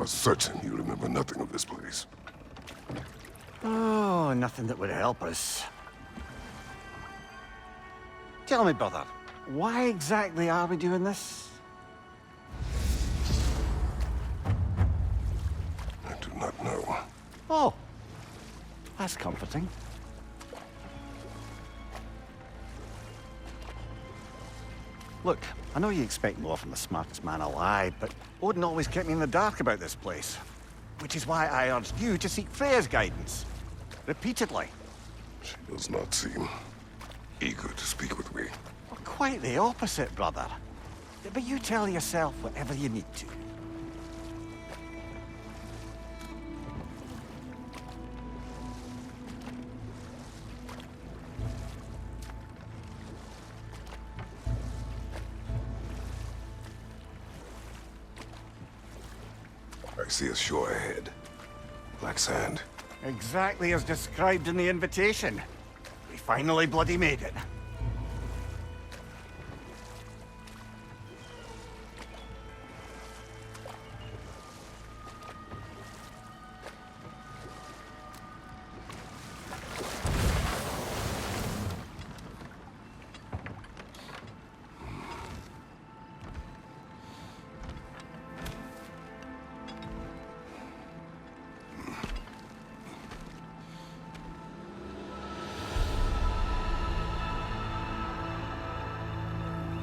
are certain you remember nothing of this place. Oh, nothing that would help us. Tell me, brother, why exactly are we doing this? I do not know. Oh, that's comforting. Look, I know you expect more from the smartest man alive, but Odin always kept me in the dark about this place. Which is why I urged you to seek Freya's guidance. Repeatedly. She does not seem eager to speak with me. Well, quite the opposite, brother. But you tell yourself whatever you need to. I see a shore ahead. Black sand. Exactly as described in the invitation. We finally bloody made it.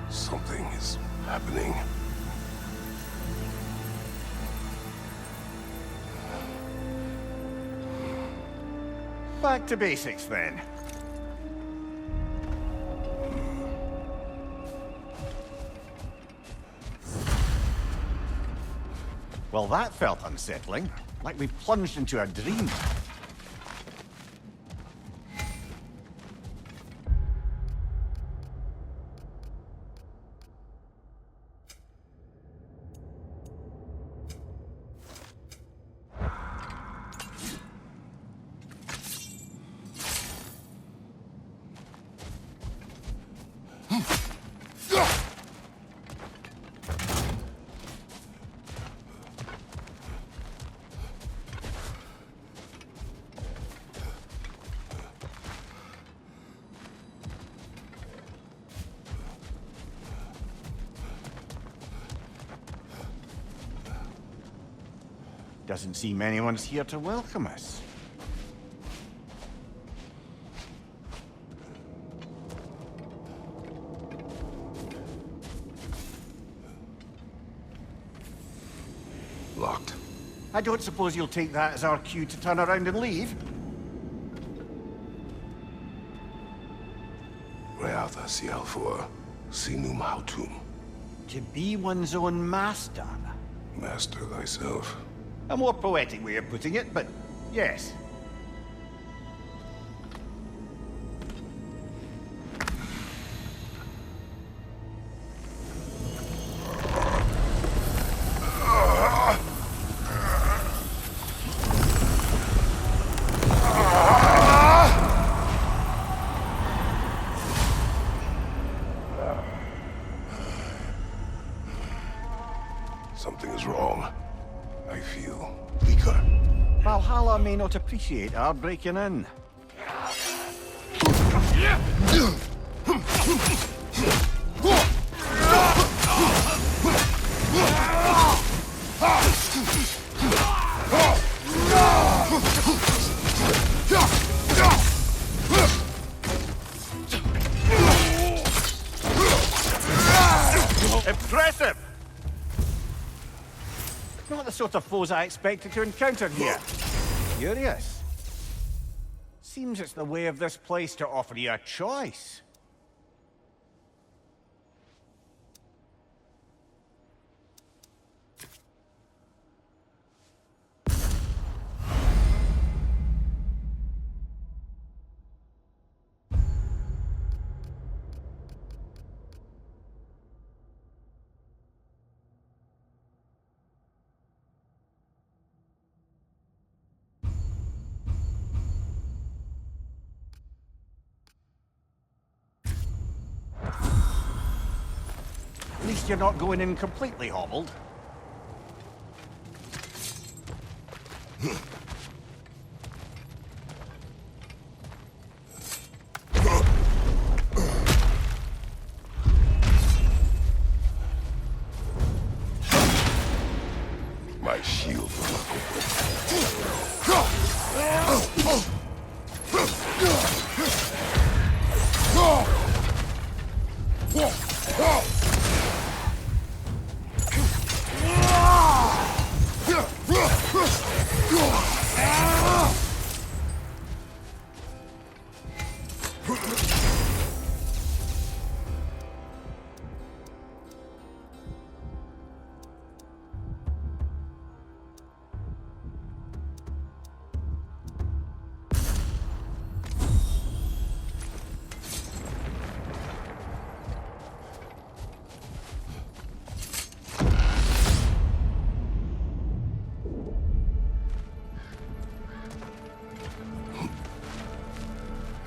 Something is happening. Back to basics, then. Well, that felt unsettling. Like we plunged into a dream. Doesn't seem anyone's here to welcome us. Locked. I don't suppose you'll take that as our cue to turn around and leave? Reatha Sialfor, Sinum Hautum. To be one's own master. Master thyself. A more poetic way of putting it, but yes. Something is wrong. I feel weaker. Valhalla may not appreciate our breaking in. Impressive! Not the sort of foes I expected to encounter here. Curious. Seems it's the way of this place to offer you a choice. At least you're not going in completely hobbled. My shield will not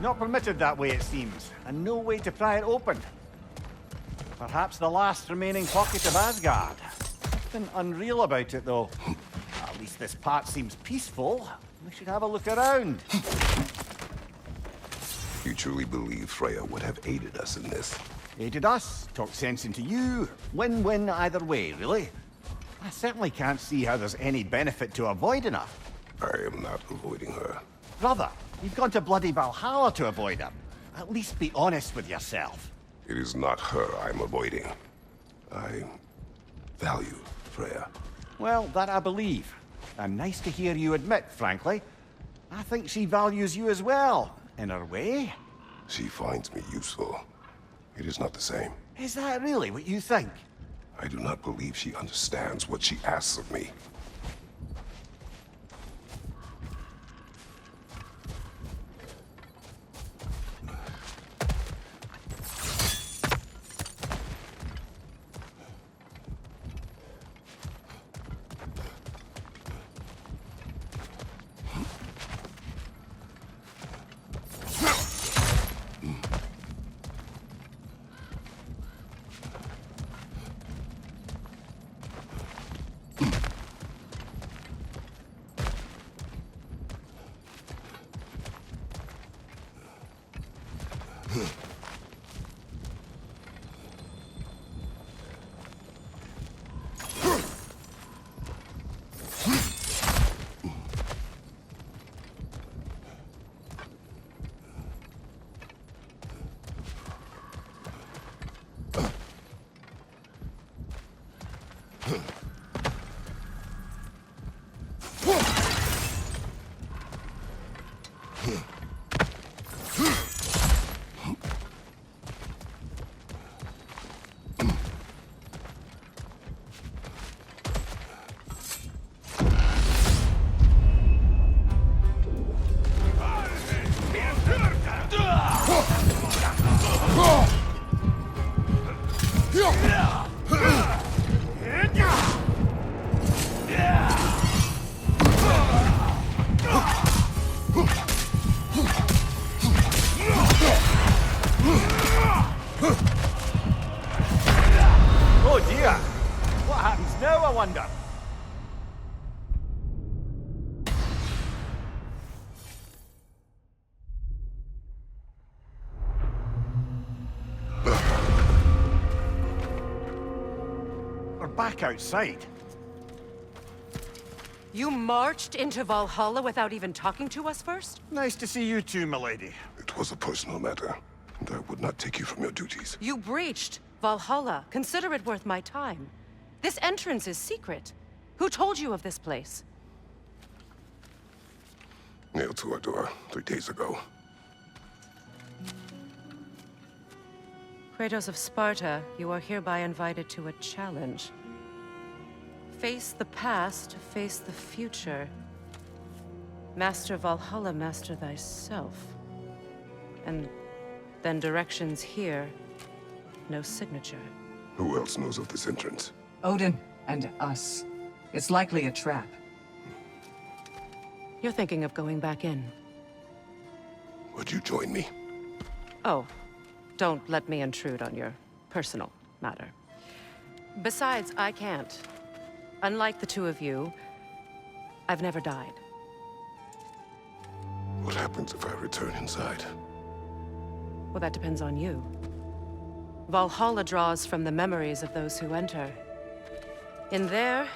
Not permitted that way, it seems, and no way to pry it open. Perhaps the last remaining pocket of Asgard. Something unreal about it, though. At least this part seems peaceful. We should have a look around. You truly believe Freya would have aided us in this? Aided us, talked sense into you. Win-win either way, really. I certainly can't see how there's any benefit to avoiding her. I am not avoiding her. Brother, you've gone to bloody Valhalla to avoid her. At least be honest with yourself. It is not her I'm avoiding. I value Freya. Well, that I believe. And nice to hear you admit, frankly. I think she values you as well, in her way. She finds me useful. It is not the same. Is that really what you think? I do not believe she understands what she asks of me. Oh dear! What happens now, I wonder? We're back outside. You marched into Valhalla without even talking to us first? Nice to see you too, milady. It was a personal matter, and I would not take you from your duties. You breached Valhalla. Consider it worth my time. This entrance is secret. Who told you of this place? Nailed to our door 3 days ago. Kratos of Sparta, you are hereby invited to a challenge. Face the past, face the future. Master Valhalla, master thyself. And then directions here, no signature. Who else knows of this entrance? Odin and us. It's likely a trap. You're thinking of going back in. Would you join me? Oh, don't let me intrude on your personal matter. Besides, I can't. Unlike the two of you, I've never died. What happens if I return inside? Well, that depends on you. Valhalla draws from the memories of those who enter. In there,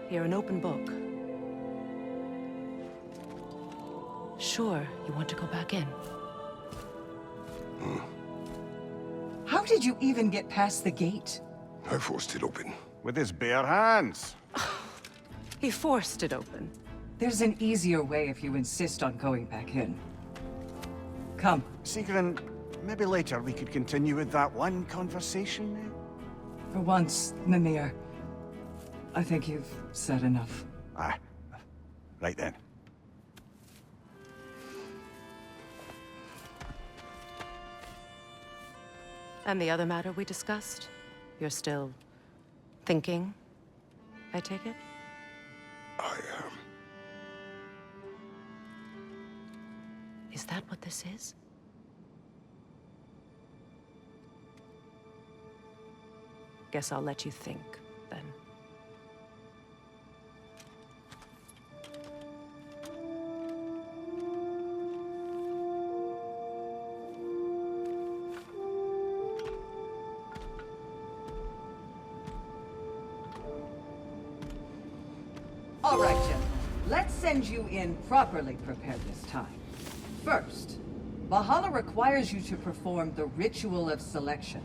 you're an open book. Sure, you want to go back in. How did you even get past the gate? I forced it open. With his bare hands. He forced it open. There's an easier way if you insist on going back in. Come. Sigrun, maybe later we could continue with that one conversation, eh? For once, Mimir, I think you've said enough. Aye. Right then. And the other matter we discussed? You're still thinking, I take it? I am. Is that what this is? Guess I'll let you think, then. All right, gentlemen. Let's send you in properly prepared this time. First, Valhalla requires you to perform the Ritual of Selection.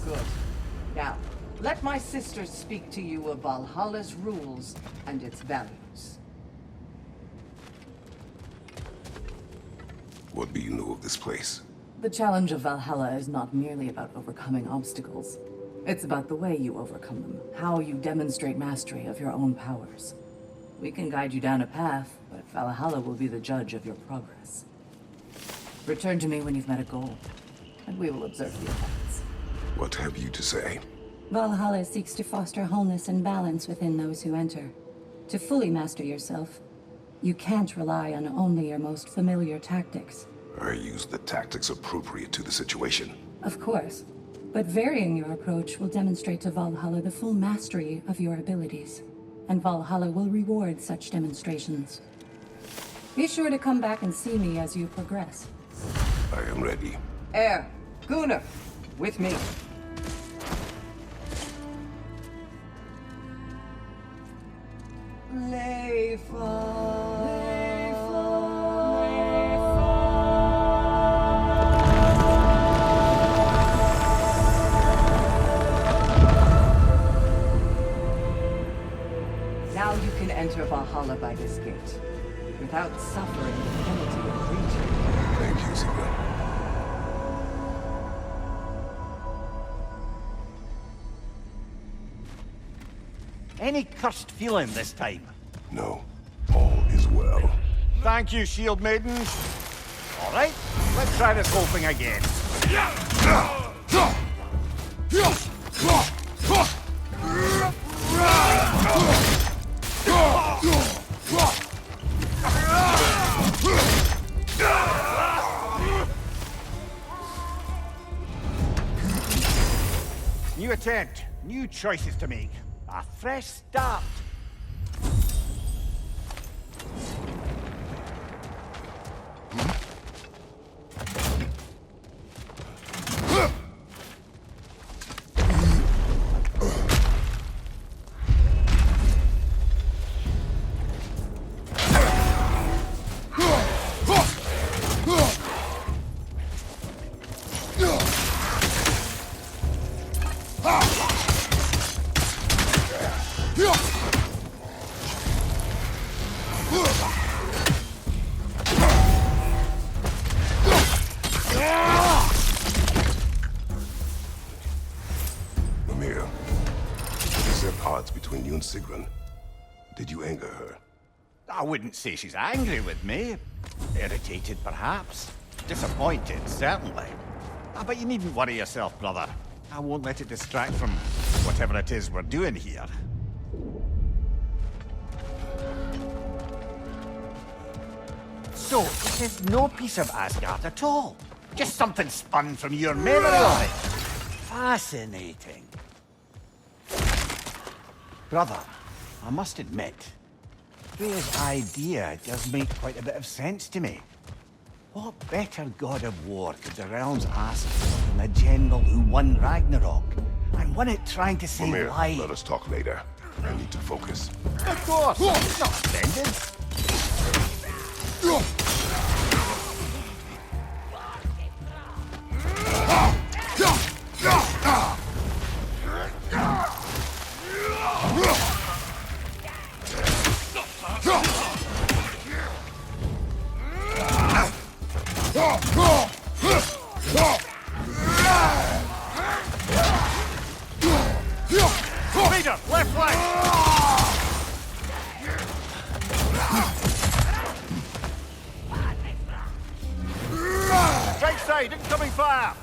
Good. Now, let my sister speak to you of Valhalla's rules and its values. What do you know of this place? The challenge of Valhalla is not merely about overcoming obstacles. It's about the way you overcome them, how you demonstrate mastery of your own powers. We can guide you down a path, but Valhalla will be the judge of your progress. Return to me when you've met a goal, and we will observe the effects. What have you to say? Valhalla seeks to foster wholeness and balance within those who enter. To fully master yourself, you can't rely on only your most familiar tactics. I use the tactics appropriate to the situation. Of course, but varying your approach will demonstrate to Valhalla the full mastery of your abilities, and Valhalla will reward such demonstrations. Be sure to come back and see me as you progress. I am ready. Gunnar, with me. Now you can enter Valhalla by this gate, without suffering the penalty of breaching. Thank you, Sigrun. Any cursed feeling this time? No, all is well. Thank you, shield maidens. All right, let's try this whole thing again. New attempt, new choices to make. A fresh start. Mimir, is there odds between you and Sigrun? Did you anger her? I wouldn't say she's angry with me. Irritated, perhaps. Disappointed, certainly. But you needn't worry yourself, brother. I won't let it distract from whatever it is we're doing here. So, this is no piece of Asgard at all. Just something spun from your memory of it. Fascinating. Brother, I must admit, Freya's idea does make quite a bit of sense to me. What better god of war could the realms ask for than a general who won Ragnarok? And won it trying to save Mimir, lives? let us talk later. I need to focus. Of course, it's not offended. Leader, left flank! Right side, incoming fire!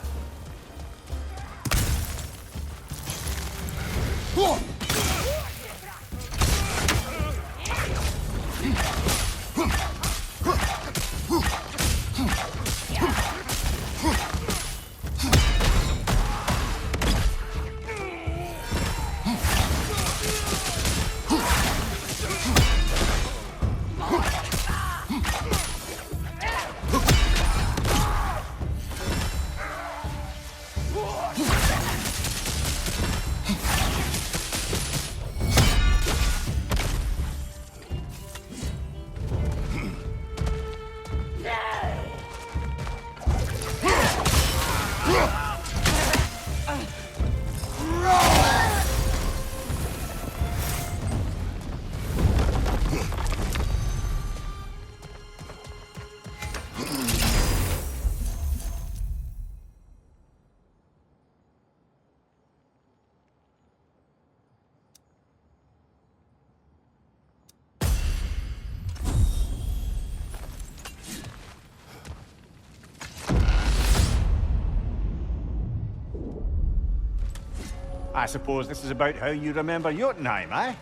I suppose this is about how you remember Jotunheim, eh?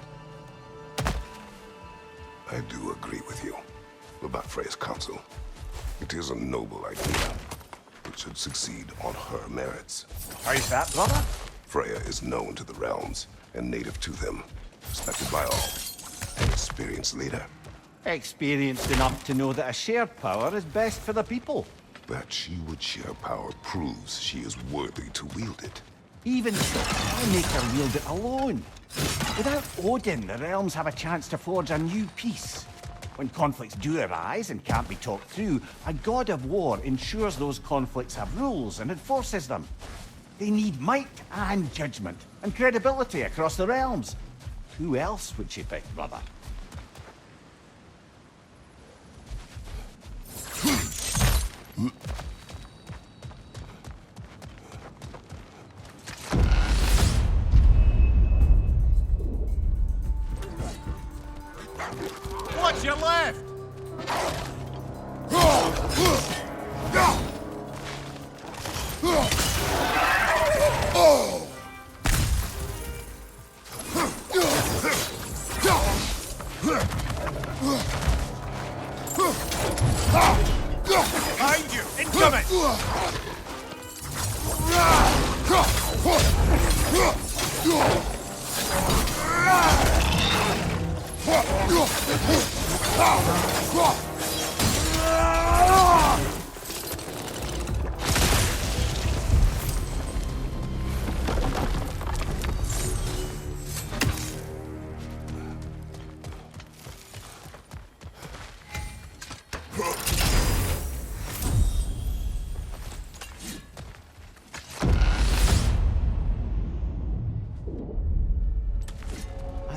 I do agree with you about Freya's counsel. It is a noble idea. It should succeed on her merits. How's that, brother? Freya is known to the realms and native to them, respected by all. An experienced leader. Experienced enough to know that a shared power is best for the people. That she would share power proves she is worthy to wield it. Even so, why make her wield it alone? Without Odin, the realms have a chance to forge a new peace. When conflicts do arise and can't be talked through, a god of war ensures those conflicts have rules and enforces them. They need might and judgment and credibility across the realms. Who else would she pick, brother? Watch your left! Behind you! Incoming!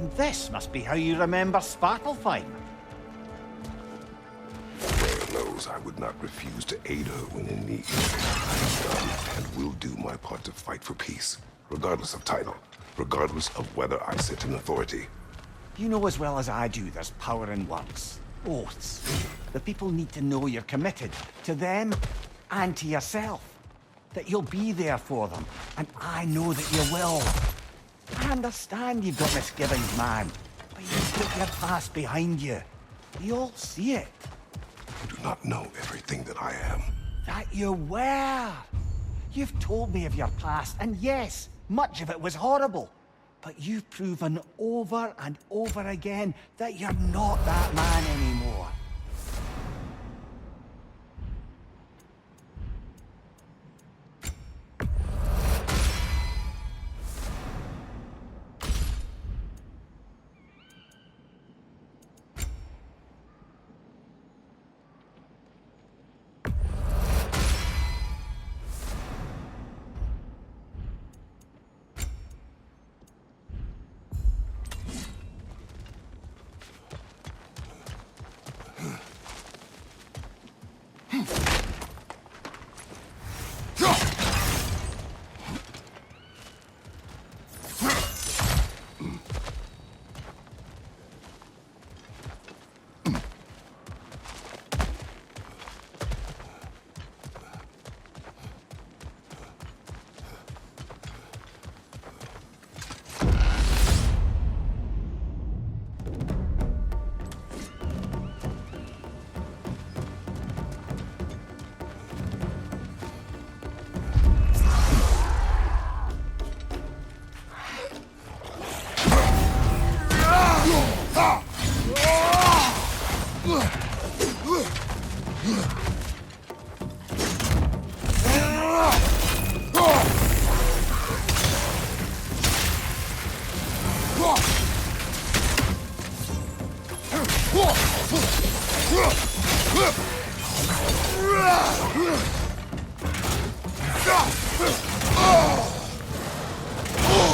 And this must be how you remember Svartalfheim. Freya knows I would not refuse to aid her when in need. I've done and will do my part to fight for peace, regardless of title, regardless of whether I sit in authority. You know as well as I do there's power in words. Oaths. The people need to know you're committed. To them, and to yourself. That you'll be there for them. And I know that you will. I understand you've got misgivings, man. But you put your past behind you. We all see it. You do not know everything that I am. That you were. You've told me of your past, and yes, much of it was horrible. But you've proven over and over again that you're not that man anymore.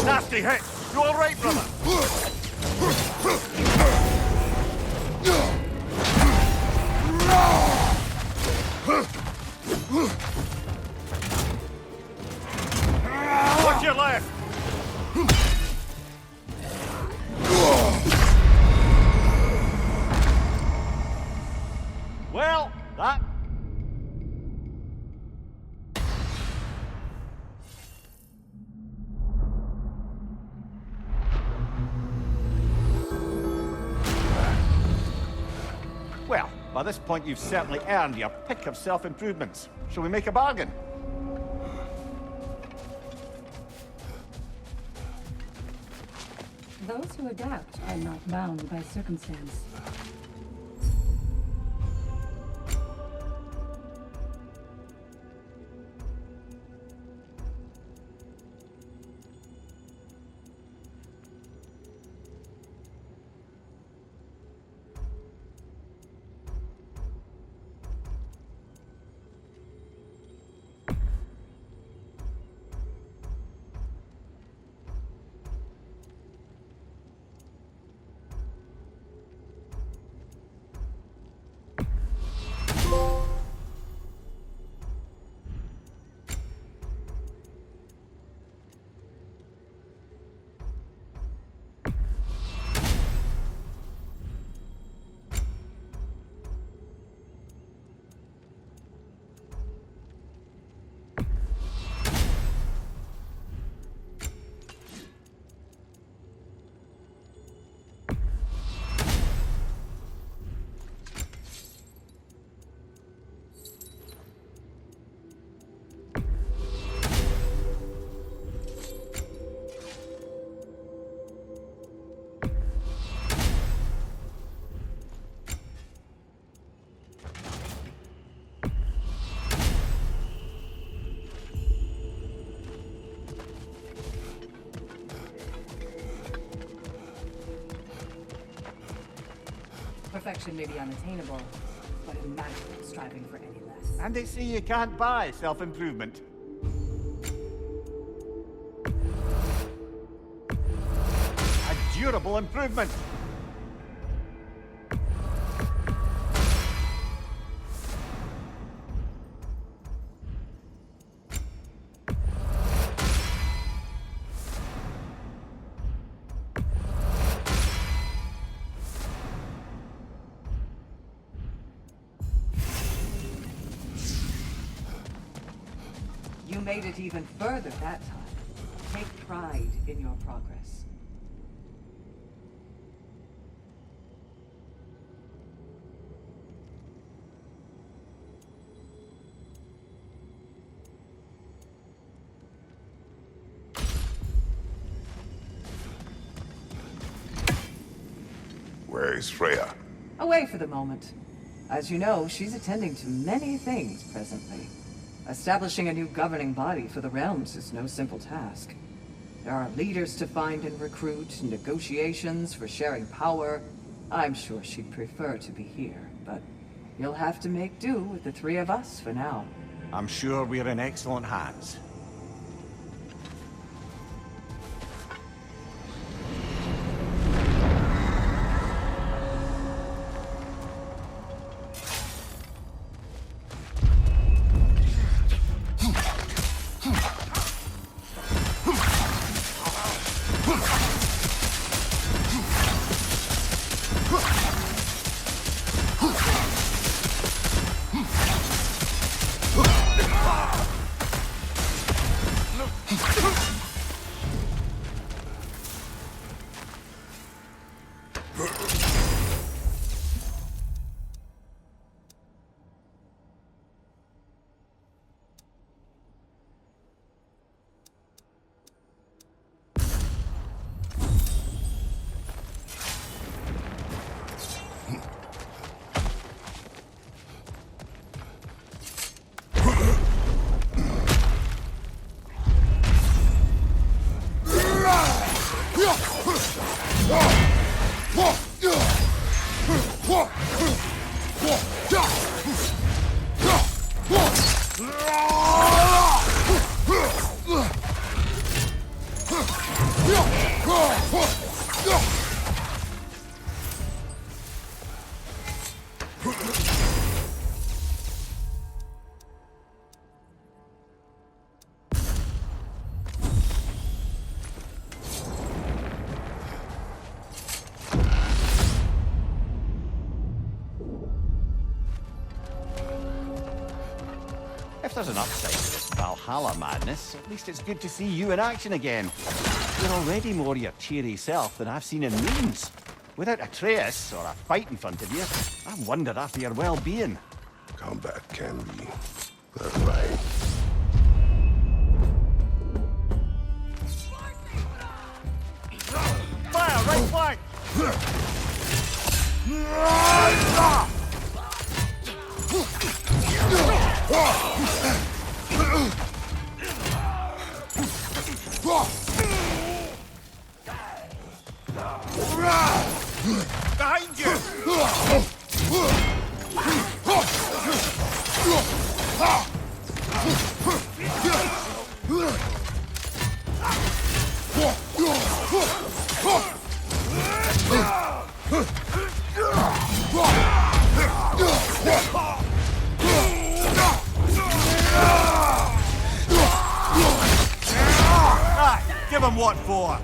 Nasty hit! You all right, brother? Watch your left! Well, that... Well, by this point you've certainly earned your pick of self-improvements. Shall we make a bargain? Those who adapt are not bound by circumstance. Perfection may be unattainable, but imagine striving for any less. And they say you can't buy self-improvement. A durable improvement. You made it even further that time. Take pride in your progress. Where is Freya? Away for the moment. As you know, she's attending to many things presently. Establishing a new governing body for the realms is no simple task. There are leaders to find and recruit, negotiations for sharing power. I'm sure she'd prefer to be here, but you'll have to make do with the three of us for now. I'm sure we're in excellent hands. If there's an upside to this Valhalla madness, at least it's good to see you in action again. You're already more your cheery self than I've seen in moons. Without Atreus, or a fight in front of you, I wonder after your well-being. Combat can be terrifying. Fire, right flank! Behind you! Right, give him what for?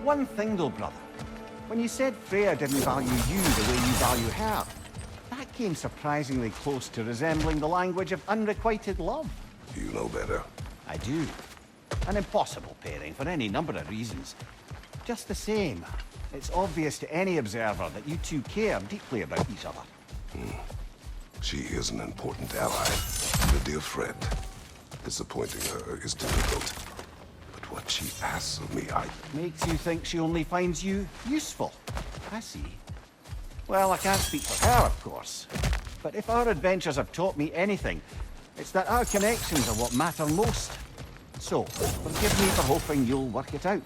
One thing though, brother. When you said Freya didn't value you the way you value her, that came surprisingly close to resembling the language of unrequited love. You know better. I do. An impossible pairing for any number of reasons. Just the same, it's obvious to any observer that you two care deeply about each other. She is an important ally and a dear friend. Disappointing her is difficult. But what she asks of me, Makes you think she only finds you useful. I see. Well, I can't speak for her, of course. But if our adventures have taught me anything, it's that our connections are what matter most. So, forgive me for hoping you'll work it out.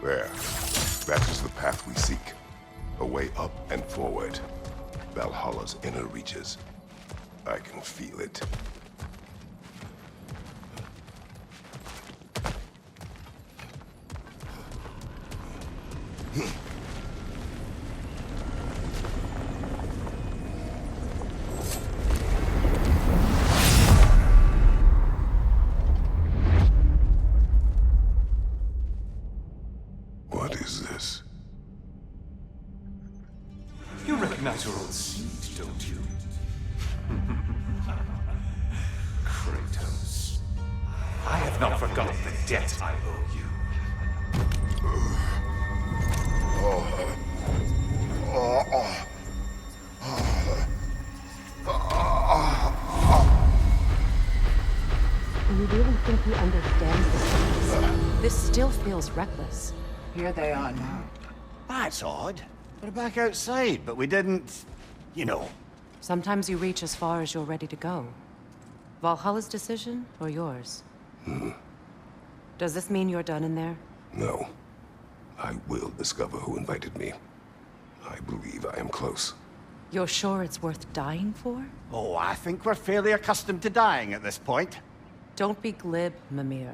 There. That is the path we seek. A way up and forward. Valhalla's inner reaches. I can feel it. What is this? You recognize your old seat, don't you? Kratos. I have not forgotten the debt I owe you. Do you really think he understands this? This still feels reckless. Here they are now. That's odd. We're back outside, but we didn't... You know. Sometimes you reach as far as you're ready to go. Valhalla's decision, or yours? Does this mean you're done in there? No. I will discover who invited me. I believe I am close. You're sure it's worth dying for? Oh, I think we're fairly accustomed to dying at this point. Don't be glib, Mimir.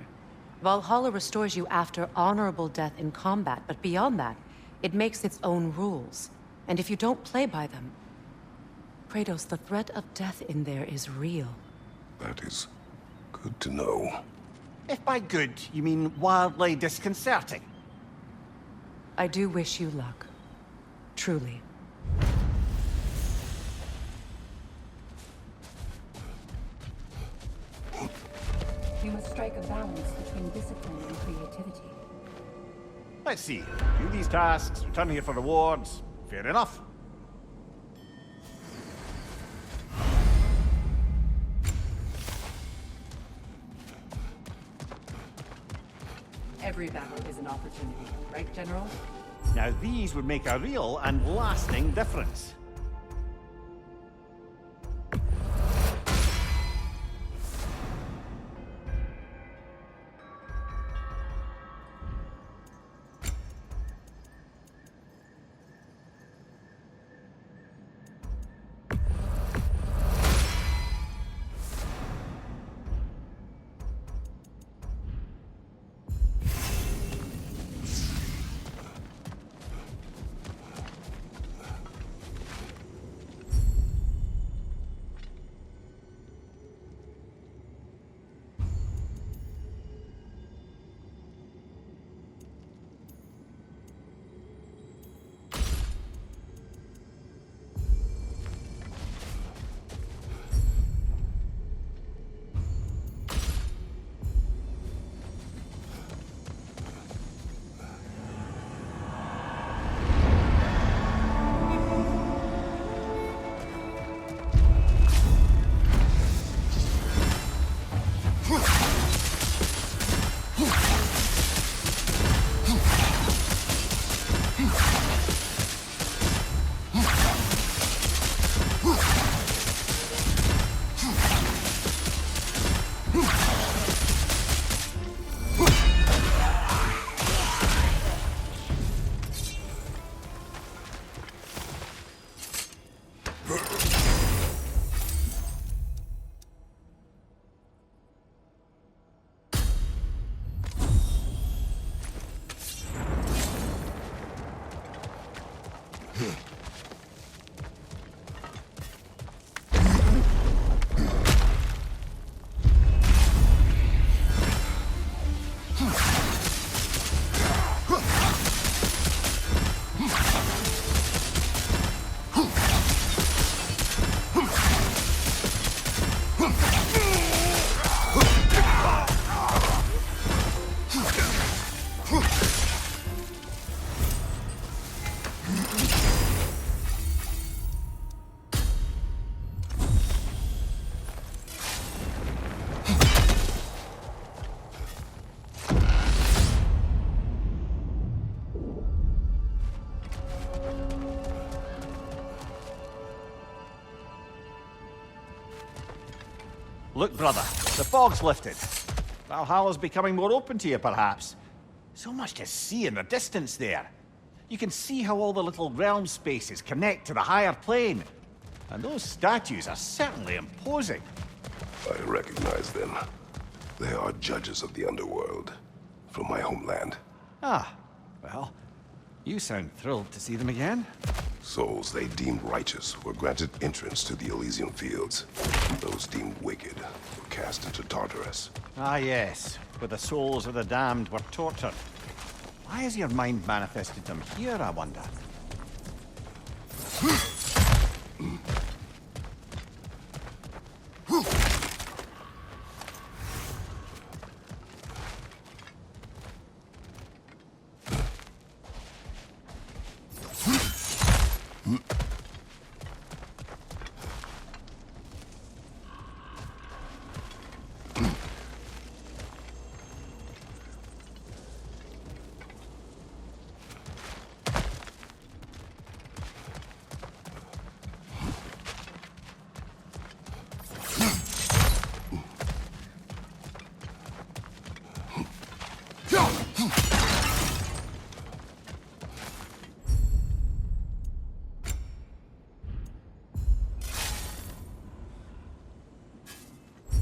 Valhalla restores you after honorable death in combat, but beyond that, it makes its own rules. And if you don't play by them... Kratos, the threat of death in there is real. That is good to know. If by good, you mean wildly disconcerting. I do wish you luck. Truly. You must strike a balance between discipline and creativity. Let's see. Do these tasks, return here for rewards. Fair enough. Every battle is an opportunity, right, General? Now these would make a real and lasting difference. Look, brother, the fog's lifted. Valhalla's becoming more open to you, perhaps. So much to see in the distance there. You can see how all the little realm spaces connect to the higher plane. And those statues are certainly imposing. I recognize them. They are judges of the underworld, from my homeland. Ah, well, you sound thrilled to see them again. Souls they deemed righteous were granted entrance to the Elysian fields. Those deemed wicked were cast into Tartarus. Ah yes, where the souls of the damned were tortured. Why has your mind manifested them here, I wonder?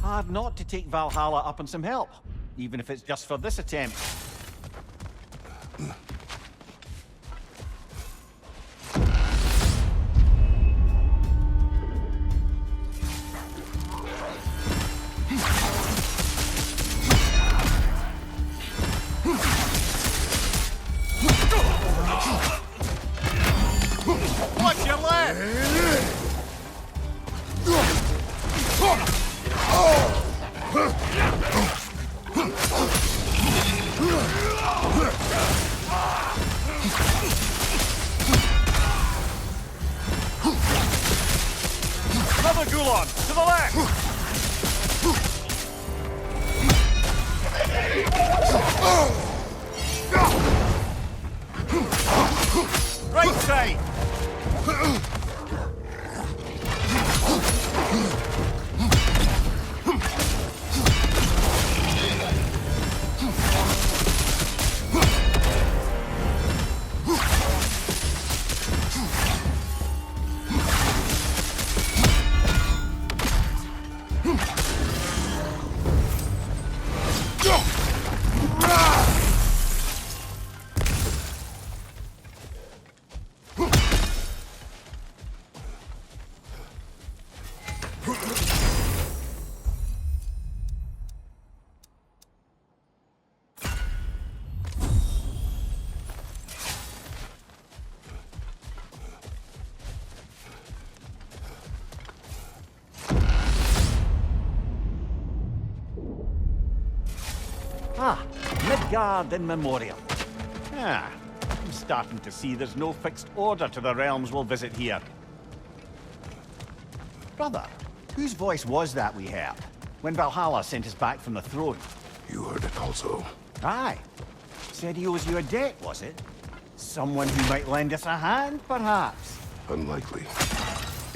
Hard not to take Valhalla up on some help, even if it's just for this attempt. Watch your left! Another Gulag, to the left! Right side! Ah, Midgard in Memoriam. Ah, I'm starting to see there's no fixed order to the realms we'll visit here. Brother, whose voice was that we heard when Valhalla sent us back from the throne? You heard it also. Aye. Said he owes you a debt, was it? Someone who might lend us a hand, perhaps? Unlikely.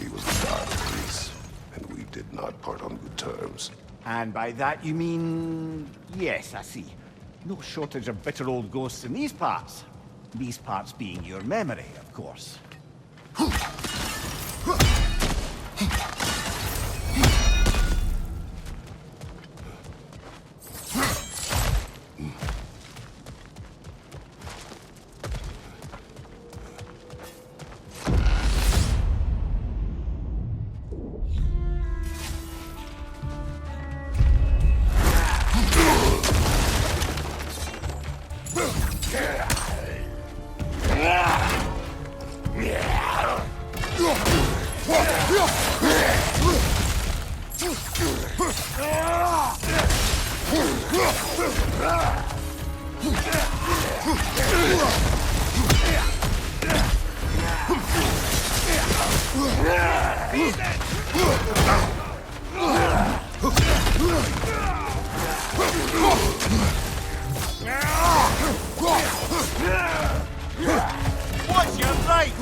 He was the god of Greece, and we did not part on good terms. And by that you mean... Yes, I see. No shortage of bitter old ghosts in these parts. These parts being your memory, of course. What's your right?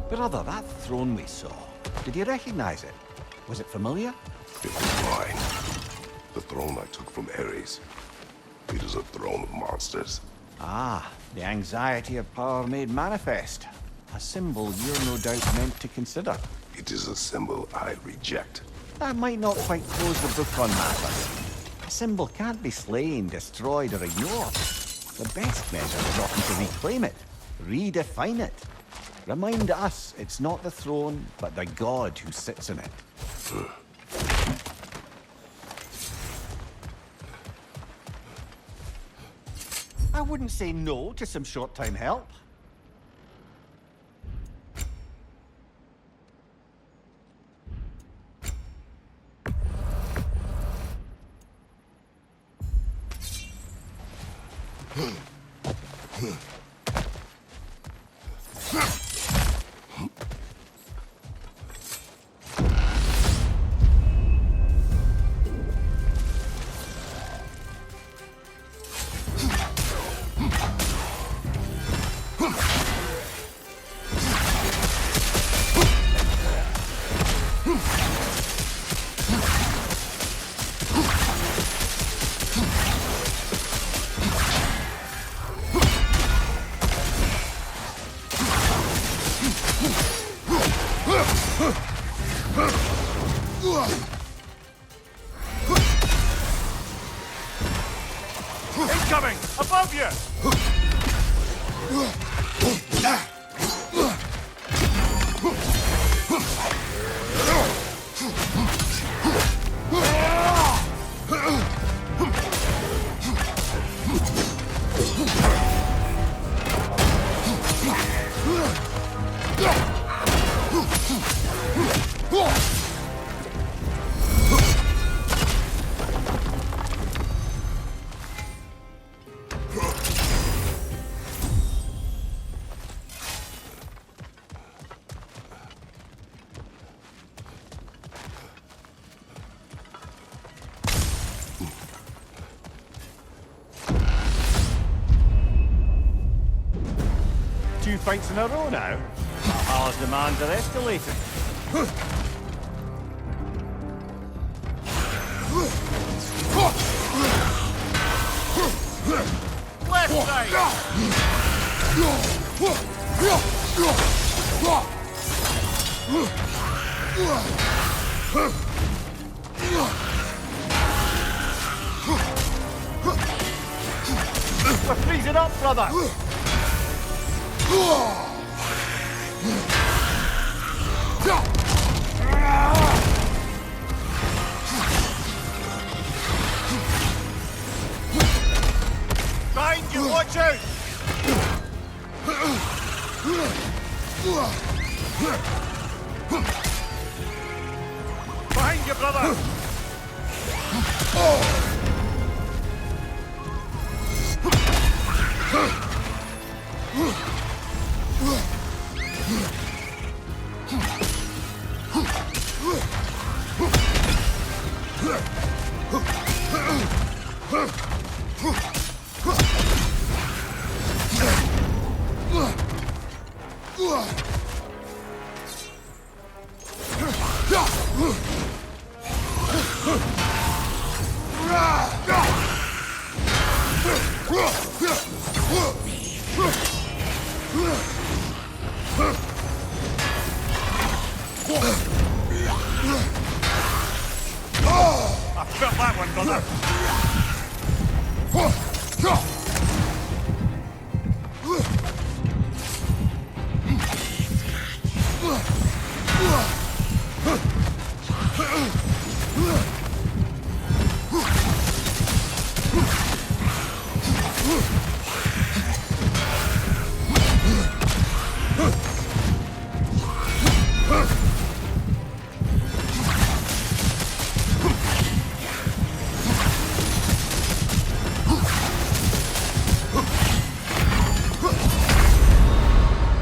Brother, that throne we saw, did you recognize it? Was it familiar? It was mine. The throne I took from Ares. It is a throne of monsters. Ah, the anxiety of power made manifest. A symbol you're no doubt meant to consider. It is a symbol I reject. That might not quite close the book on matters. A symbol can't be slain, destroyed, or ignored. The best measure is often to reclaim it, redefine it. Remind us it's not the throne, but the god who sits in it. I wouldn't say no to some short-time help. Incoming! Above you! Two fights in a row now. Valhalla's demands are escalating. Left side! We're freezing up, brother! Behind you, watch out! Behind you, brother! I felt that one, brother.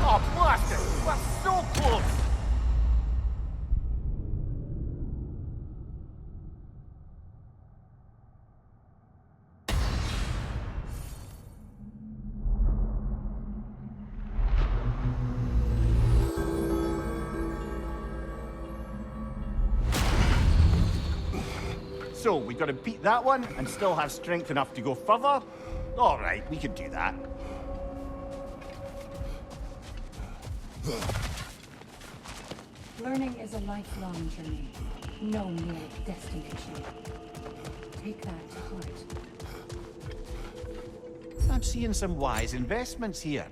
Oh, blast it! We're so close! So, we gotta beat that one and still have strength enough to go further? Alright, we can do that. Learning is a lifelong journey, no mere destination. Take that to heart. I'm seeing some wise investments here.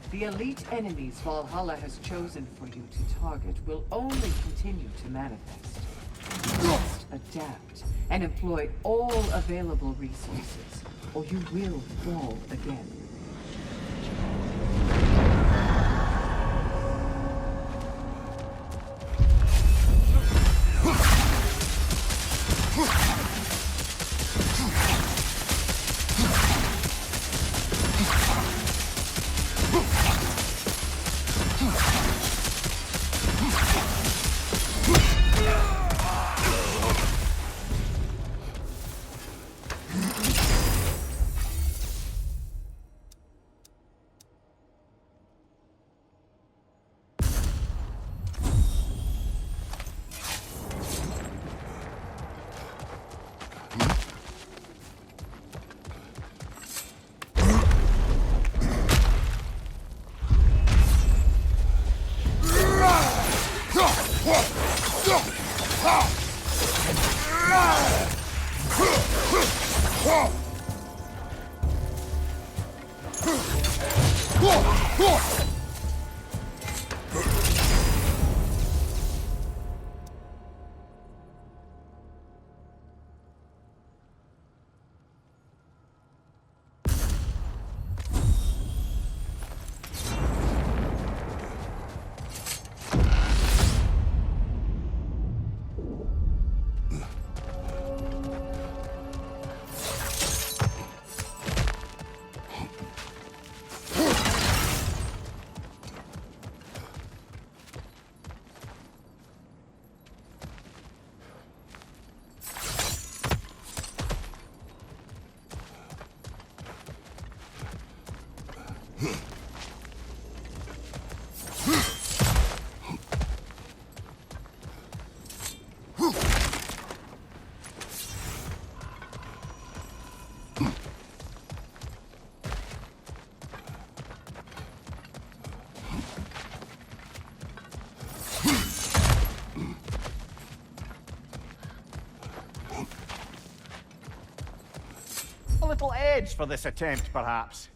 The elite enemies Valhalla has chosen for you to target will only continue to manifest. You must adapt and employ all available resources, or you will fall again. A little edge for this attempt, perhaps.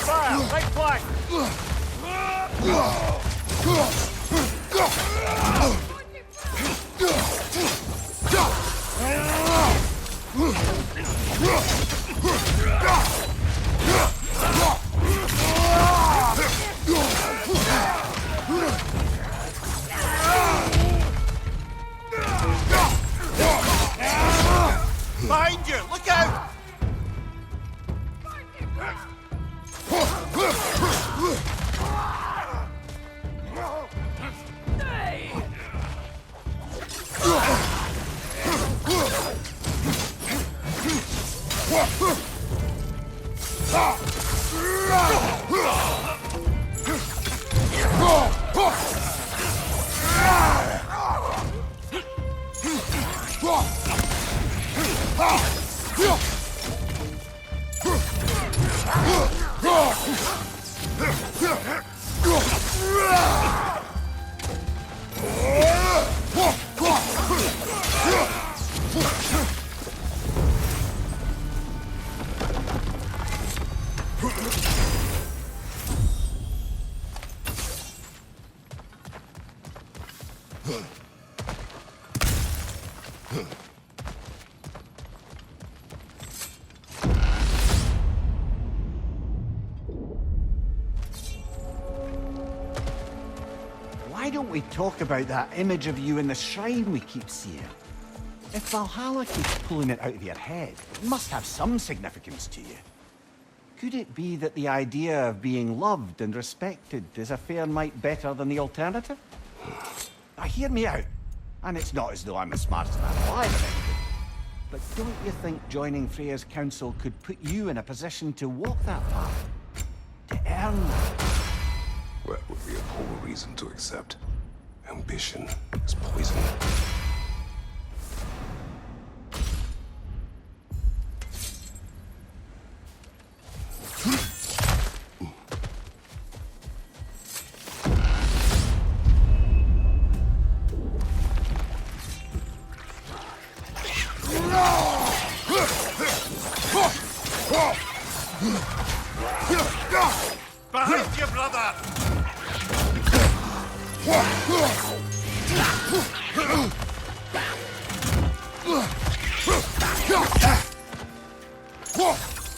Fire! Right flank! Behind you! Look out! Why don't we talk about that image of you in the shrine we keep seeing? If Valhalla keeps pulling it out of your head, it must have some significance to you. Could it be that the idea of being loved and respected is a fair mite better than the alternative? Now hear me out, and it's not as though I'm the smartest man alive or anything, but don't you think joining Freya's council could put you in a position to walk that path? To earn that? That would be a poor reason to accept. Ambition is poison. Behind you, brother!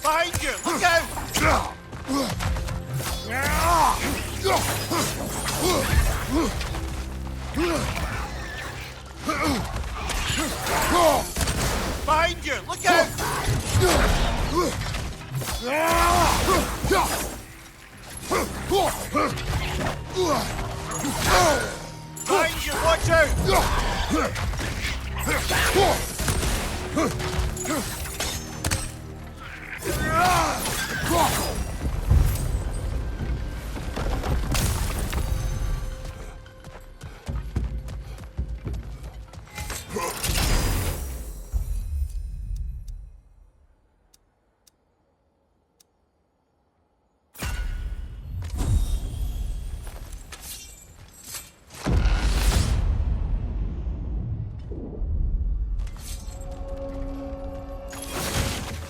Behind you! Look out! Behind you! Look out! Behind you! Watch out!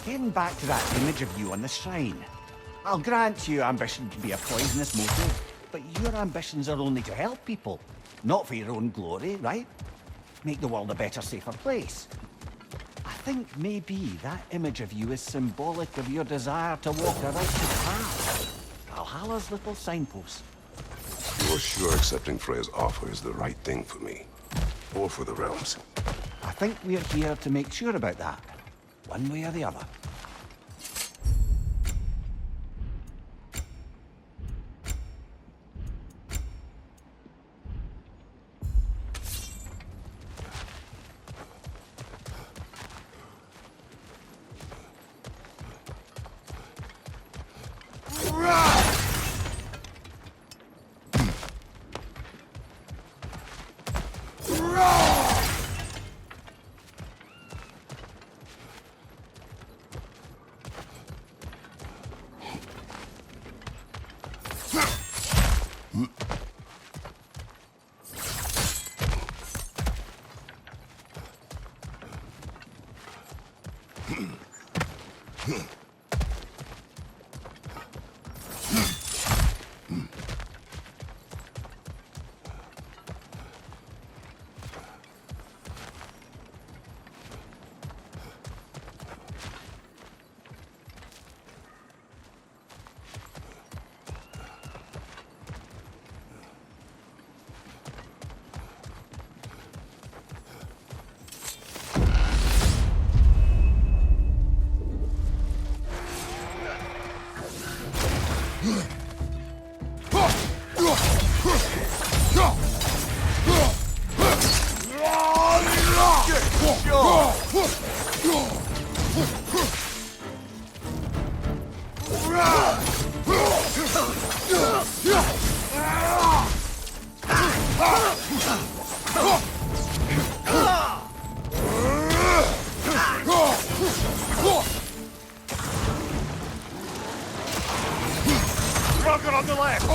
Getting back to that image of you on the shrine. I'll grant you ambition can be a poisonous motive, but your ambitions are only to help people, not for your own glory, right? Make the world a better, safer place. I think maybe that image of you is symbolic of your desire to walk the righteous path. Valhalla's little signpost. You're sure accepting Freya's offer is the right thing for me? Or for the realms? I think we're here to make sure about that, one way or the other. Rocket on the left!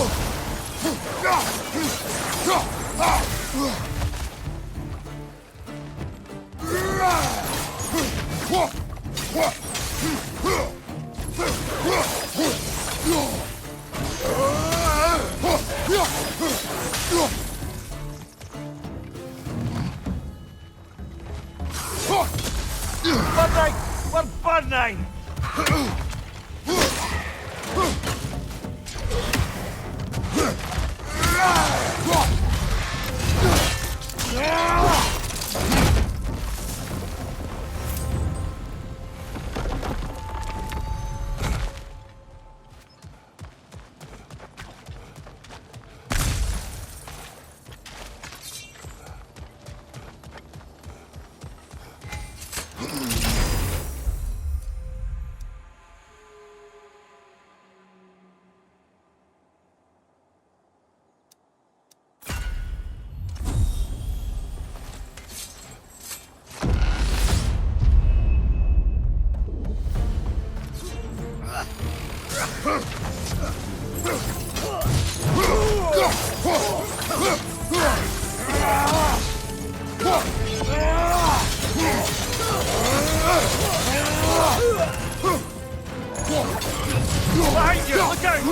Burning! We're burning! Behind you! Look out!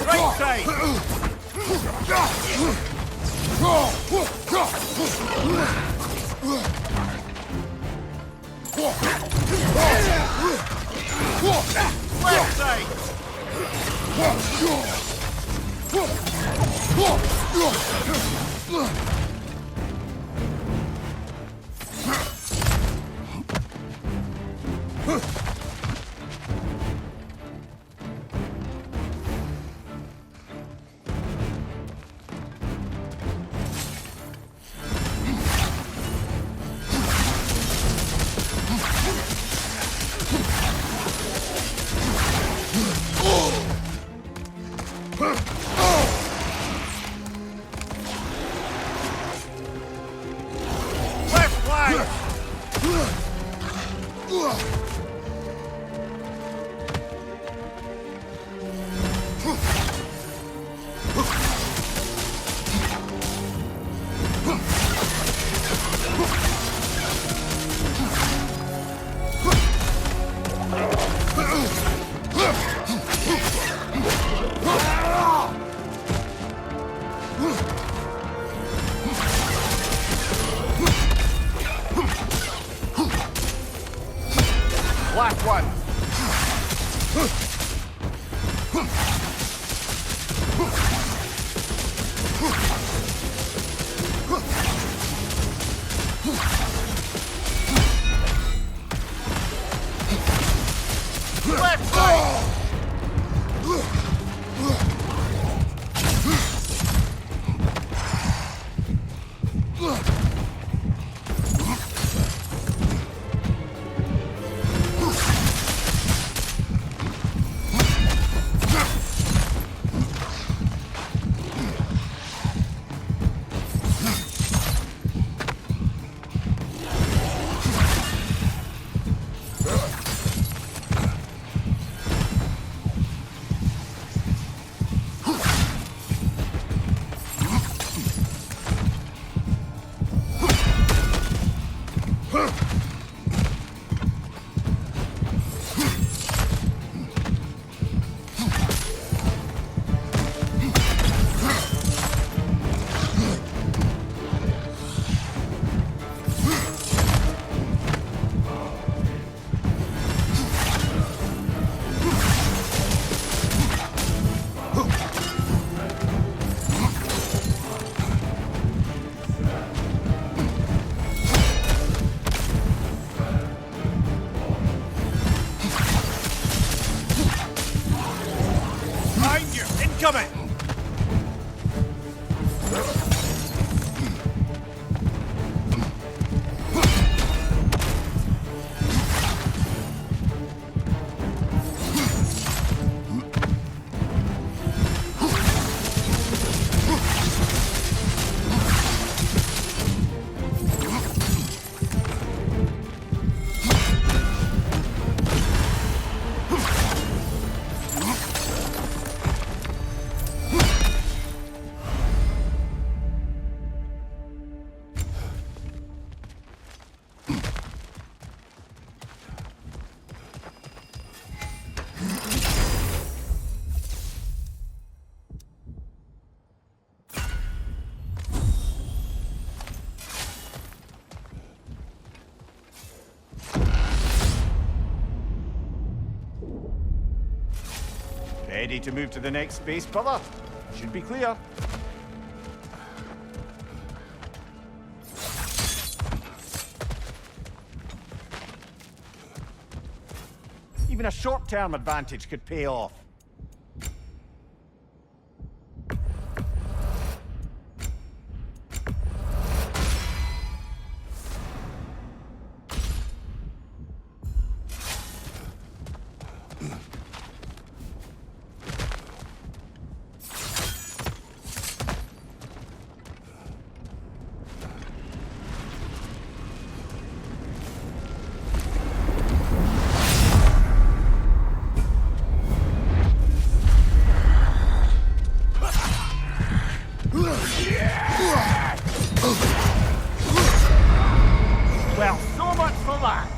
Right side! Left side! Last one. Left side. Ready to move to the next space, brother? Should be clear. Even a short-term advantage could pay off. Well, so much for that!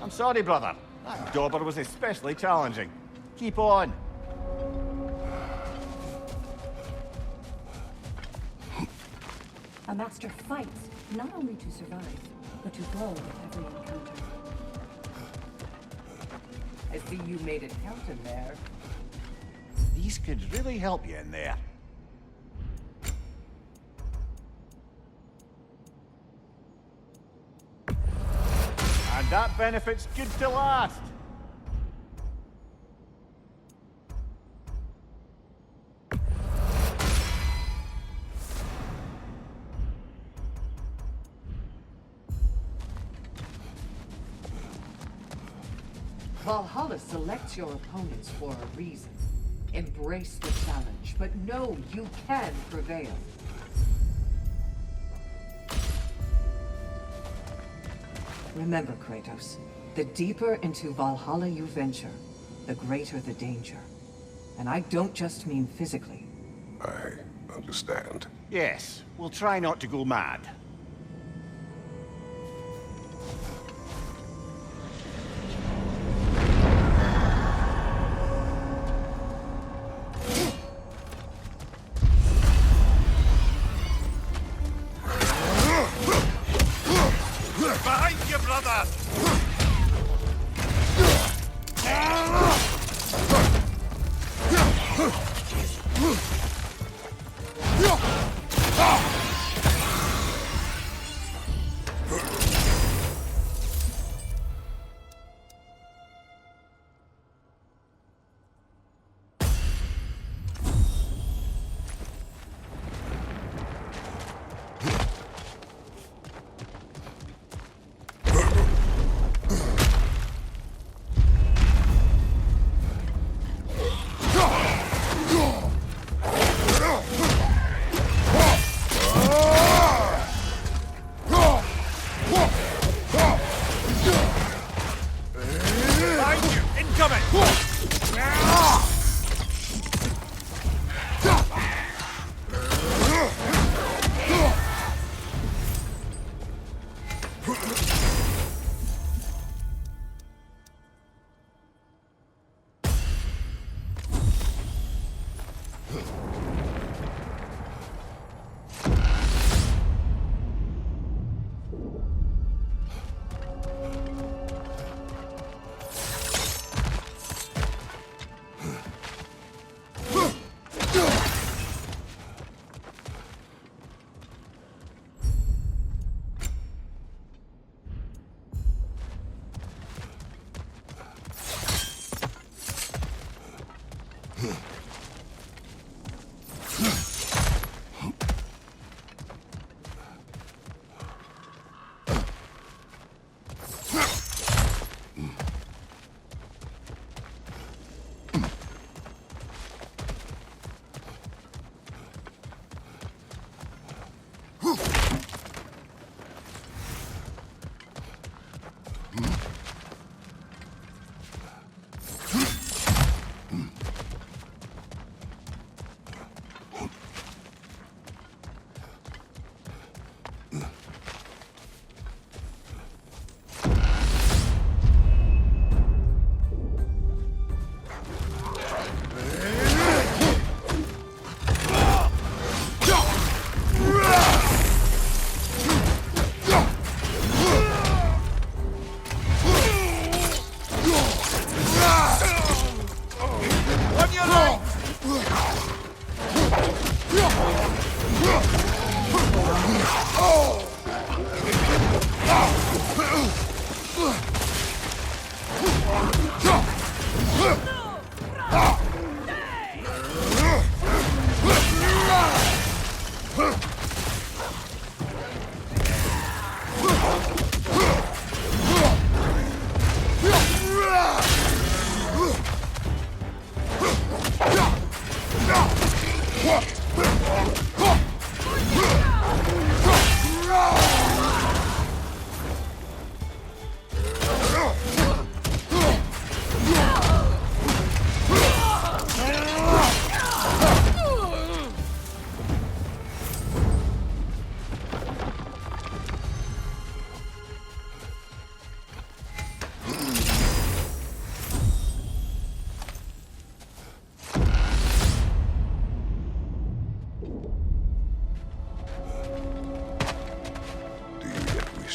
I'm sorry, brother. That dauber was especially challenging. Keep on. A master fights not only to survive, but to grow with every encounter. I see you made it count in there. These could really help you in there. And that benefit's good to last. Valhalla selects your opponents for a reason. Embrace the challenge, but know you can prevail. Remember, Kratos, the deeper into Valhalla you venture, the greater the danger. And I don't just mean physically. I understand. Yes, we'll try not to go mad. Behind you, brother!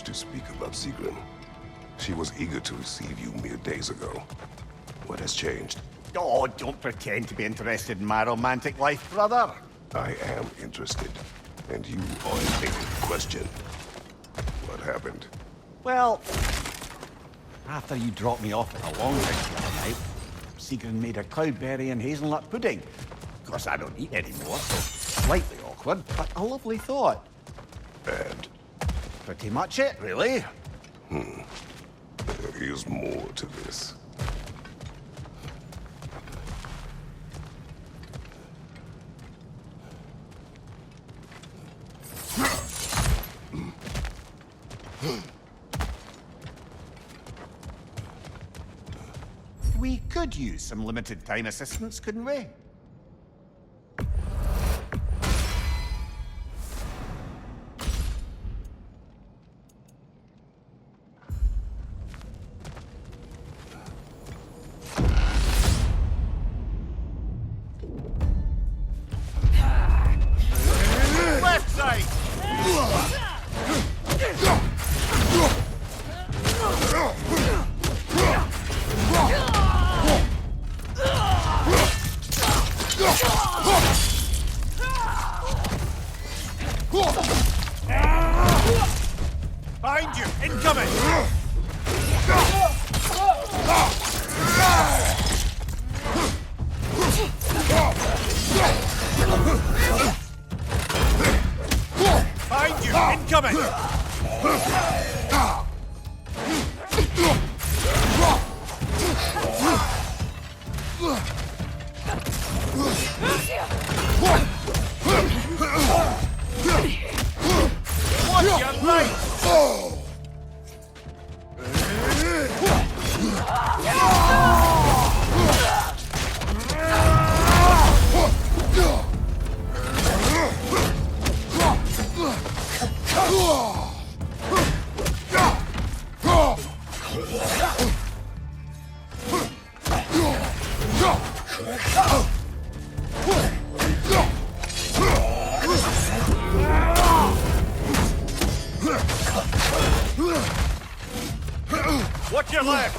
To speak about Sigrun. She was eager to receive you mere days ago. What has changed? Oh, don't pretend to be interested in my romantic life, brother. I am interested. And you are a big question. What happened? Well, after you dropped me off at a long drink the other night, Sigrun made a cloudberry and hazelnut pudding. Of course, I don't eat anymore, so slightly awkward, but a lovely thought. And? Pretty much it, really. There is more to this. We could use some limited time assistance, couldn't we? Left side! Behind you! Incoming! Behind you! Incoming! Watch your right! Watch your left!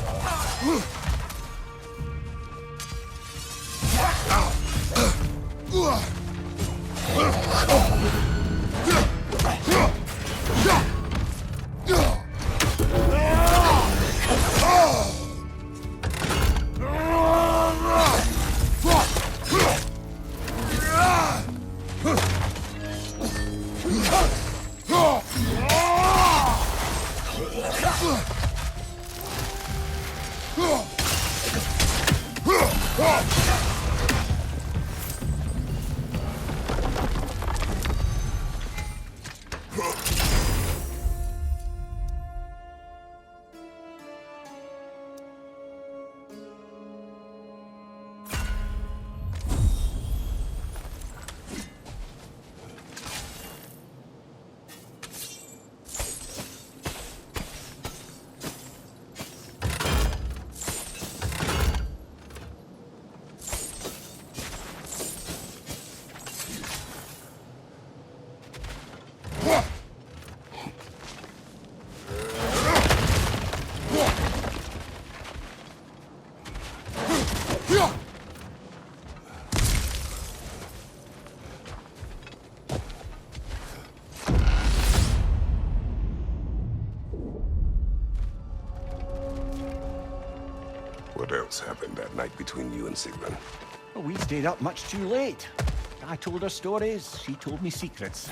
What else happened that night between you and Sigrun? Well, we stayed up much too late. I told her stories, she told me secrets.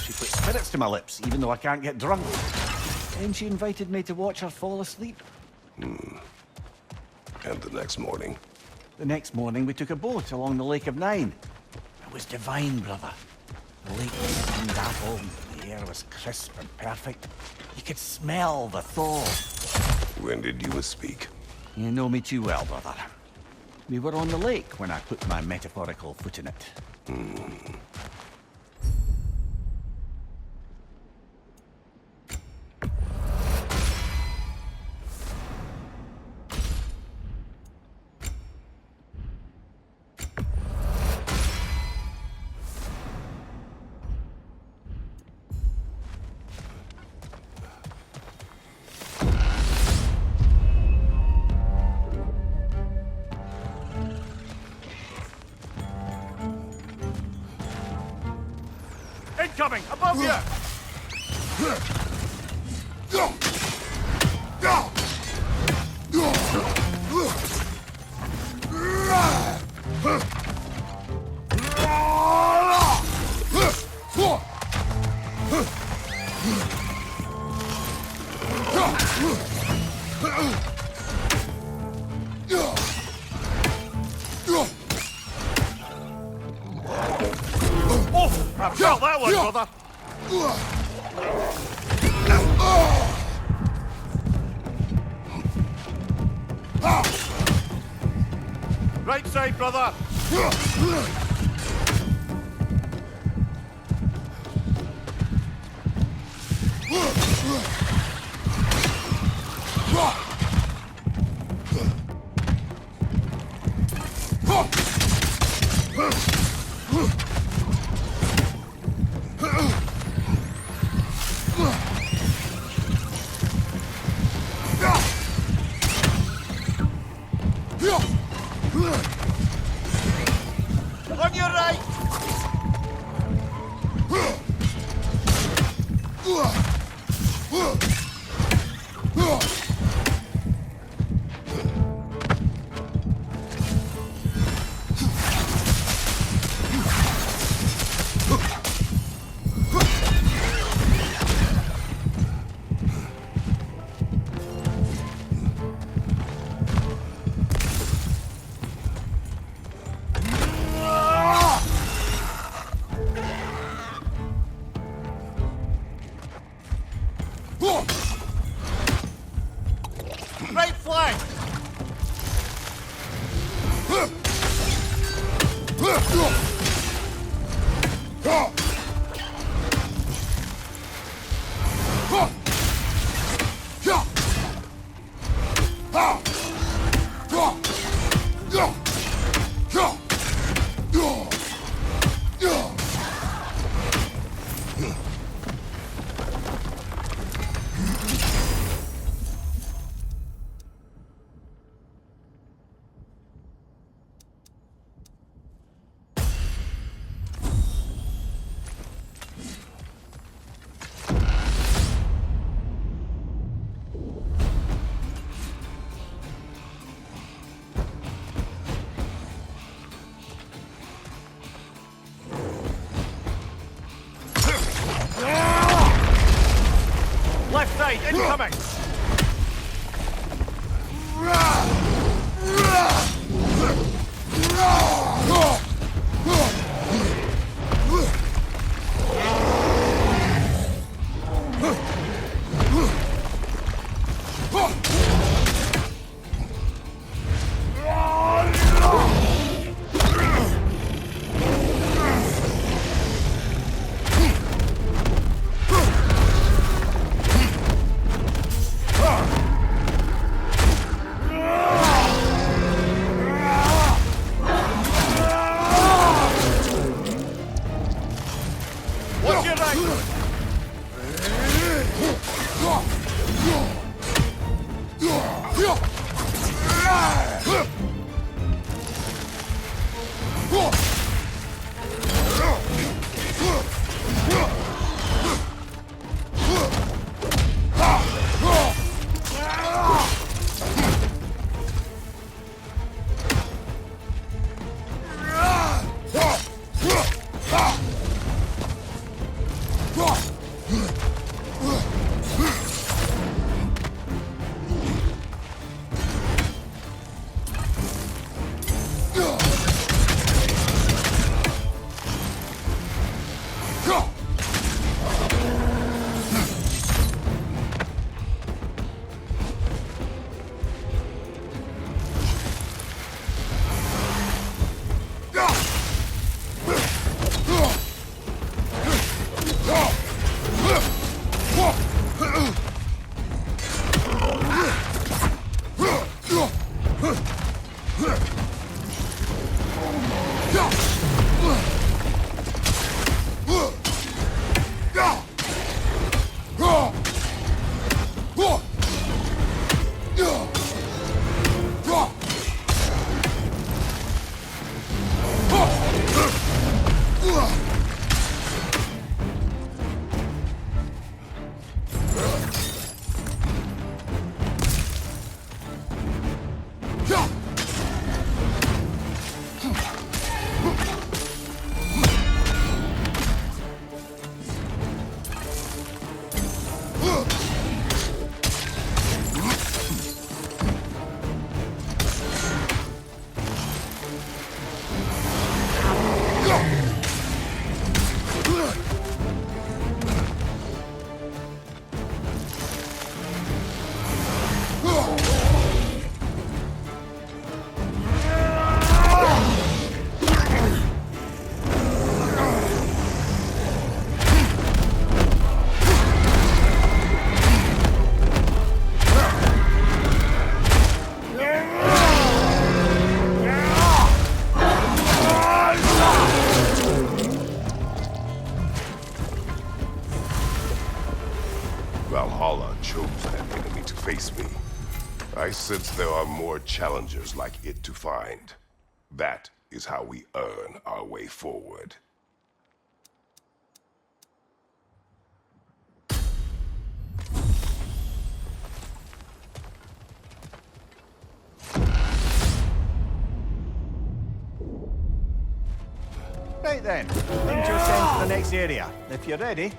She put spirits to my lips, even though I can't get drunk. Then she invited me to watch her fall asleep. And the next morning? The next morning, we took a boat along the Lake of Nine. It was divine, brother. The lake was sun-dappled, the air was crisp and perfect. You could smell the thaw. When did you misspeak? You know me too well, brother. We were on the lake when I put my metaphorical foot in it. Incoming! Above you! Oh! I felt that one, brother! Right side, brother! On your right! Right flank! Left side, incoming! Watch your right! Valhalla chose an enemy to face me. I sense there are more challengers like it to find. That is how we earn our way forward. Right then, Ranger send to the next area. If you're ready.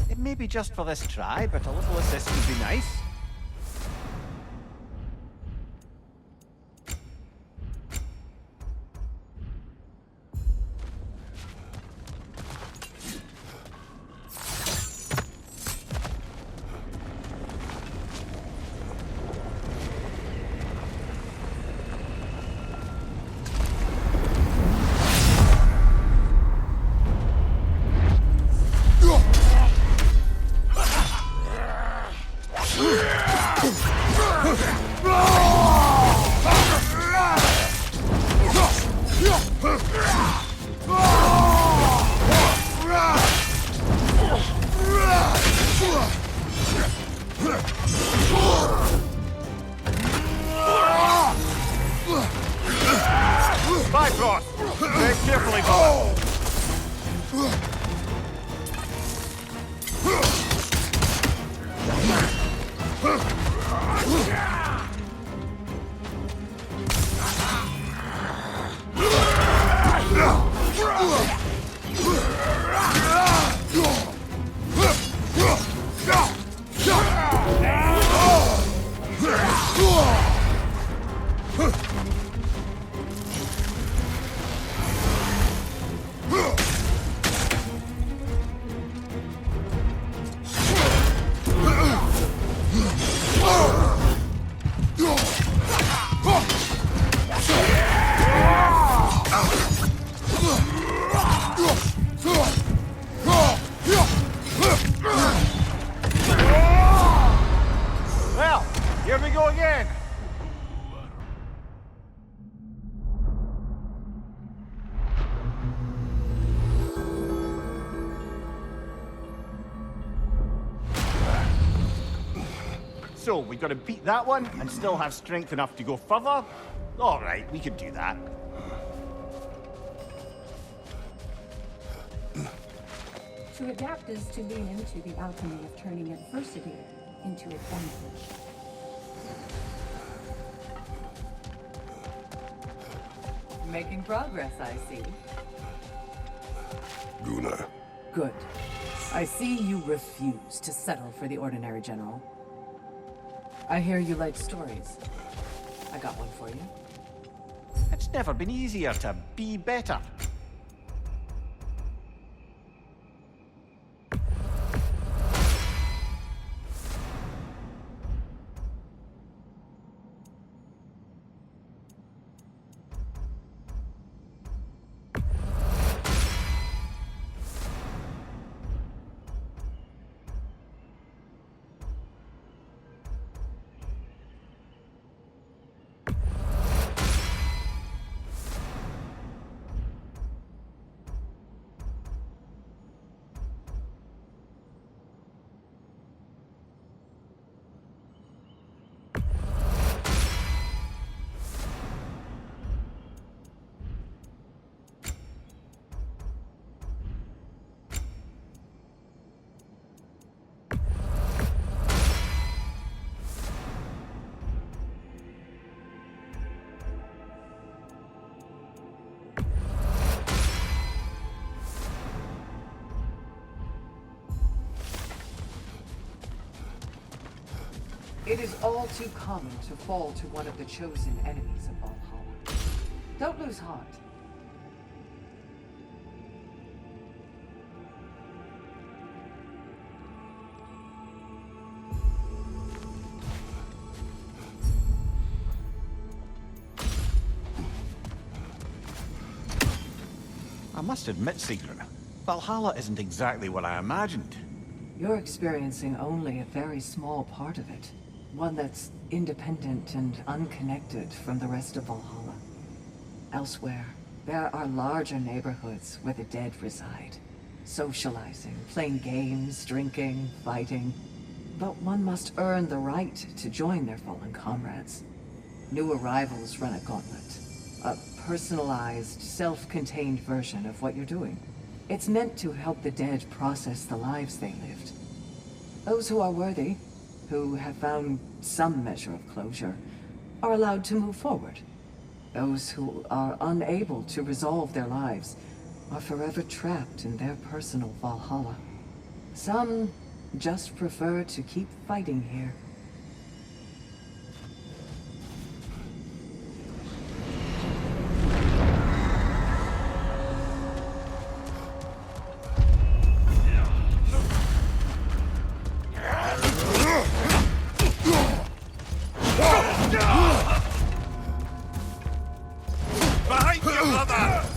It may be just for this try, but a little assist would be nice. Bifrost! Very carefully, Bob. Well, here we go again. So, we've got to beat that one and still have strength enough to go further? All right, we could do that. To adapt is to lean into the alchemy of turning adversity into advantage. Making progress, I see. Guna, Good. I see you refuse to settle for the ordinary general. I hear you like stories. I got one for you. It's never been easier to be better. It is all too common to fall to one of the chosen enemies of Valhalla. Don't lose heart. I must admit, Secret, Valhalla isn't exactly what I imagined. You're experiencing only a very small part of it. One that's independent and unconnected from the rest of Valhalla. Elsewhere, there are larger neighborhoods where the dead reside. Socializing, playing games, drinking, fighting. But one must earn the right to join their fallen comrades. New arrivals run a gauntlet. A personalized, self-contained version of what you're doing. It's meant to help the dead process the lives they lived. Those who are worthy, who have found some measure of closure, are allowed to move forward. Those who are unable to resolve their lives are forever trapped in their personal Valhalla. Some just prefer to keep fighting here. Behind you, brother!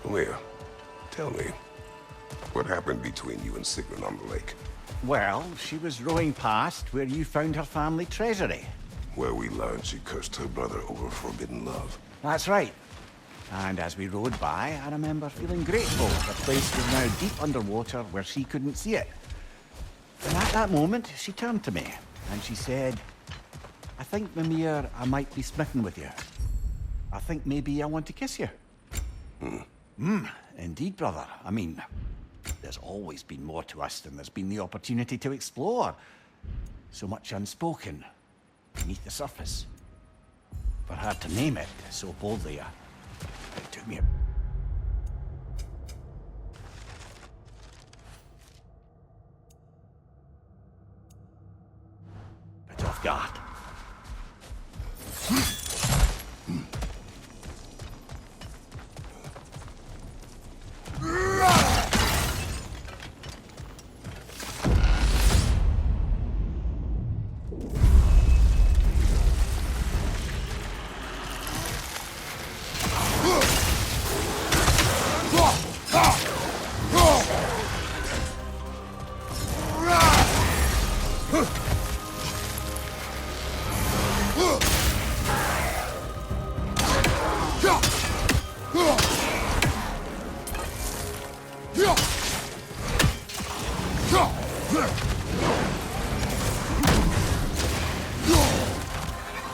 Leah, tell me, what happened between you and Sigrun on the lake? Well, she was rowing past where you found her family treasury. Where we learned she cursed her brother over forbidden love. That's right. And as we rowed by, I remember feeling grateful the place was now deep underwater where she couldn't see it. And at that moment, she turned to me, and she said, I think, Mimir, I might be smitten with you. I think maybe I want to kiss you. Indeed, brother. I mean, there's always been more to us than there's been the opportunity to explore. So much unspoken, beneath the surface. For her to name it so boldly, it took me a... bit off guard.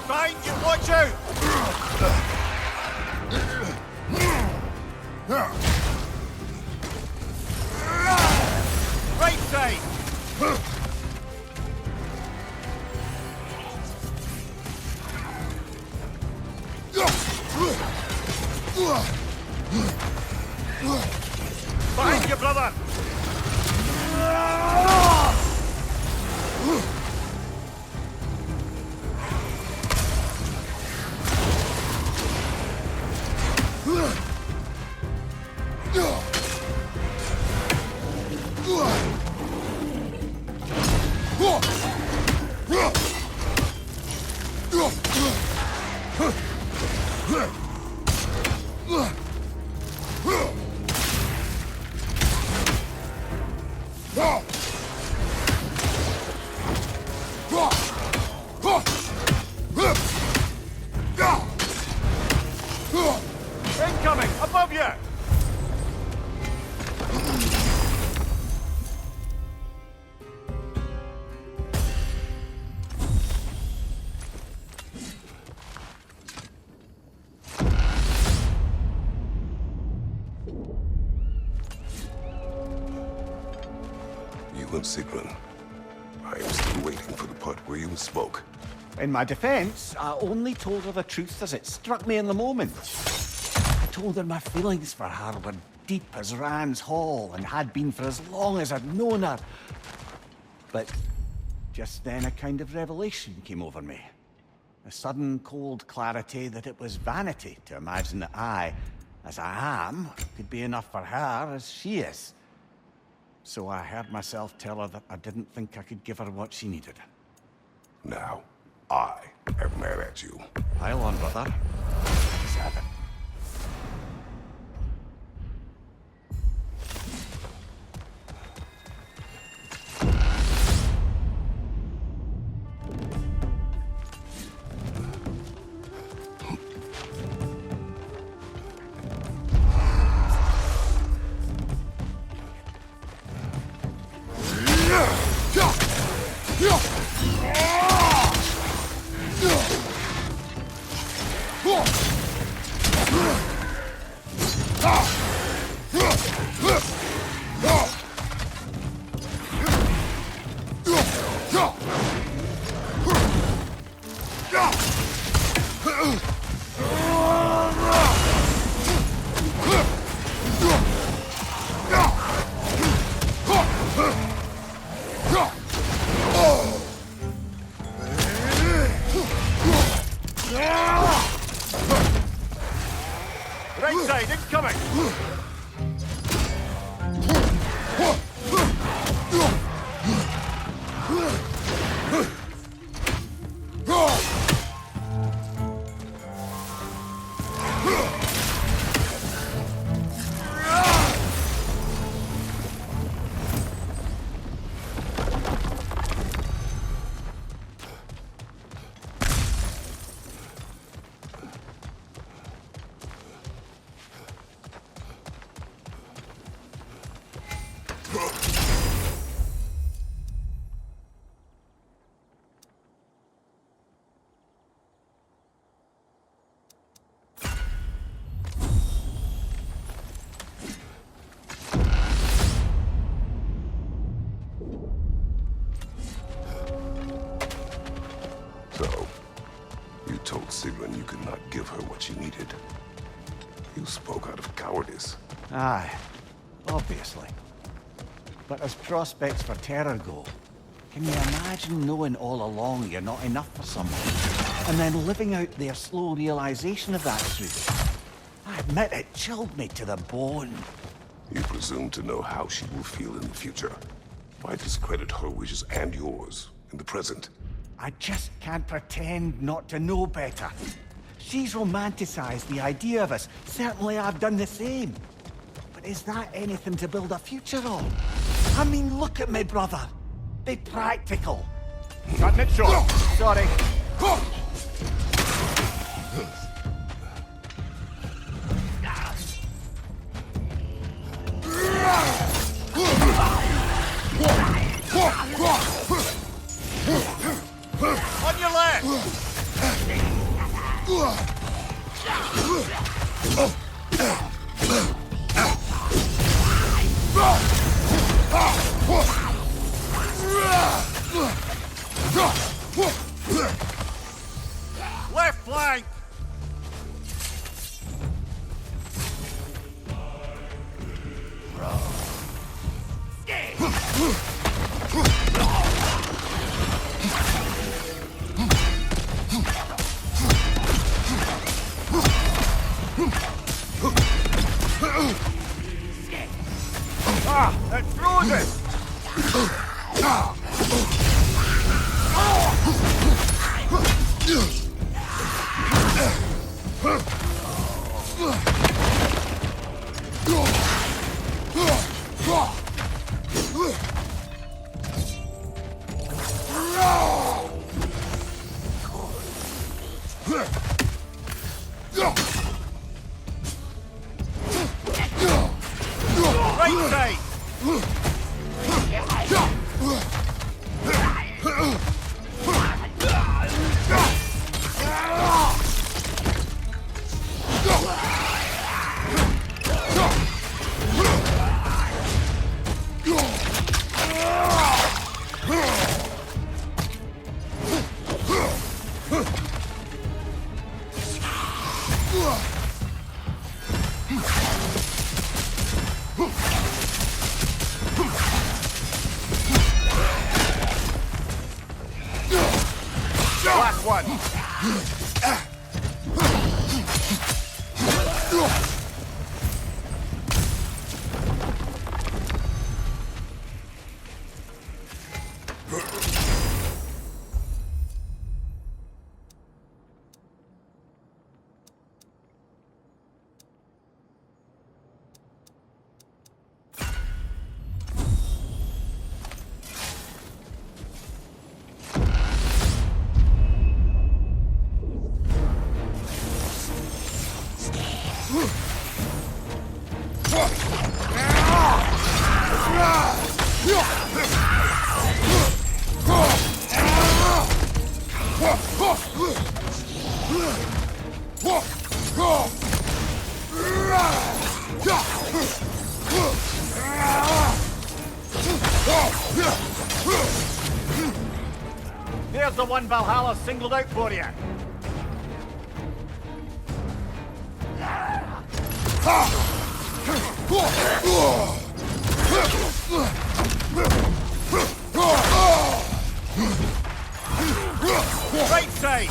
Fine, you watch out! Right side! Behind you, brother! Incoming! Above you! You and Sigrun. I am still waiting for the part where you spoke. In my defense, I only told her the truth as it struck me in the moment. I told her my feelings for her were deep as Rand's Hall and had been for as long as I'd known her. But just then a kind of revelation came over me. A sudden cold clarity that it was vanity to imagine that I, as I am, could be enough for her as she is. So I heard myself tell her that I didn't think I could give her what she needed. Now, I am mad at you. Pile on, brother. Deserve it. Right side, incoming! her what she needed. You spoke out of cowardice. Aye, obviously. But as prospects for terror go, can you imagine knowing all along you're not enough for someone, and then living out their slow realization of that truth? I admit it chilled me to the bone. You presume to know how she will feel in the future. Why discredit her wishes and yours in the present? I just can't pretend not to know better. She's romanticized the idea of us. Certainly I've done the same. But is that anything to build a future on? I mean, look at me, brother. Be practical. Cutting it short. Sorry. On your left! Left flank! Ah, that throws it! Right side! Last one! There's the one Valhalla singled out for you. Right side!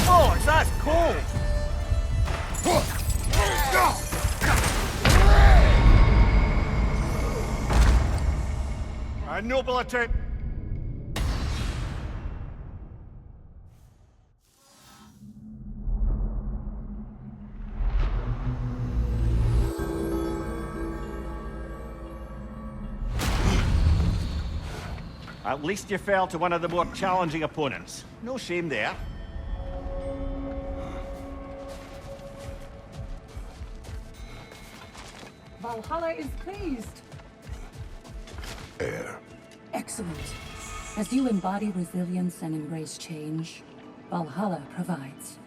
Oh, it's that cold! A noble attempt. At least you fell to one of the more challenging opponents. No shame there. Valhalla is pleased. Air. Excellent. As you embody resilience and embrace change, Valhalla provides.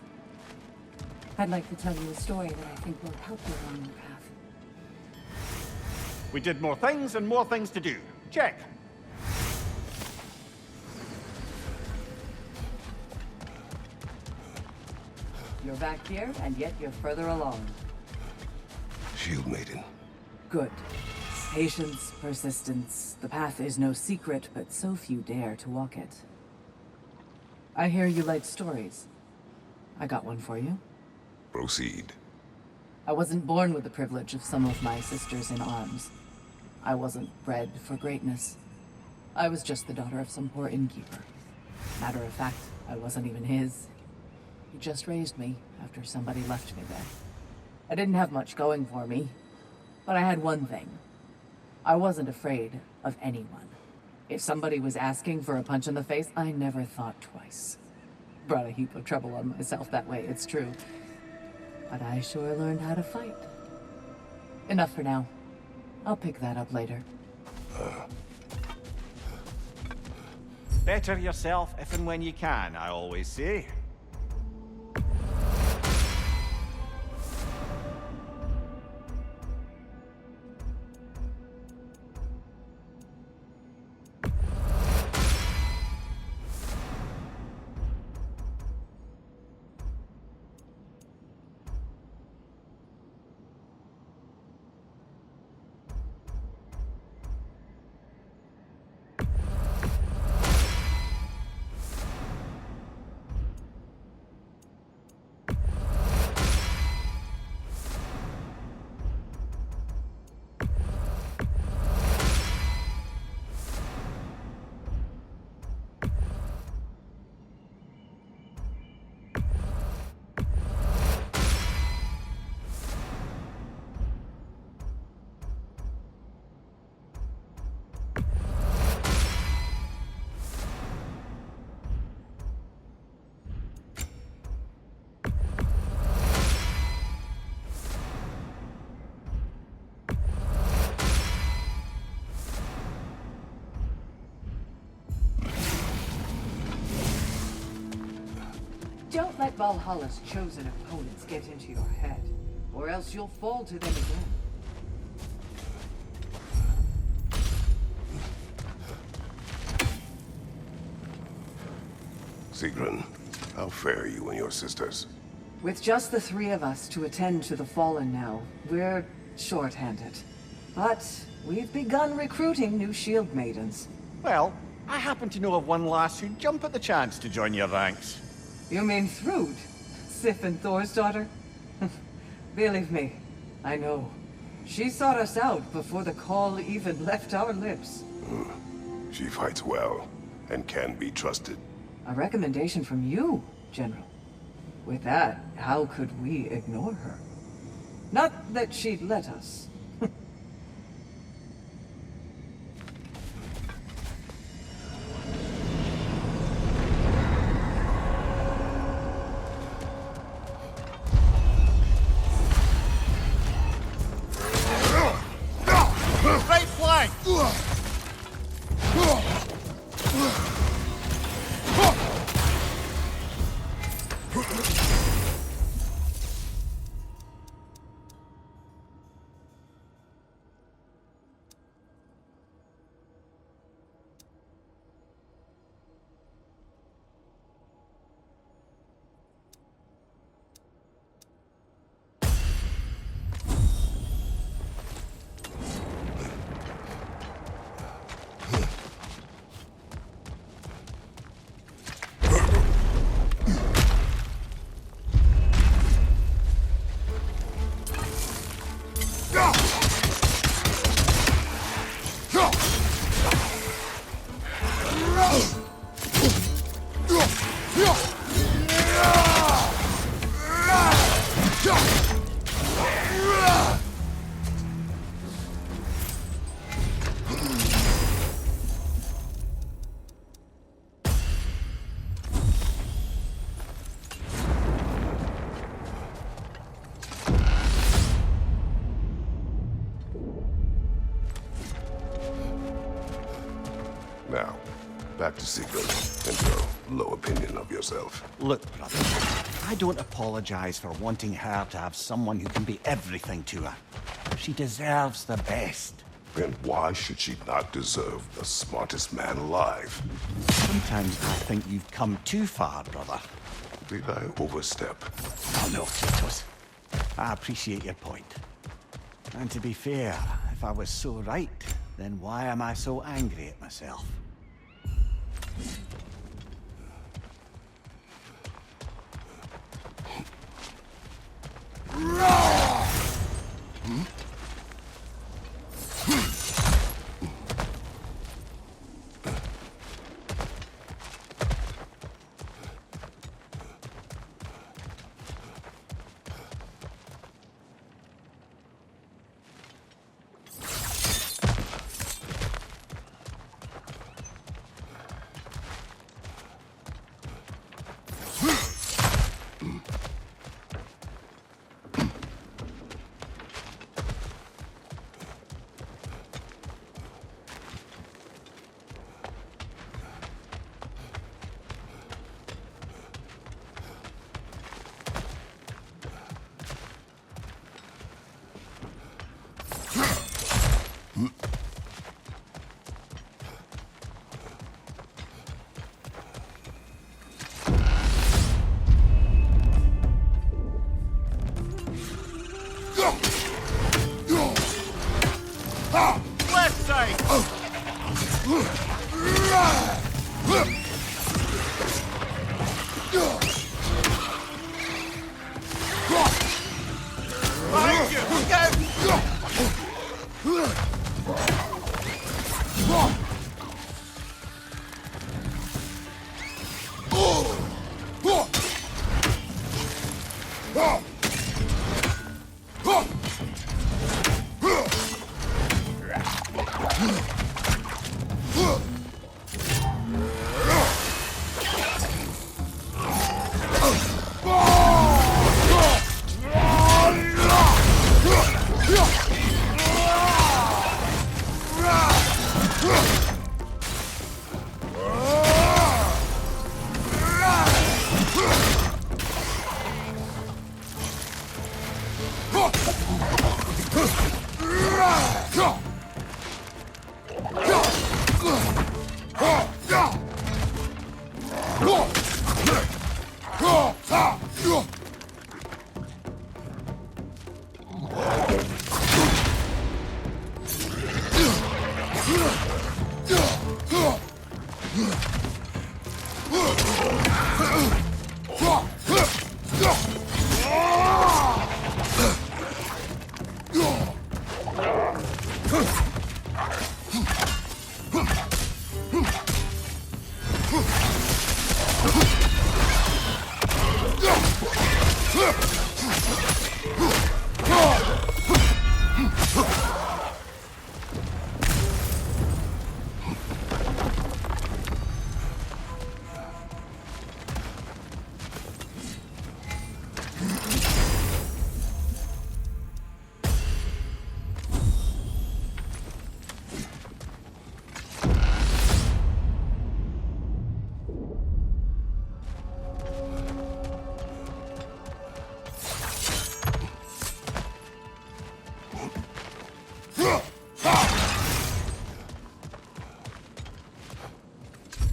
I'd like to tell you a story that I think will help you along your path. We did more things and more things to do. Check. You're back here, and yet you're further along. Shield Maiden. Good. Patience, persistence. The path is no secret, but so few dare to walk it. I hear you like stories. I got one for you. Proceed. I wasn't born with the privilege of some of my sisters in arms. I wasn't bred for greatness. I was just the daughter of some poor innkeeper. Matter of fact, I wasn't even his. He just raised me after somebody left me there. I didn't have much going for me, but I had one thing. I wasn't afraid of anyone. If somebody was asking for a punch in the face, I never thought twice. Brought a heap of trouble on myself that way, it's true. But I sure learned how to fight. Enough for now. I'll pick that up later. Better yourself if and when you can, I always say. Don't let Valhalla's chosen opponents get into your head, or else you'll fall to them again. Sigrun, how fare you and your sisters? With just the three of us to attend to the fallen now, we're short-handed. But we've begun recruiting new shield maidens. Well, I happen to know of one lass who'd jump at the chance to join your ranks. You mean Thrud? Sif and Thor's daughter? Believe me, I know. She sought us out before the call even left our lips. She fights well and can be trusted. A recommendation from you, General. With that, how could we ignore her? Not that she'd let us. Right flank! Now, back to Sigurd and your low opinion of yourself. Look, brother, I don't apologize for wanting her to have someone who can be everything to her. She deserves the best. Then why should she not deserve the smartest man alive? Sometimes I think you've come too far, brother. Did I overstep? Oh no, Kratos. I appreciate your point. And to be fair, if I was so right, then why am I so angry at myself? Left side! Behind you! Look out!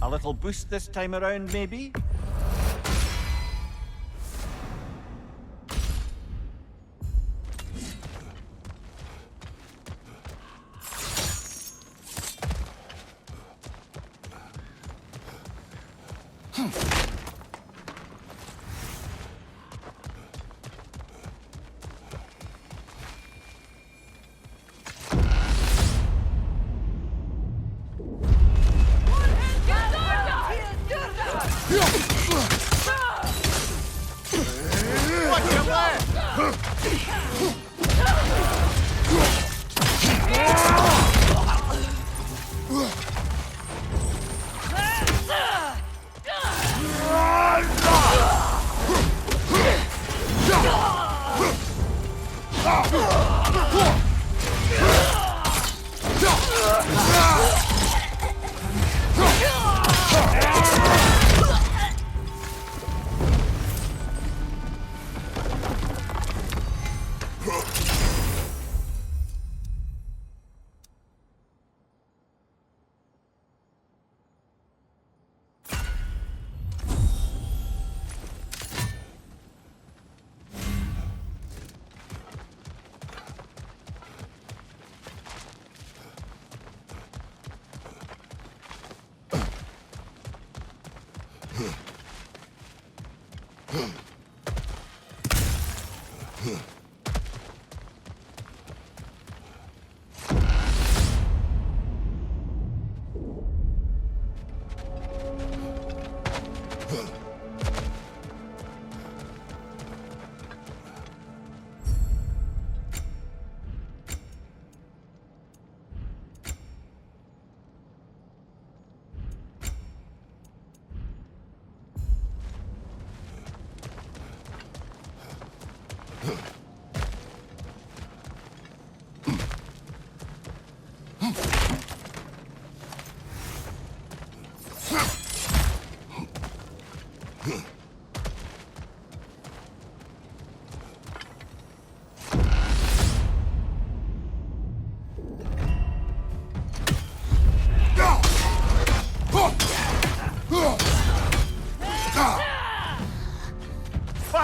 A little boost this time around, maybe? Watch your left!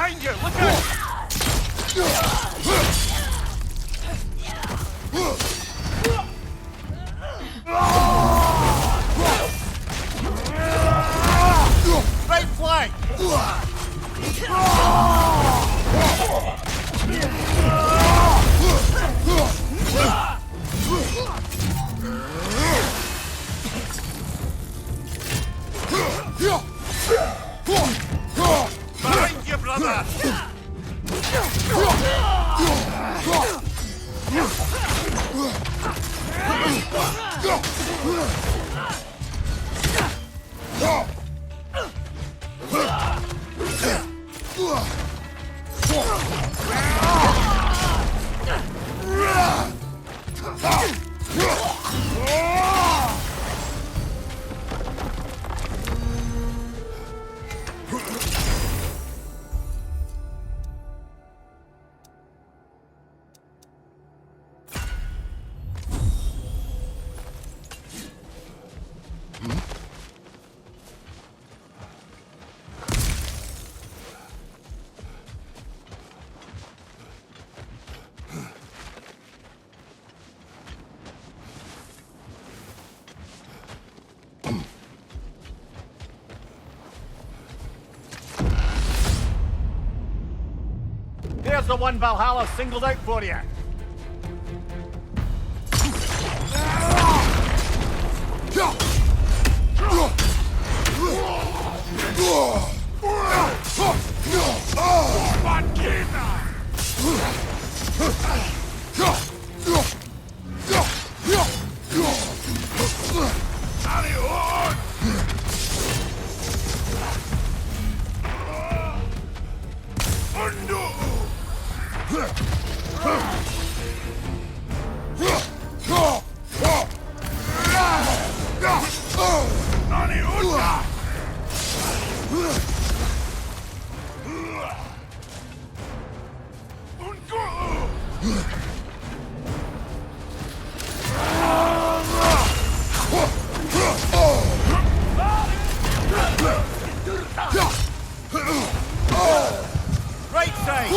Behind you! Look out! Right flank! Behind you, brother! Here's the one Valhalla singled out for you. Right side!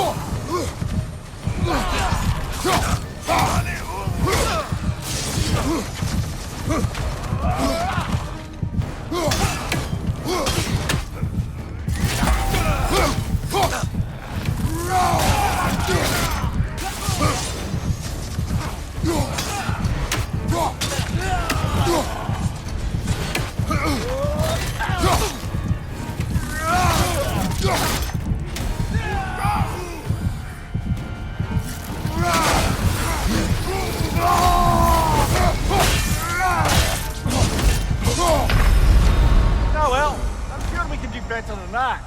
Oh well, I'm sure we can do better than that.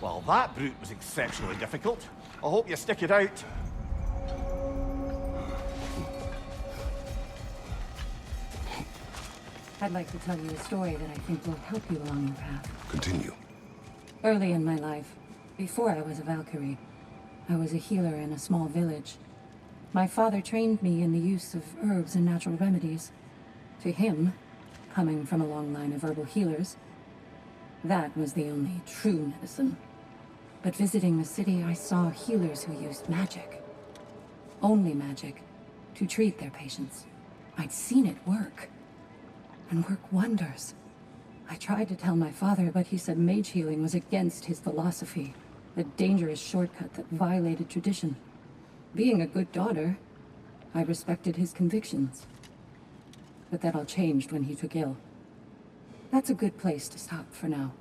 Well, That brute was exceptionally difficult. I hope you stick it out. I'd like to tell you a story that I think will help you along your path. Continue. Early in my life, before I was a Valkyrie, I was a healer in a small village. My father trained me in the use of herbs and natural remedies. To him, coming from a long line of herbal healers, that was the only true medicine. But visiting the city, I saw healers who used magic. Only magic, to treat their patients. I'd seen it work. And work wonders. I tried to tell my father, but he said mage healing was against his philosophy. A dangerous shortcut that violated tradition. Being a good daughter, I respected his convictions. But that all changed when he took ill. That's a good place to stop for now.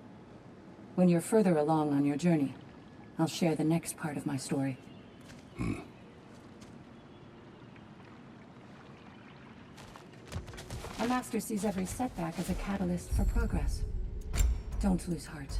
When you're further along on your journey, I'll share the next part of my story. A master sees every setback as a catalyst for progress. Don't lose heart.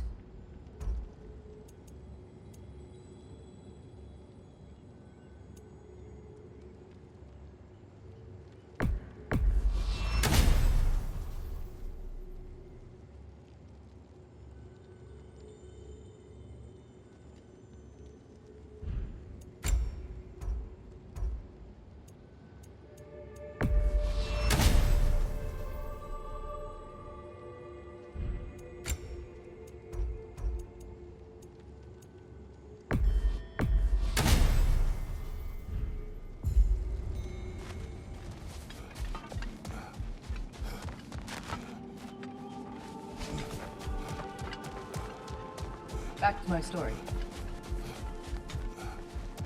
Back to my story.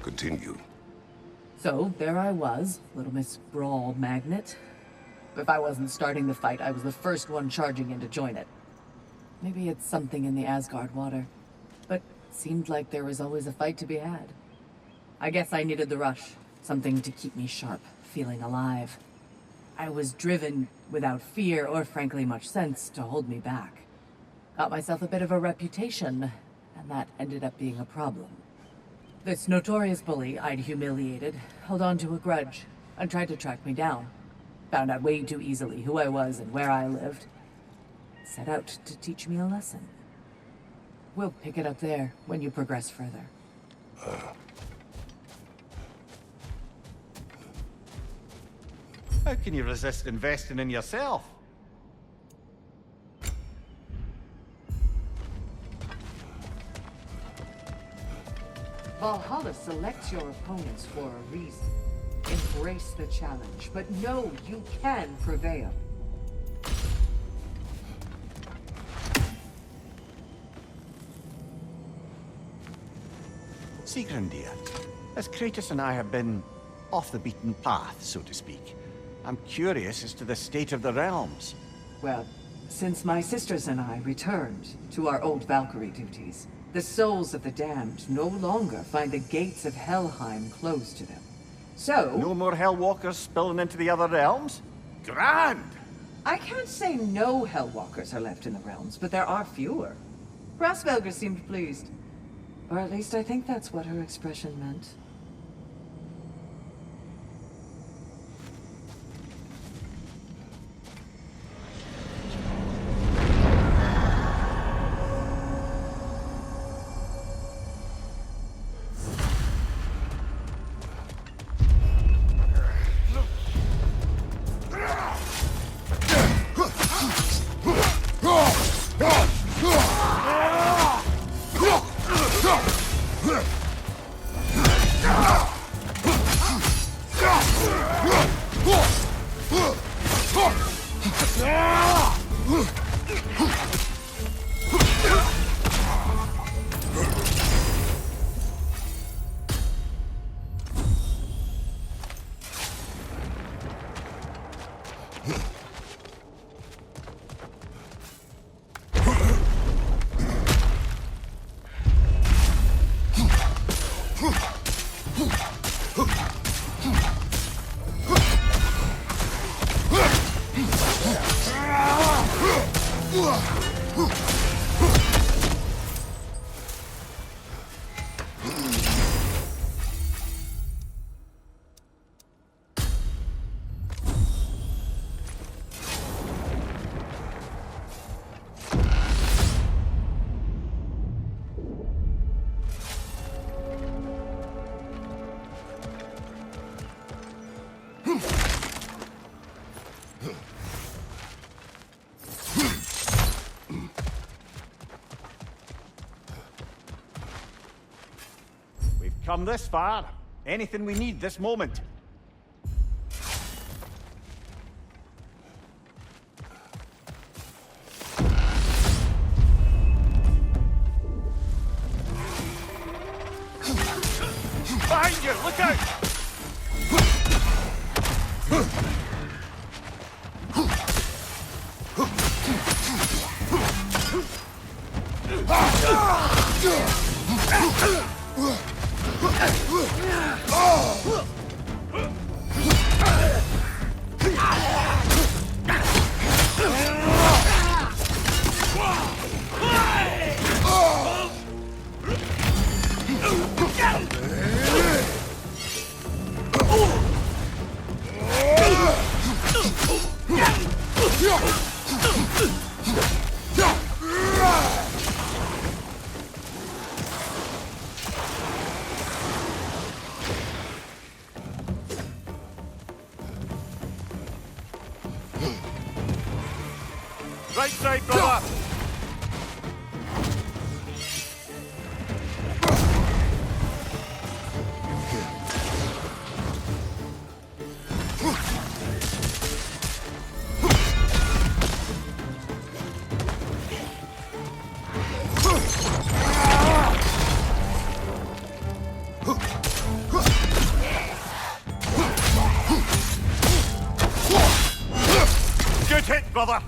Continue. So, there I was, Little Miss Brawl Magnet. If I wasn't starting the fight, I was the first one charging in to join it. Maybe it's something in the Asgard water, but seemed like there was always a fight to be had. I guess I needed the rush, something to keep me sharp, feeling alive. I was driven without fear or frankly much sense to hold me back. Got myself a bit of a reputation, and that ended up being a problem. This notorious bully I'd humiliated held on to a grudge and tried to track me down. Found out way too easily who I was and where I lived. Set out to teach me a lesson. We'll pick it up there when you progress further. How can you resist investing in yourself? Valhalla selects your opponents for a reason. Embrace the challenge, but know you can prevail. Sigrun, dear, as Kratos and I have been off the beaten path, so to speak, I'm curious as to the state of the realms. Well, since my sisters and I returned to our old Valkyrie duties, the souls of the damned no longer find the gates of Helheim closed to them. So... No more Hellwalkers spilling into the other realms? Grand! I can't say no Hellwalkers are left in the realms, but there are fewer. Rasvelga seemed pleased. Or at least I think that's what her expression meant. come this far. Anything we need this moment. Behind you! Look out! Right side, brother! Good hit, brother!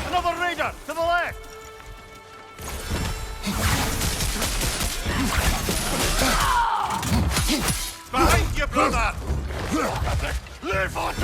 Another raider! To the left! Behind you, brother! Live on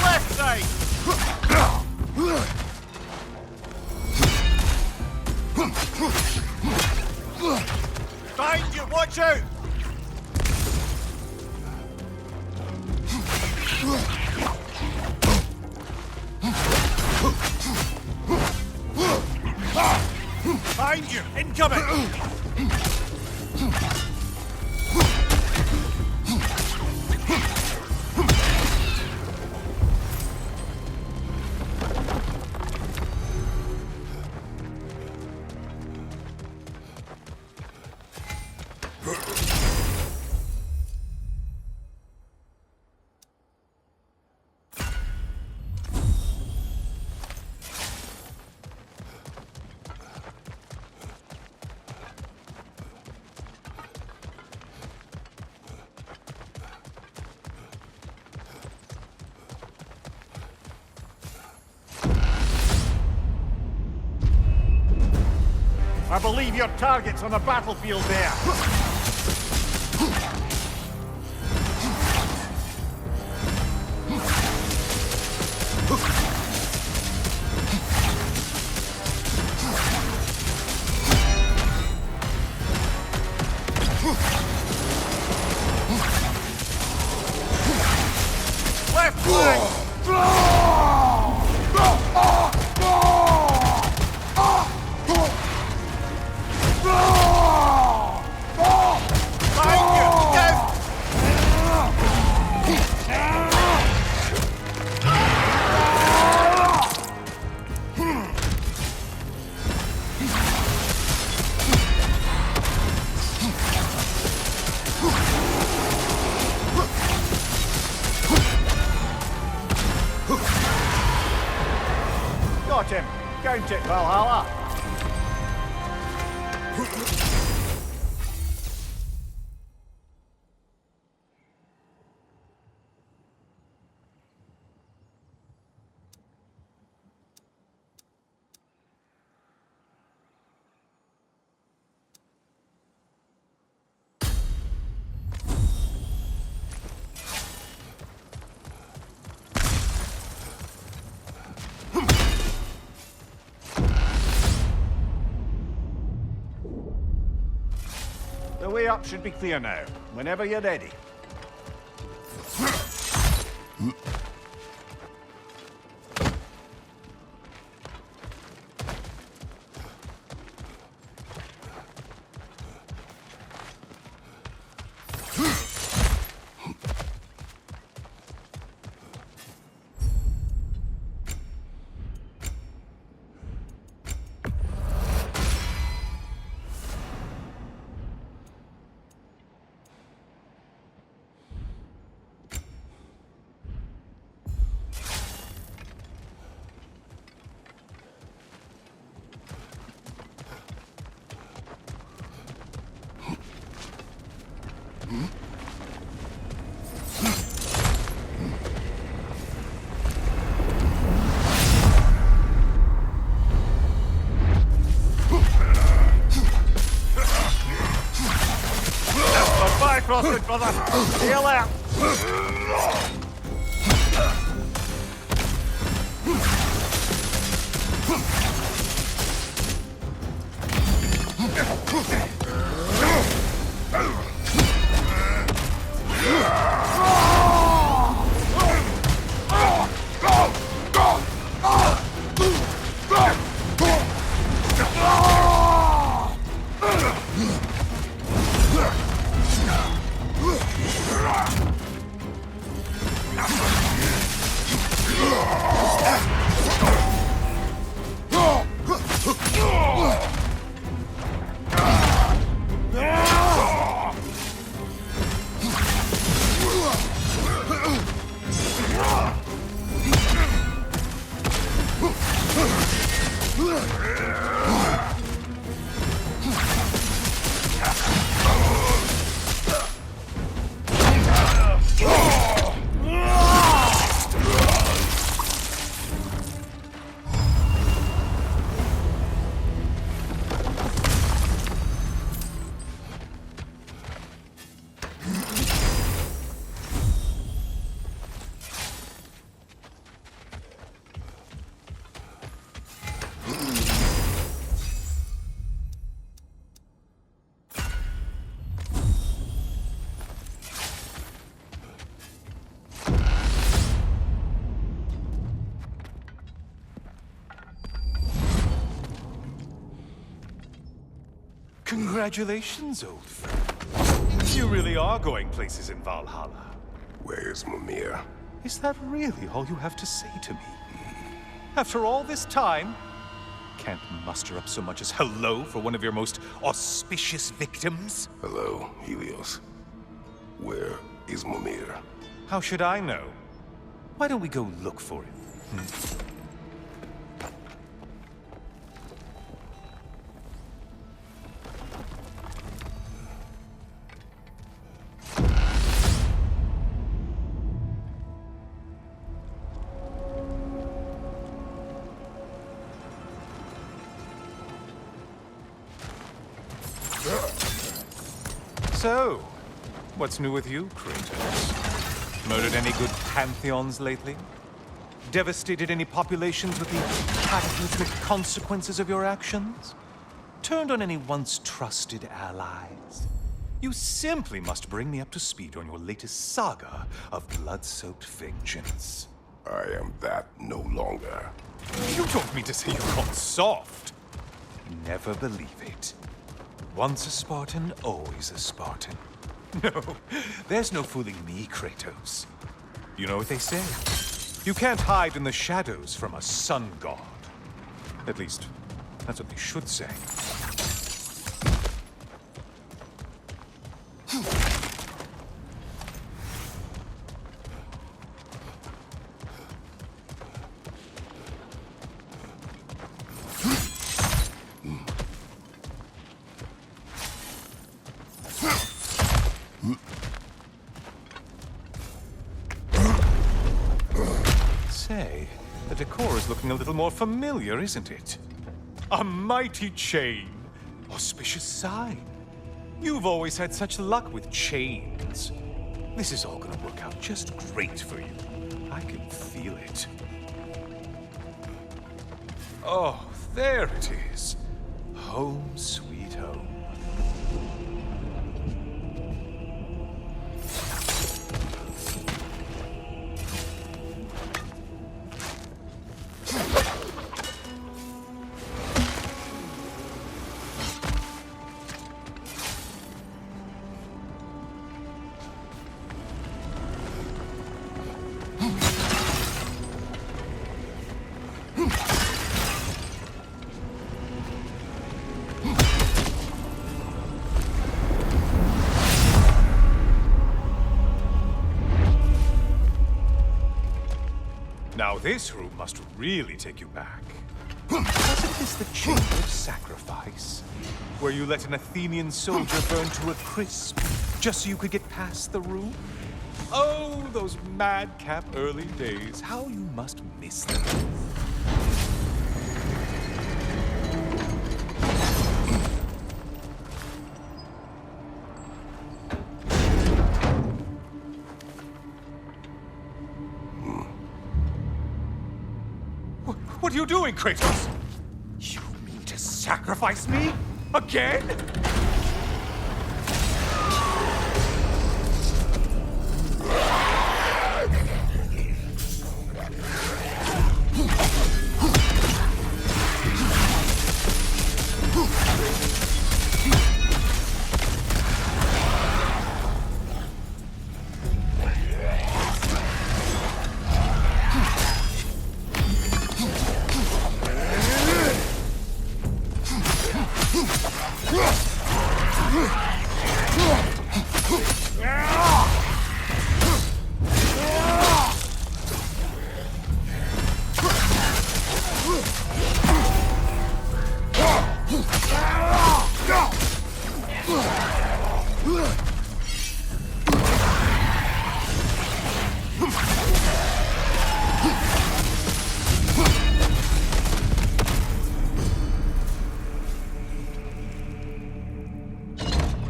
Left side! Behind you, watch out! Behind you, incoming! I believe your target's on the battlefield there. Left flank! Got him! Count it, Valhalla! The way up should be clear now, whenever you're ready. Goodbye, Crossed, brother. Heal out. Congratulations, old friend. You really are going places in Valhalla. Where's Mimir? Is that really all you have to say to me? After all this time, can't muster up so much as hello for one of your most auspicious victims? Hello, Helios. Where is Mimir? How should I know? Why don't we go look for him? So, what's new with you, Kratos? Murdered any good pantheons lately? Devastated any populations with the cataclysmic consequences of your actions? Turned on any once trusted allies? You simply must bring me up to speed on your latest saga of blood-soaked vengeance. I am that no longer. You don't mean to say you've gone soft? Never believe it. Once a Spartan, always a Spartan. No, there's no fooling me, Kratos. You know what they say? You can't hide in the shadows from a sun god. At least, that's what they should say. Say, the decor is looking a little more familiar, isn't it? A mighty chain. Auspicious sign. You've always had such luck with chains. This is all gonna work out just great for you. I can feel it. Oh, there it is. Home sweet home. Now this room must really take you back. Wasn't this the Chamber of Sacrifice? Where you let an Athenian soldier burn to a crisp, just so you could get past the room? Oh, those madcap early days. How you must miss them. What are you doing, Kratos? You mean to sacrifice me? Again?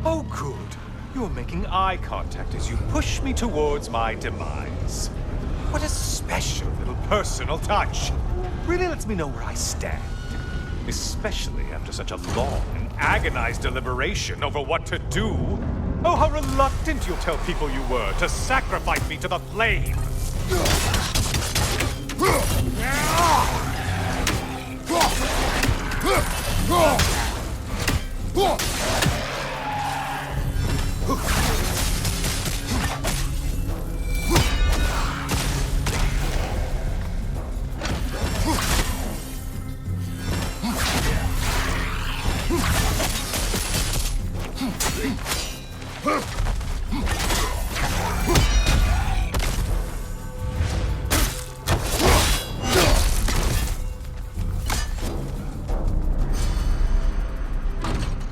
Oh, good. You're making eye contact as you push me towards my demise. What a special little personal touch. Really lets me know where I stand. Especially after such a long and agonized deliberation over what to do. Oh, how reluctant you'll tell people you were to sacrifice me to the flames.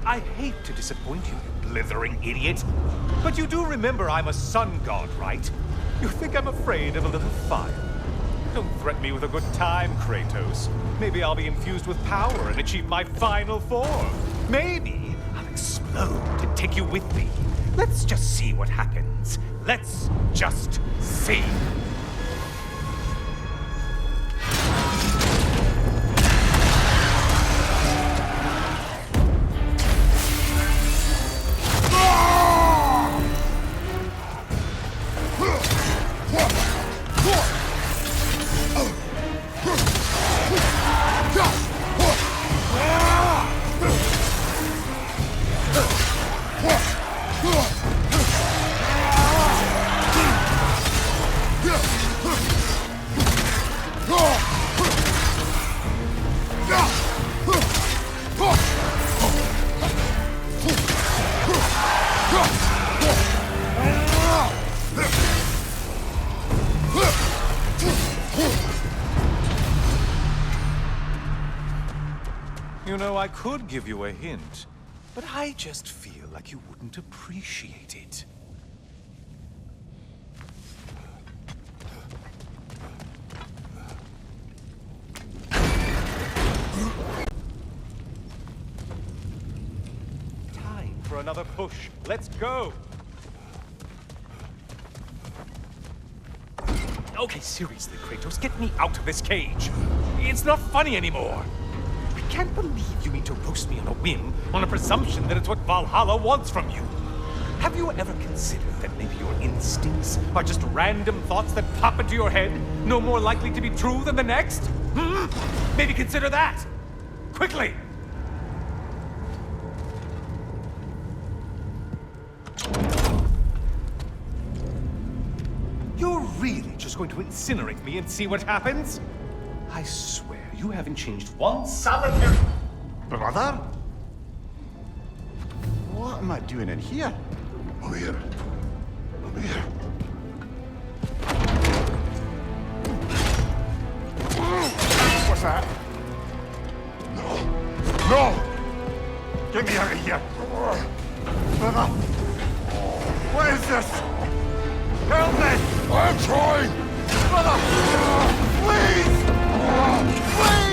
I hate to disappoint you, you blithering idiot. But you do remember I'm a sun god, right? You think I'm afraid of a little fire? Don't threaten me with a good time, Kratos. Maybe I'll be infused with power and achieve my final form. Maybe I'll explode and take you with me. Let's just see what happens. Let's just see. You know, I could give you a hint, but I just feel like you wouldn't appreciate it. Time for another push. Let's go! Okay, seriously, Kratos, get me out of this cage. It's not funny anymore. I can't believe you mean to roast me on a whim, on a presumption that it's what Valhalla wants from you. Have you ever considered that maybe your instincts are just random thoughts that pop into your head, no more likely to be true than the next? Maybe consider that! Quickly! You're really just going to incinerate me and see what happens? I swear, you haven't changed one solitary... Brother? What am I doing in here? Over here. Over here. What's that? No! No! Get me out of here! Brother! What is this? Help me! I'm trying! Brother! Please! Please!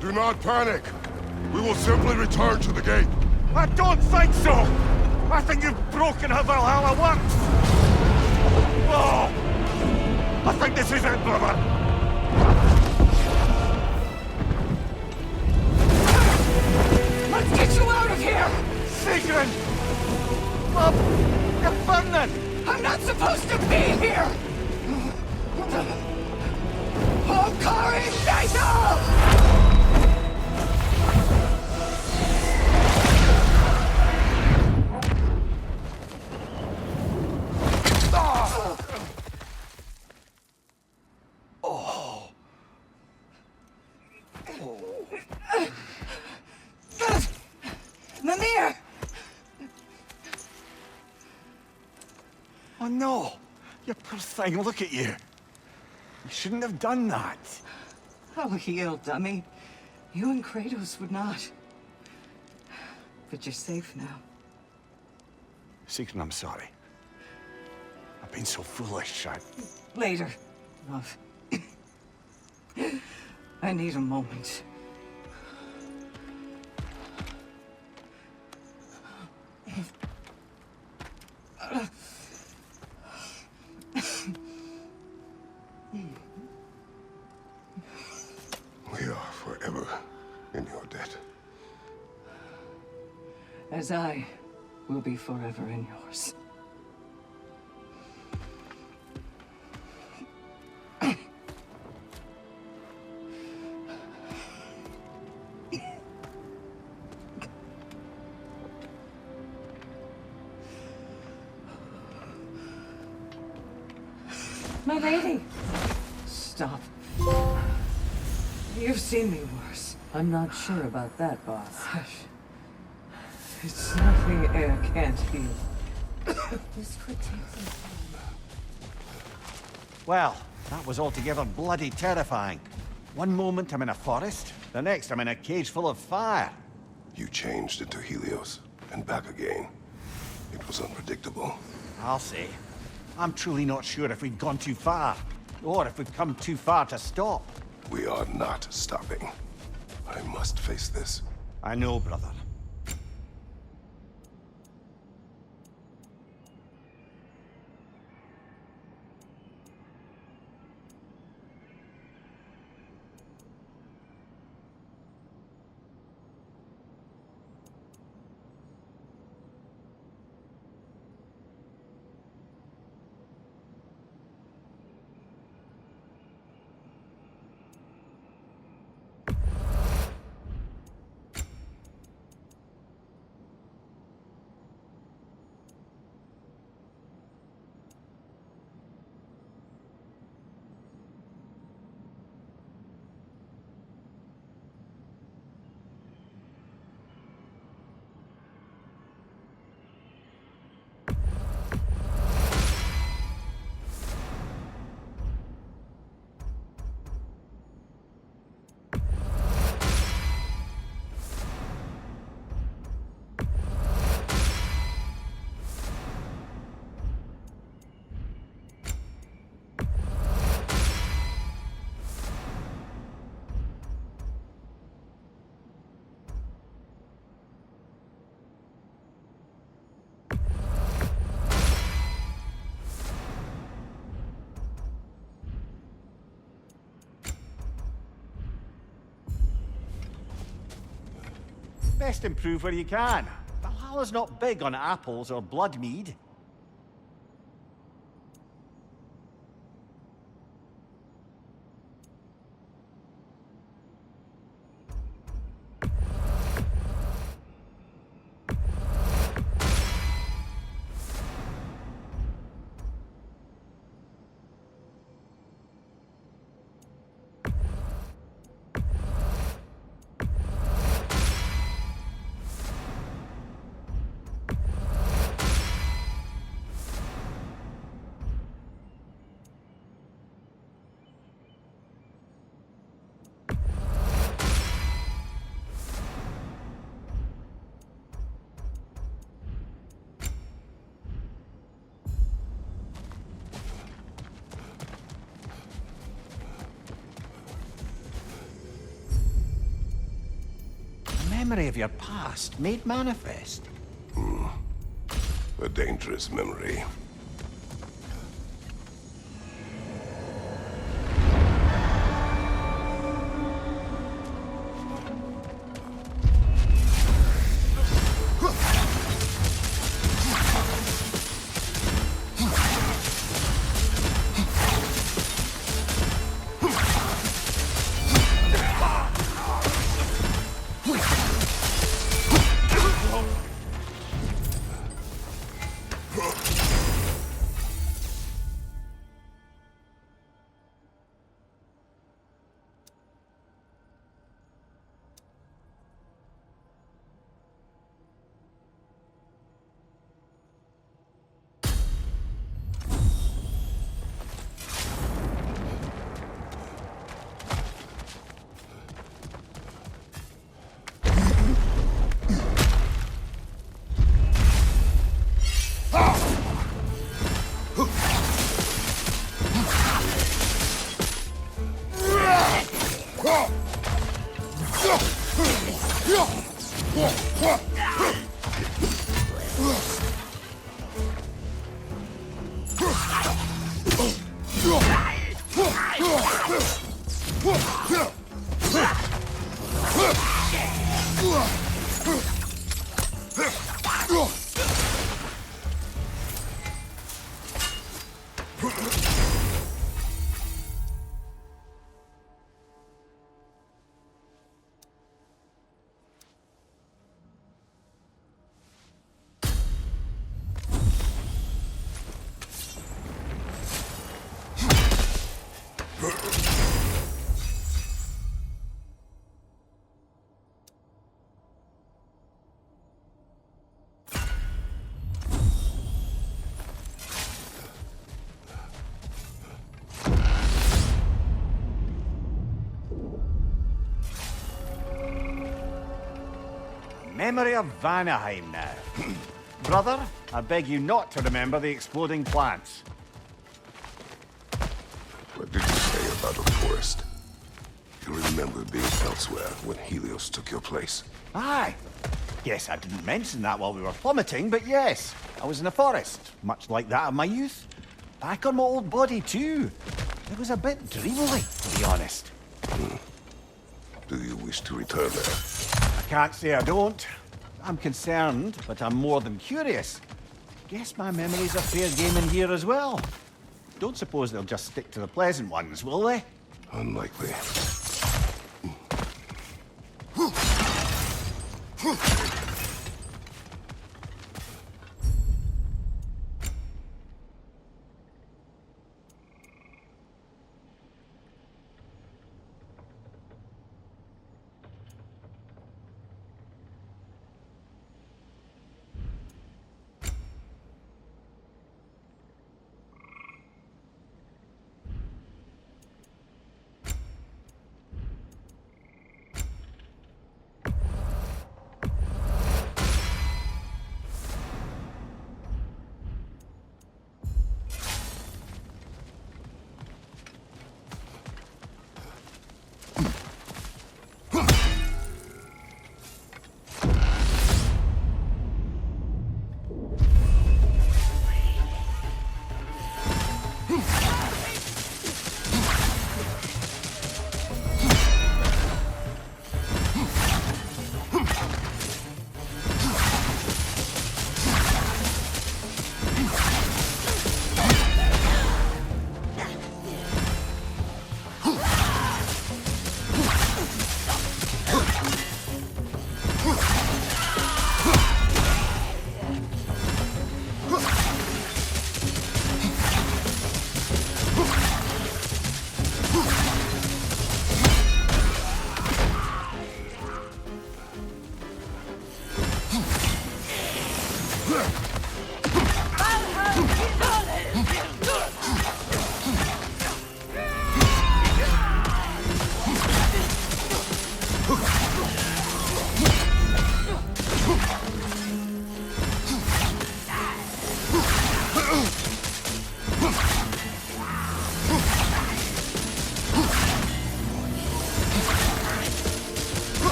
Do not panic. We will simply return to the gate. I don't think so! I think you've broken how Valhalla works! Oh! I think this is it, brother! Let's get you out of here! Sigrun! Bob! You're burning! I'm not supposed to be here! Hokari Naito! Mimir! Oh no! You poor thing, look at you! You shouldn't have done that. Oh, heal, dummy. You and Kratos would not. But you're safe now. Sigrun, I'm sorry. I've been so foolish, Later, love. I need a moment. We are forever in your debt. As I will be forever in yours. lady! Stop. You've seen me worse. I'm not sure about that, boss. Hush. It's nothing air can't heal. This could take some time. Well, that was altogether bloody terrifying. One moment I'm in a forest, the next I'm in a cage full of fire. You changed into Helios, and back again. It was unpredictable. I'll say. I'm truly not sure if we've gone too far, or if we've come too far to stop. We are not stopping. I must face this. I know, brother. Best improve where you can. Valhalla's not big on apples or blood mead. Memory of your past made manifest. A dangerous memory. Memory of Vanaheim now. Brother, I beg you not to remember the exploding plants. What did you say about a forest? You remember being elsewhere when Helios took your place? Aye. Yes, I didn't mention that while we were plummeting, but yes, I was in a forest, much like that of my youth. Back on my old body, too. It was a bit dreamlike, to be honest. Do you wish to return there? I can't say I don't. I'm concerned, but I'm more than curious. Guess my memories are fair game in here as well. Don't suppose they'll just stick to the pleasant ones, will they? Unlikely.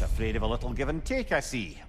Afraid of a little give and take, I see.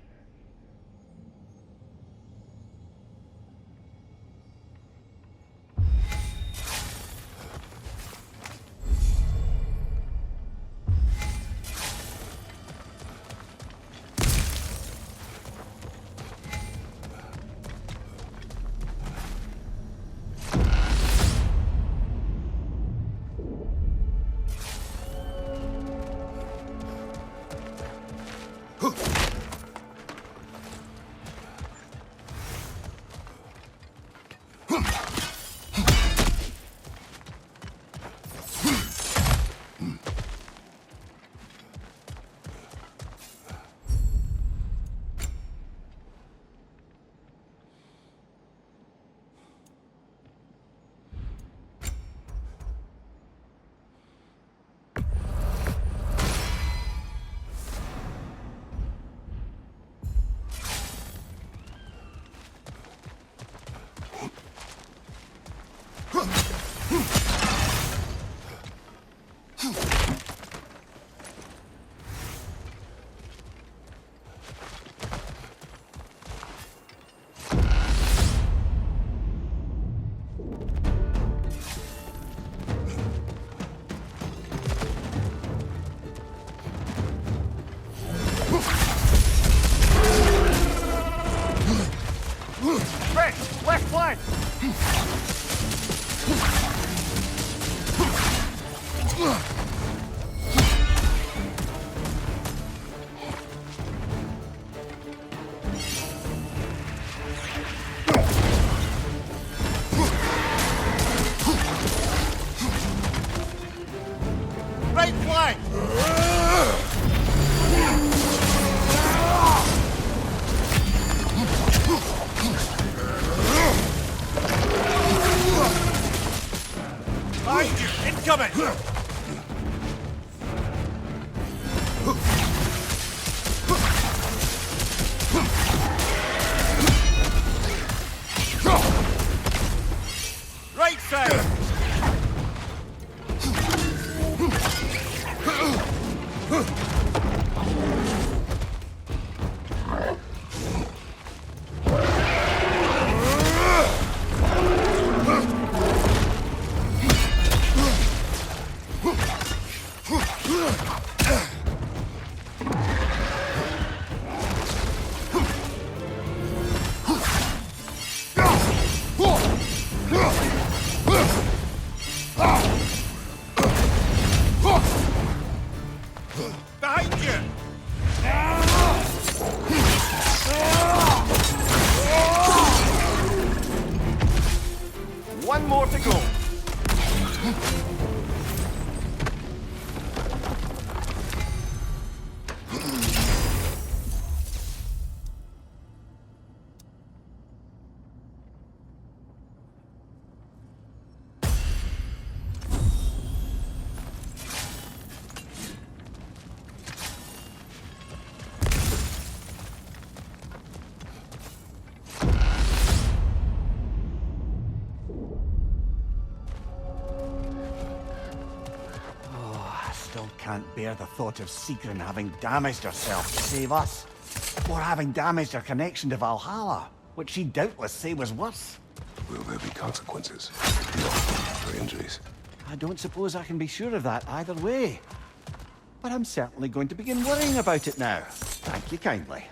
Behind you! Incoming! Right side! Behind you! One more to go. Still can't bear the thought of Sigrun having damaged herself to save us. Or having damaged her connection to Valhalla, which she'd doubtless say was worse. Will there be consequences? No, for injuries. I don't suppose I can be sure of that either way. But I'm certainly going to begin worrying about it now. Thank you kindly.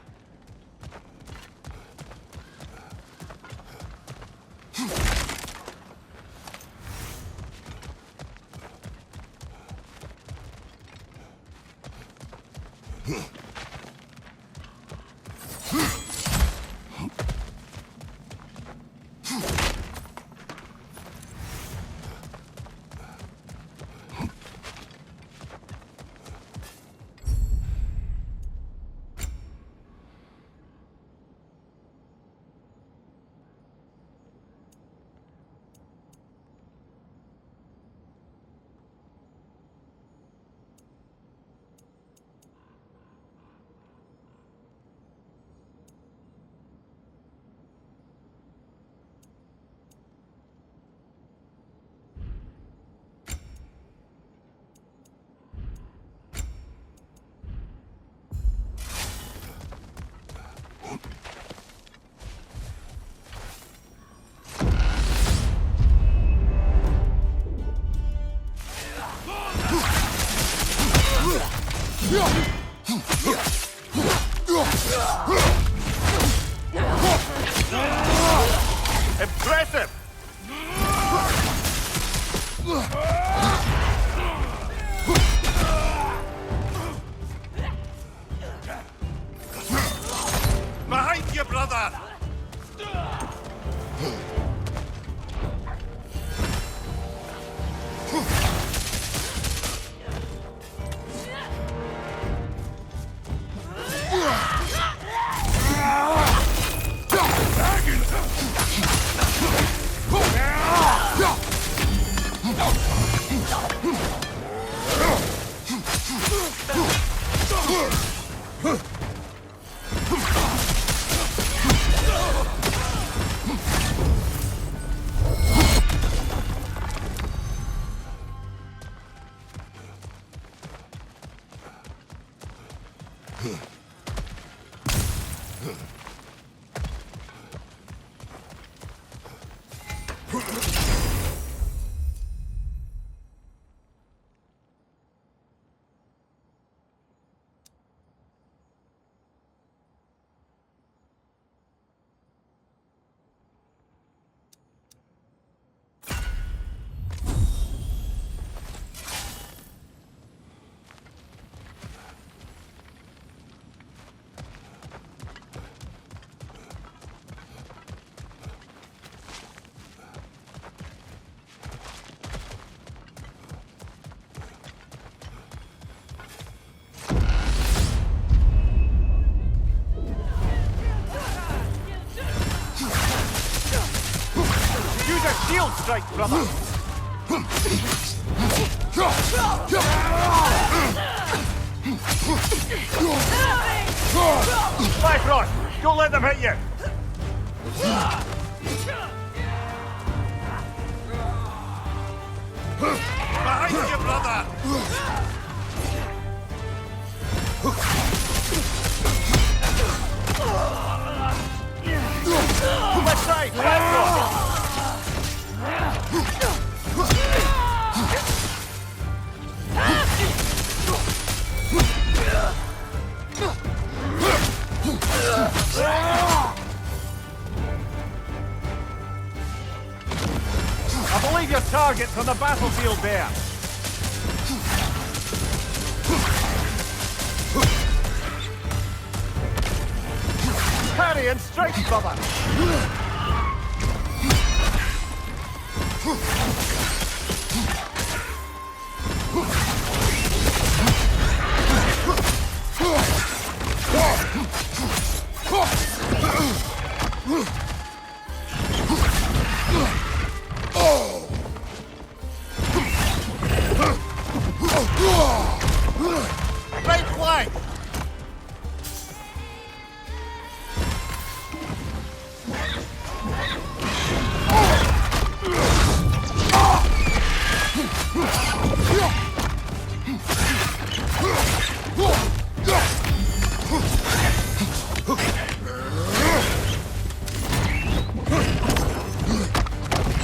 Impressive! Behind you, brother! Use a shield strike, brother! Bifrost! Don't let them hit you! Behind you, brother! Left side! Bifrost! I believe your target's on the battlefield there. Parry and strike, brother. Right flank!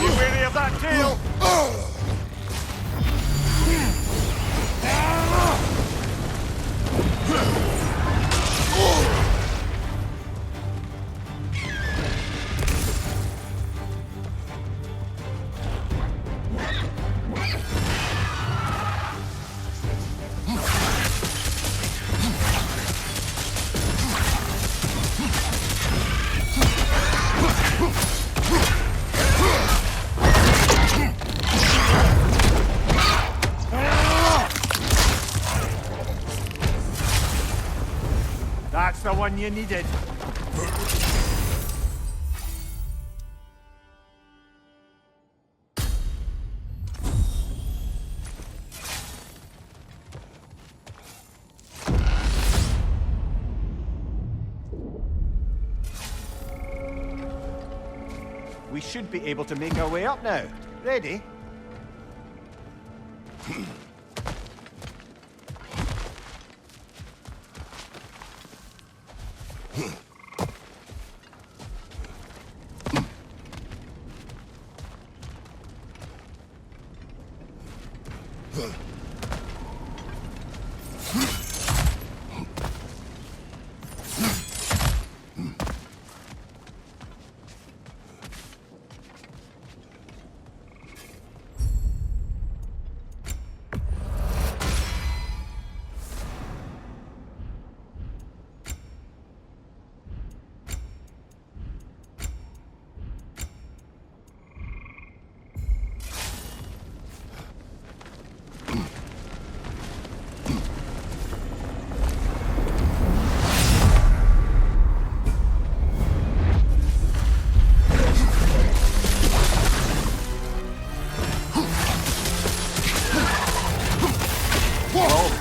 You wary of that tail? That's the one you needed. We should be able to make our way up now. Ready?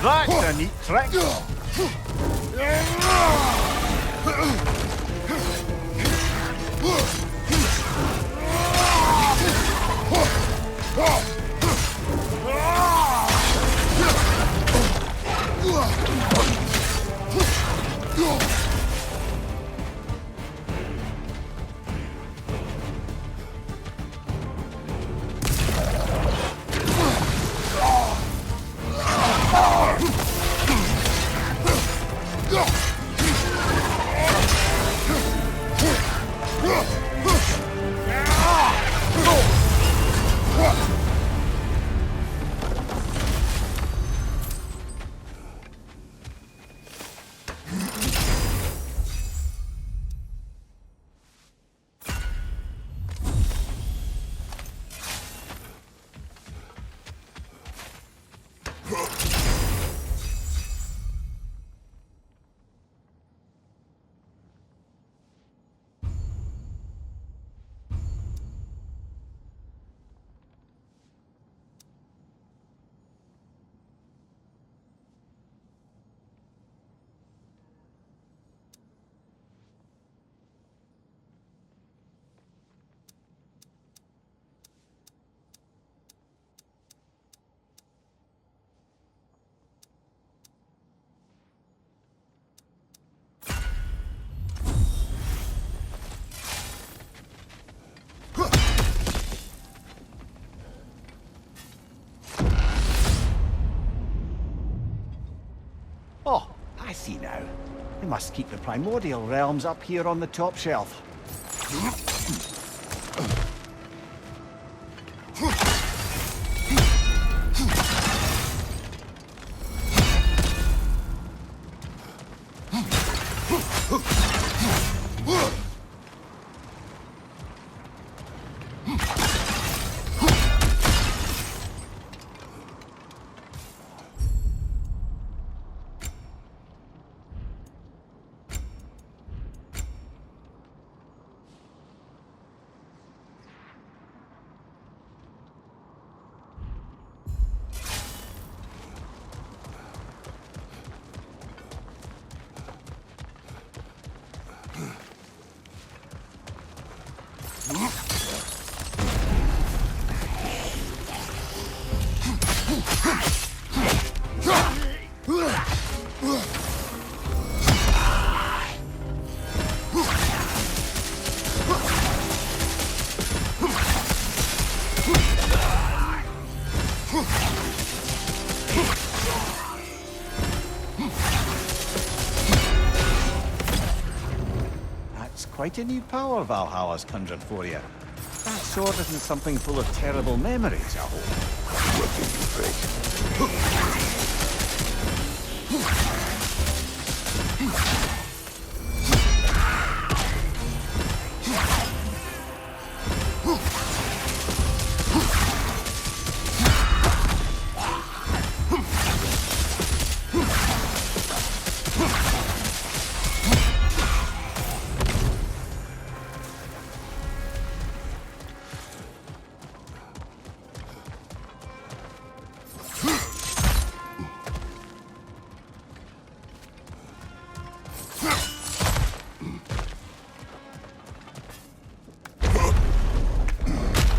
That's a neat trick. see now. They must keep the primordial realms up here on the top shelf. That's quite a new power Valhalla's conjured for you. That sword isn't something full of terrible memories, I hope. What do you think?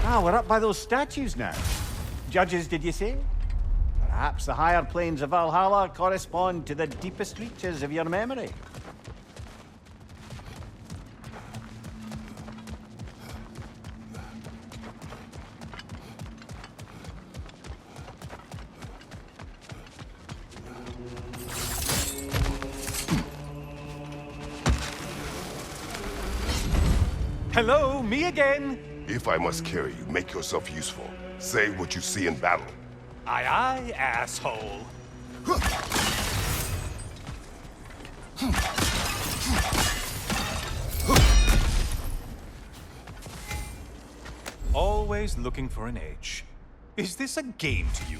Ah, we're up by those statues now. Judges, did you say? Perhaps the higher planes of Valhalla correspond to the deepest reaches of your memory. Hello, me again. If I must carry you, make yourself useful. Say what you see in battle. Aye, aye, asshole. Always looking for an edge. Is this a game to you?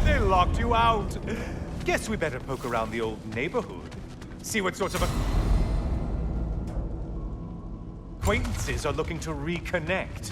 They locked you out. Guess we better poke around the old neighborhood. See what sorts of acquaintances are looking to reconnect.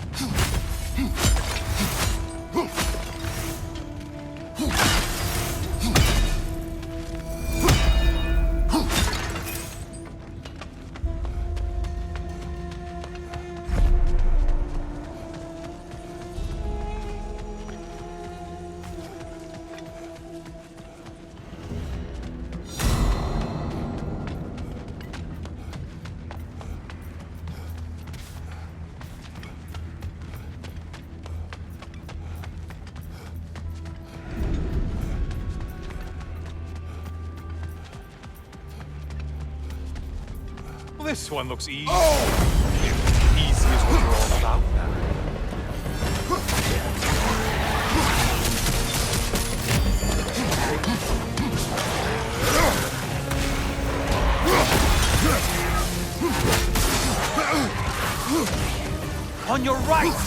This one looks easy. Oh! about now. On your right!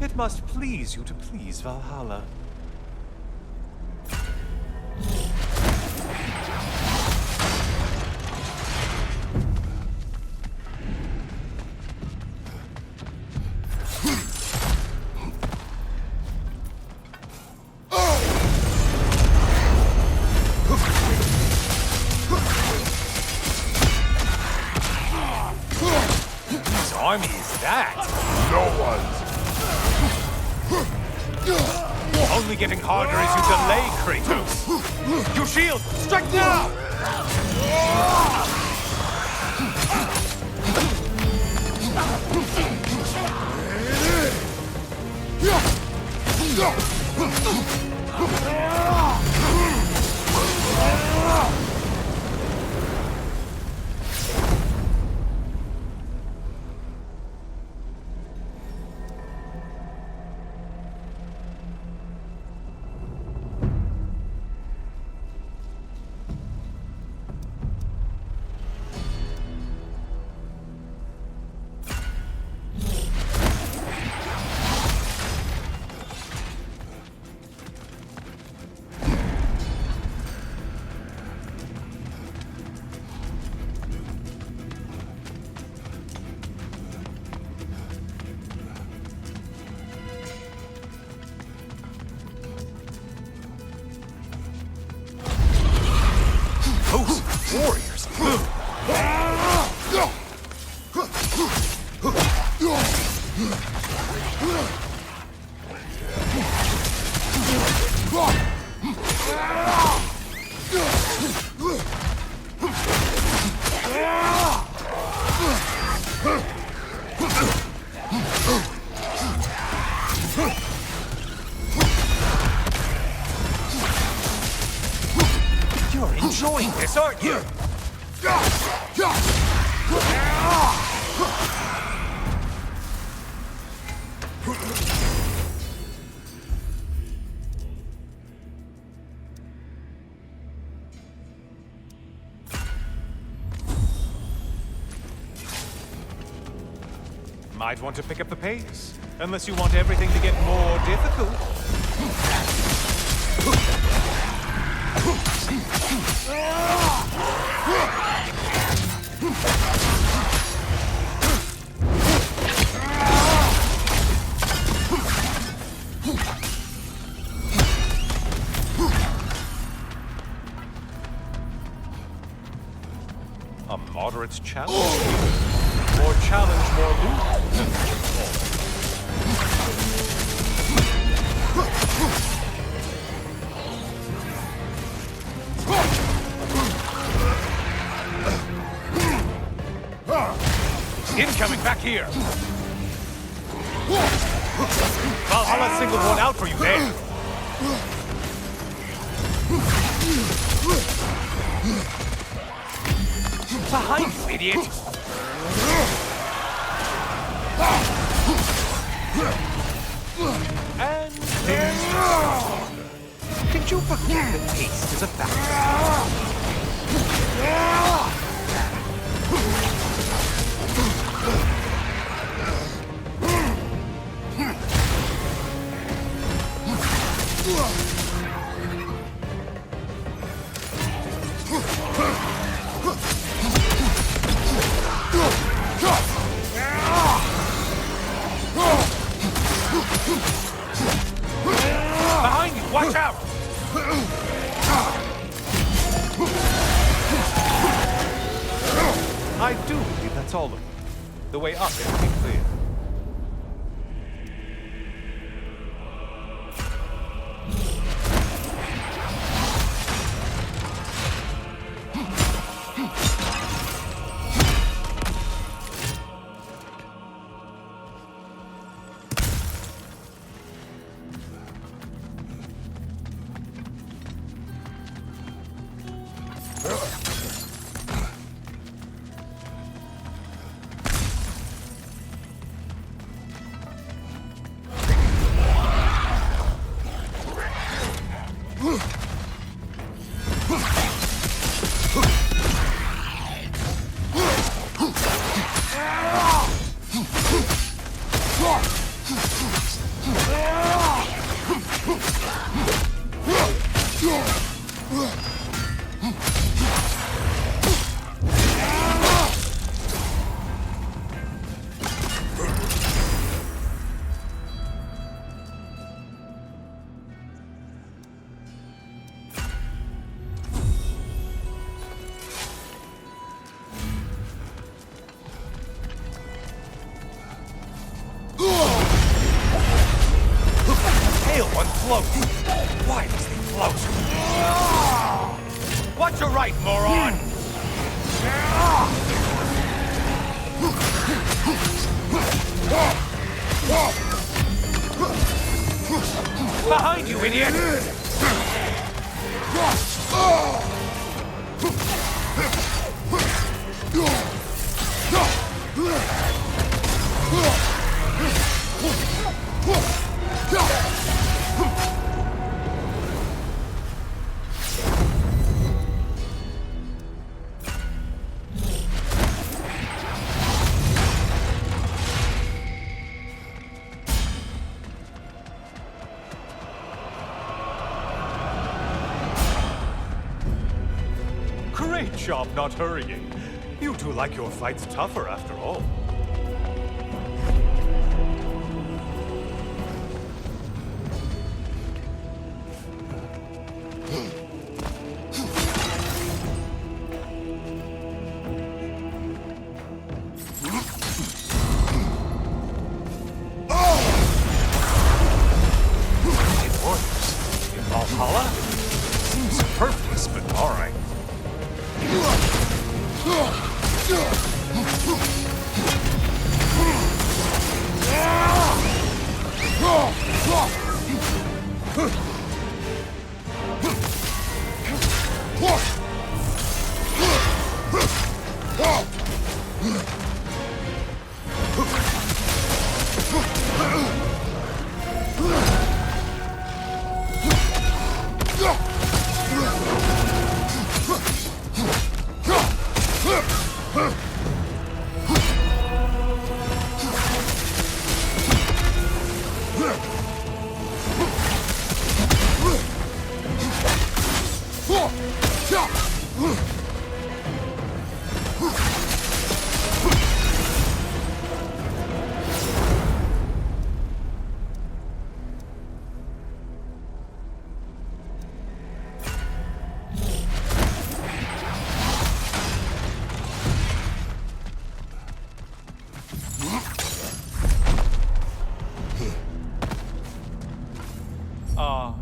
It must please you to please Valhalla. Whose army is that? No one's. Only getting harder as you delay, Kratos. Your shield! Strike now! Those warriors! You're enjoying this, aren't you? Might want to pick up the pace, unless you want everything to get more difficult. A moderate challenge? More challenge, more loot. Incoming back here! Valhalla singled one out for you there! Behind you, idiot! Can't you forget that taste is a factor? Behind you! Watch out! I do believe that's all of them. The way up is pretty clear. Pale one floats. Why does he float? Watch your right, moron! Behind you, idiot! Great job not hurrying. You two like your fights tougher after all. It works. In Valhalla? Seems superfluous, but alright.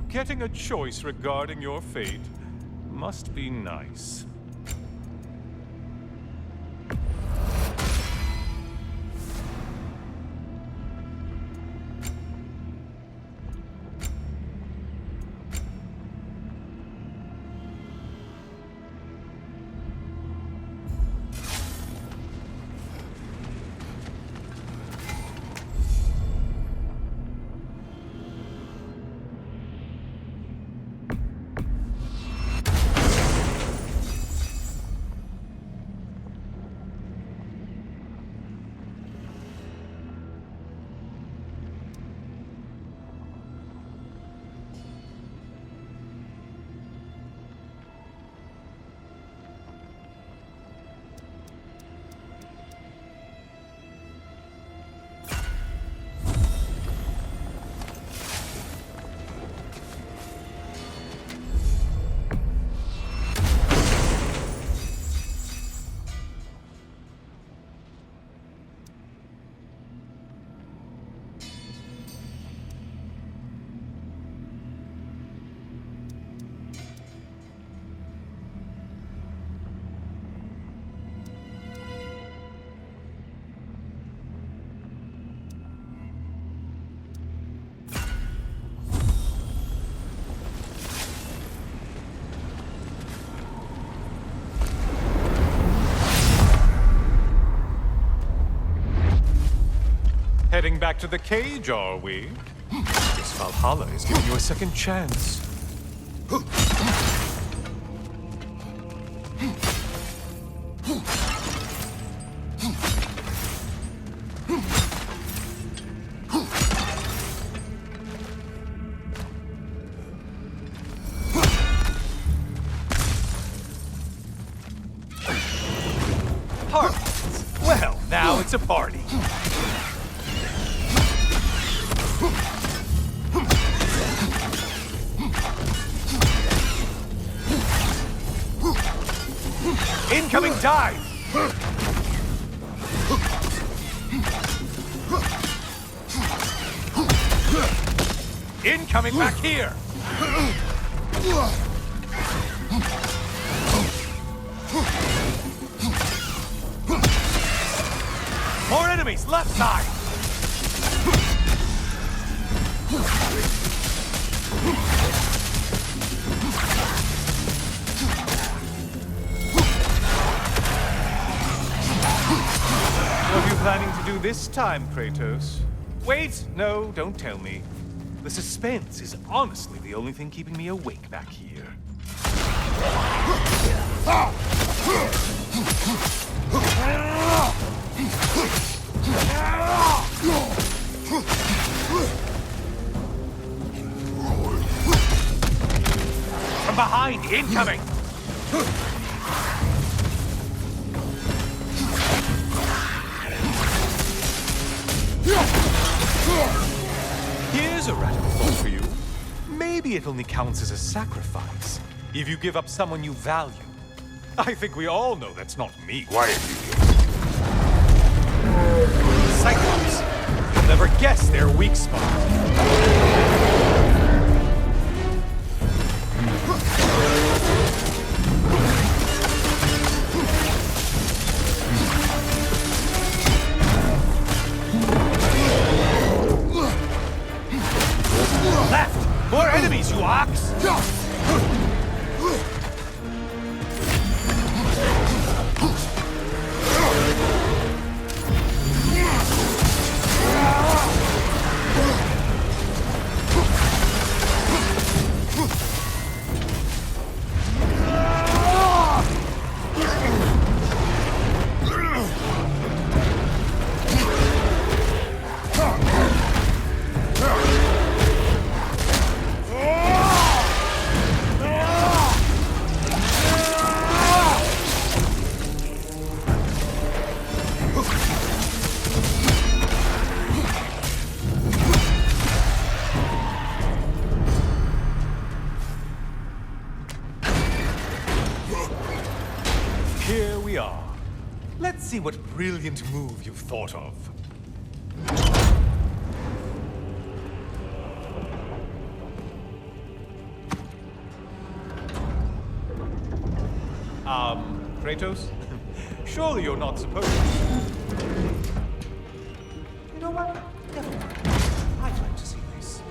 Getting a choice regarding your fate must be nice. Heading back to the cage, are we? Guess Valhalla is giving you a second chance. Parties. Well, now it's a party. Incoming dive! Incoming back here! More enemies, left side! What are you planning to do this time, Kratos? Wait, no, don't tell me. The suspense is honestly the only thing keeping me awake back here. From behind, incoming! Here's a radical thought for you. Maybe it only counts as a sacrifice if you give up someone you value. I think we all know that's not me. Quiet, you. Cyclops! You'll never guess their weak spot. Left! More enemies, you ox! Here we are. Let's see what brilliant move you've thought of. Kratos? Surely you're not supposed to. You know what? Never mind. I'd like to see this.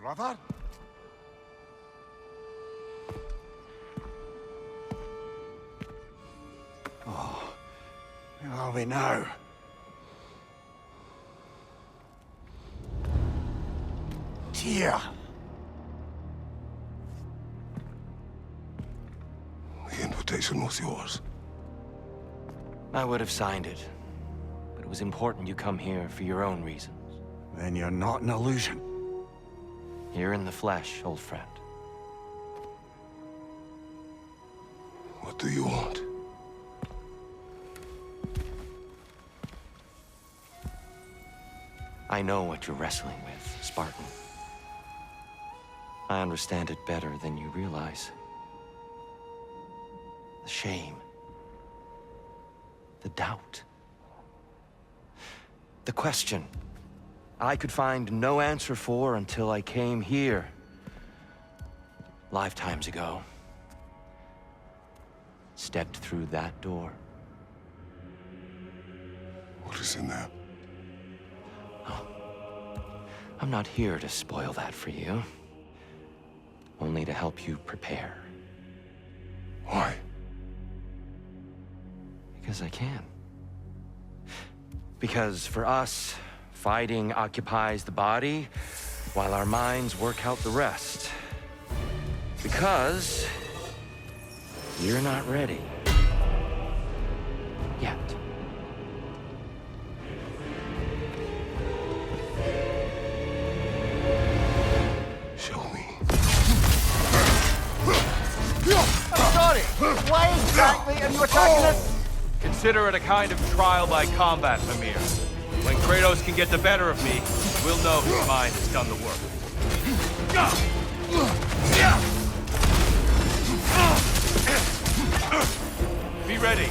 Brother? Oh, where are we now? Tyr! The invitation was yours. I would have signed it, but it was important you come here for your own reasons. Then you're not an illusion. Here in the flesh, old friend. What do you want? I know what you're wrestling with, Spartan. I understand it better than you realize. The shame. The doubt. The question I could find no answer for until I came here. Lifetimes ago. Stepped through that door. What is in there? I'm not here to spoil that for you. Only to help you prepare. Why? Because I can. Because for us, fighting occupies the body, while our minds work out the rest. Because you're not ready. Yet. Show me. I'm sorry. Why exactly are you attacking us? Consider it a kind of trial by combat, Mimir. When Kratos can get the better of me, we'll know his mind has done the work. Be ready.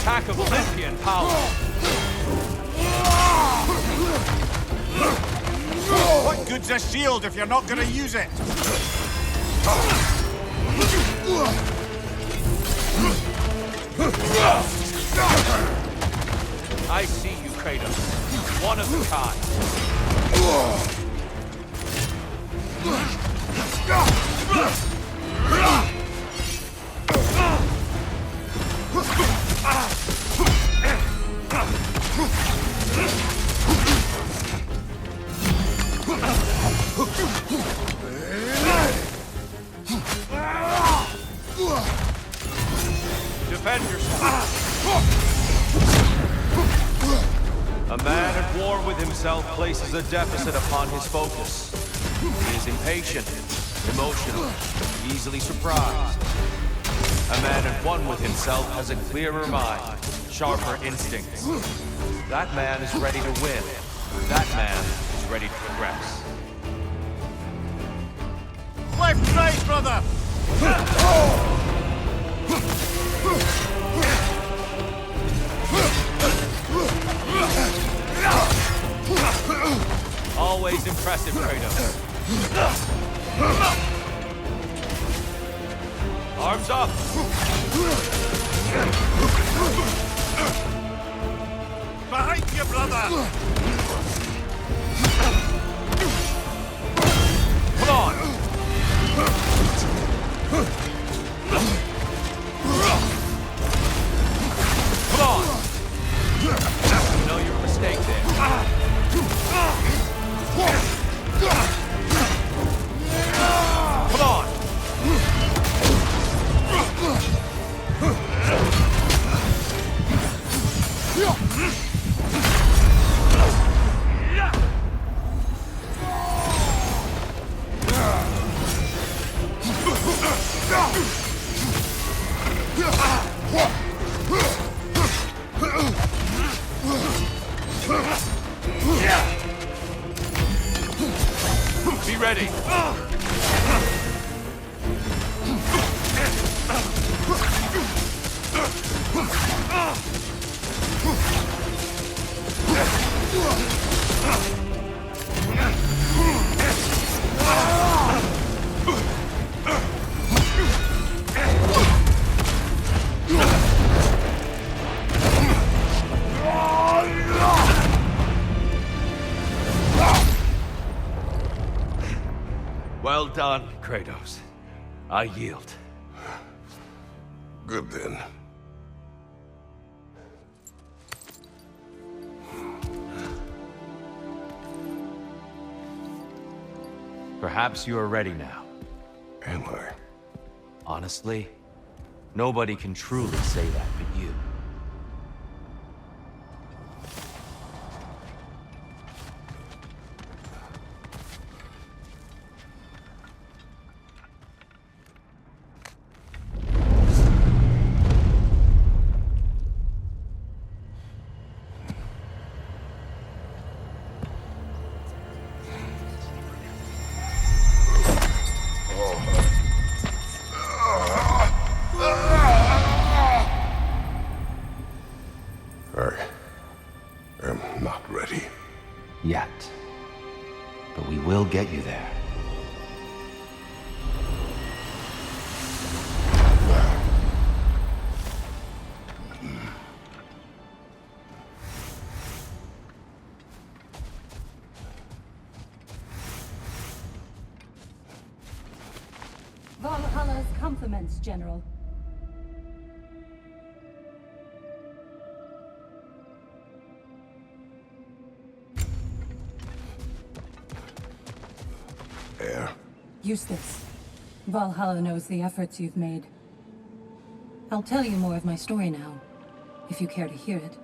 Attack of Olympian power. What good's a shield if you're not gonna use it? I see you, Kratos. One of a kind. Defend yourself. A man at war with himself places a deficit upon his focus. He is impatient, emotional, easily surprised. A man at one with himself has a clearer mind, sharper instincts. That man is ready to win. That man is ready to progress. Left, right, brother! Always impressive, Kratos. Arms up! Behind you, brother! Come on! Come on! You know your mistake there. Come on! Be ready. Well done, Kratos. I yield. Good then. Perhaps you are ready now. Am I? Honestly, nobody can truly say that but you. will get you there. Valhalla's compliments, General. Air. Eustace, Valhalla knows the efforts you've made. I'll tell you more of my story now, if you care to hear it.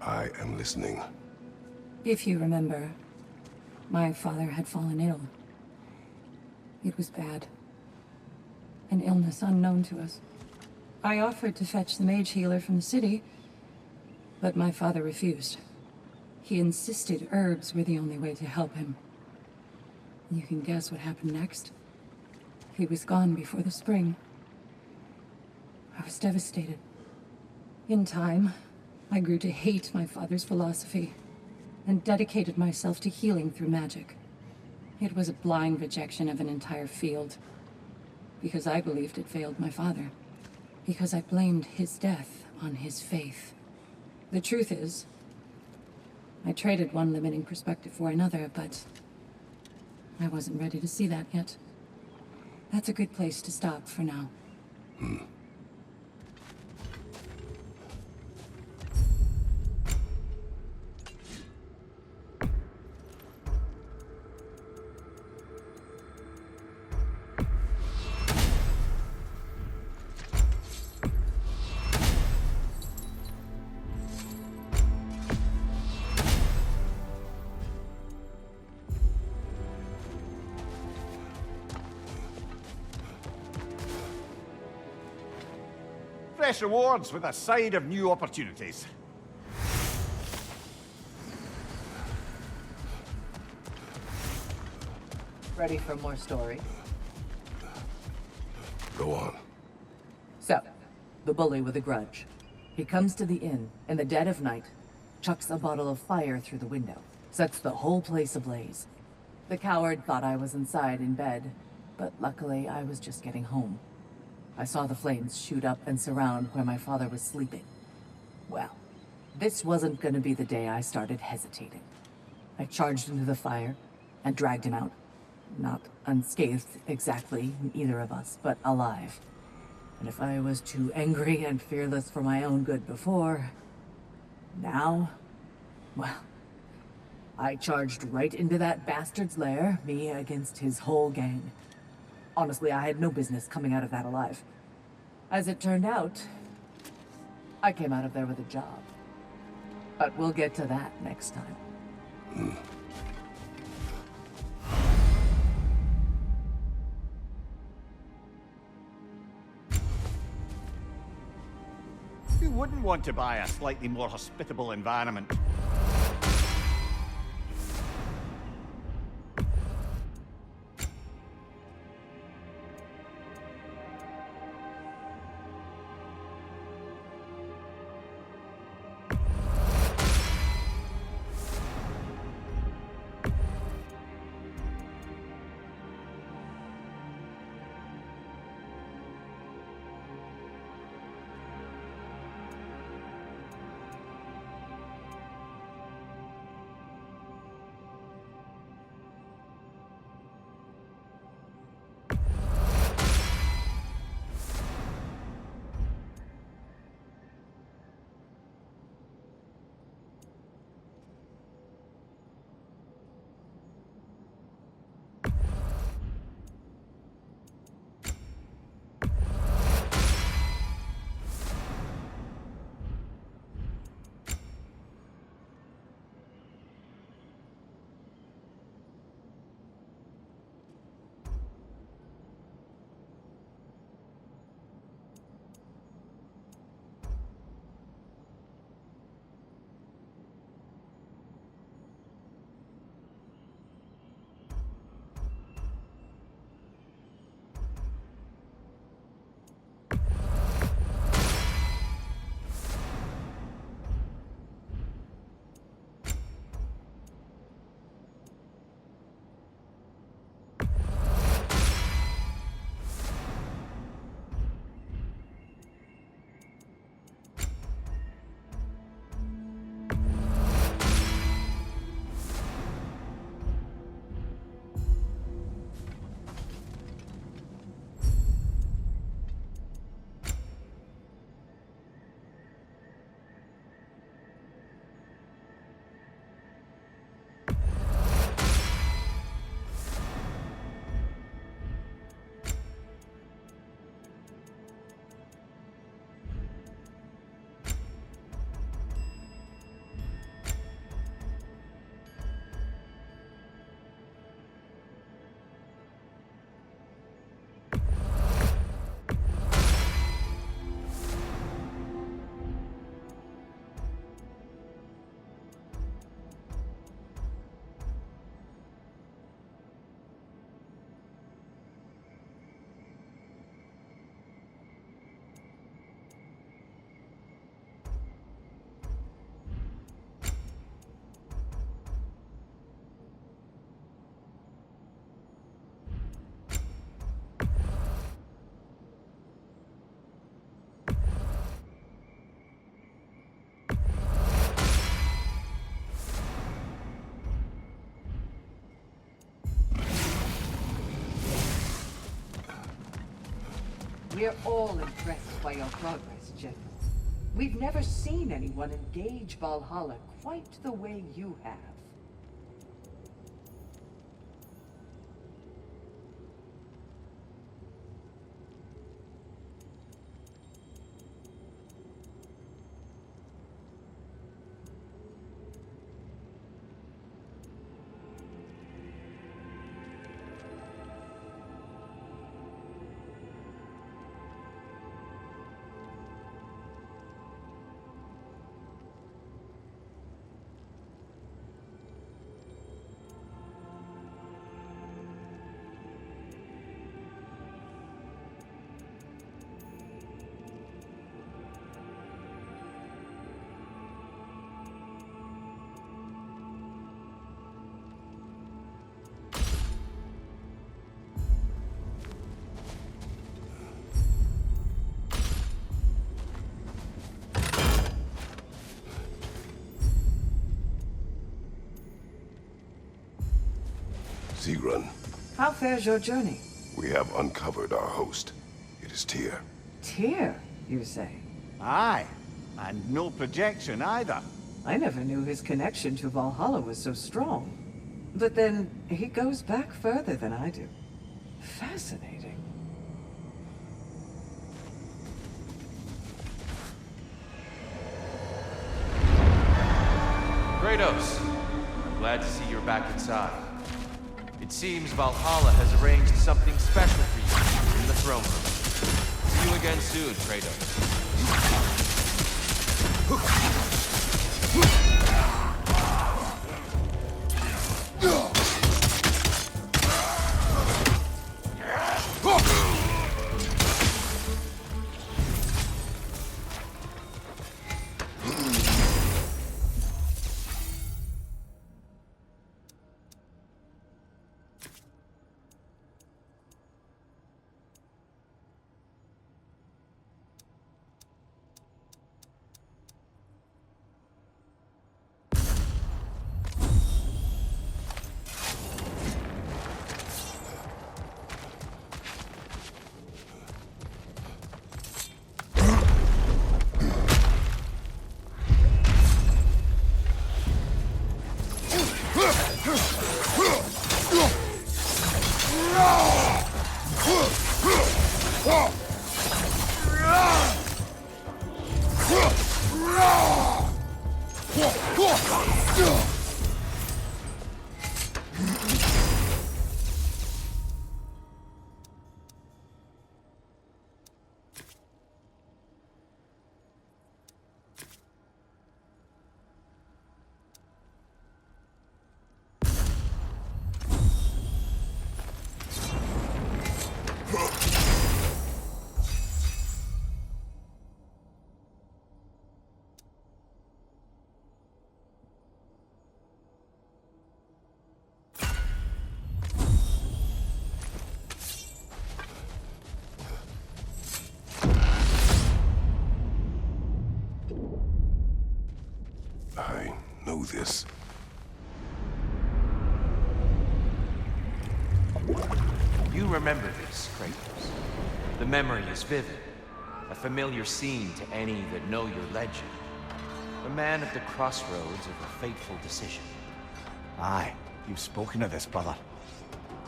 I am listening. If you remember, my father had fallen ill. It was bad. An illness unknown to us. I offered to fetch the mage healer from the city, but my father refused. He insisted herbs were the only way to help him. You can guess what happened next. He was gone before the spring. I was devastated. In time, I grew to hate my father's philosophy and dedicated myself to healing through magic. It was a blind rejection of an entire field, because I believed it failed my father, because I blamed his death on his faith. The truth is, I traded one limiting perspective for another, but I wasn't ready to see that yet. That's a good place to stop for now. Fresh rewards with a side of new opportunities. Ready for more story? Go on. So, the bully with a grudge. He comes to the inn in the dead of night, chucks a bottle of fire through the window, sets the whole place ablaze. The coward thought I was inside in bed, but luckily I was just getting home. I saw the flames shoot up and surround where my father was sleeping. Well, this wasn't gonna be the day I started hesitating. I charged into the fire and dragged him out. Not unscathed exactly, either of us, but alive. And if I was too angry and fearless for my own good before, now, well, I charged right into that bastard's lair, me against his whole gang. Honestly, I had no business coming out of that alive. As it turned out, I came out of there with a job. But we'll get to that next time. Who wouldn't want to buy a slightly more hospitable environment? We're all impressed by your progress, General. We've never seen anyone engage Valhalla quite the way you have. Run. How fares your journey? We have uncovered our host. It is Tyr. Tyr, you say? Aye, and no projection either. I never knew his connection to Valhalla was so strong. But then, he goes back further than I do. Fascinating. Kratos, I'm glad to see you're back inside. It seems Valhalla has arranged something special for you in the throne room. See you again soon, Kratos. I know this. You remember this, Kratos. The memory is vivid. A familiar scene to any that know your legend. A man at the crossroads of a fateful decision. Aye, you've spoken of this, brother.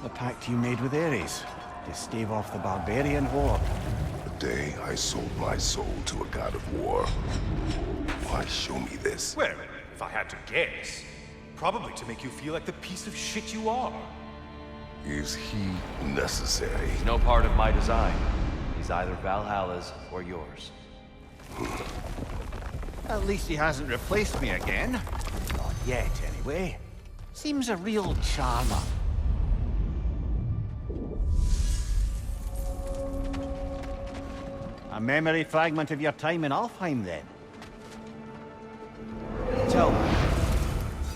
The pact you made with Ares to stave off the barbarian horde. The day I sold my soul to a god of war. Why show me this? Well, if I had to guess, probably to make you feel like the piece of shit you are. Is he necessary? He's no part of my design. He's either Valhalla's or yours. At least he hasn't replaced me again. Not yet, anyway. Seems a real charmer. A memory fragment of your time in Alfheim, then. Tell me,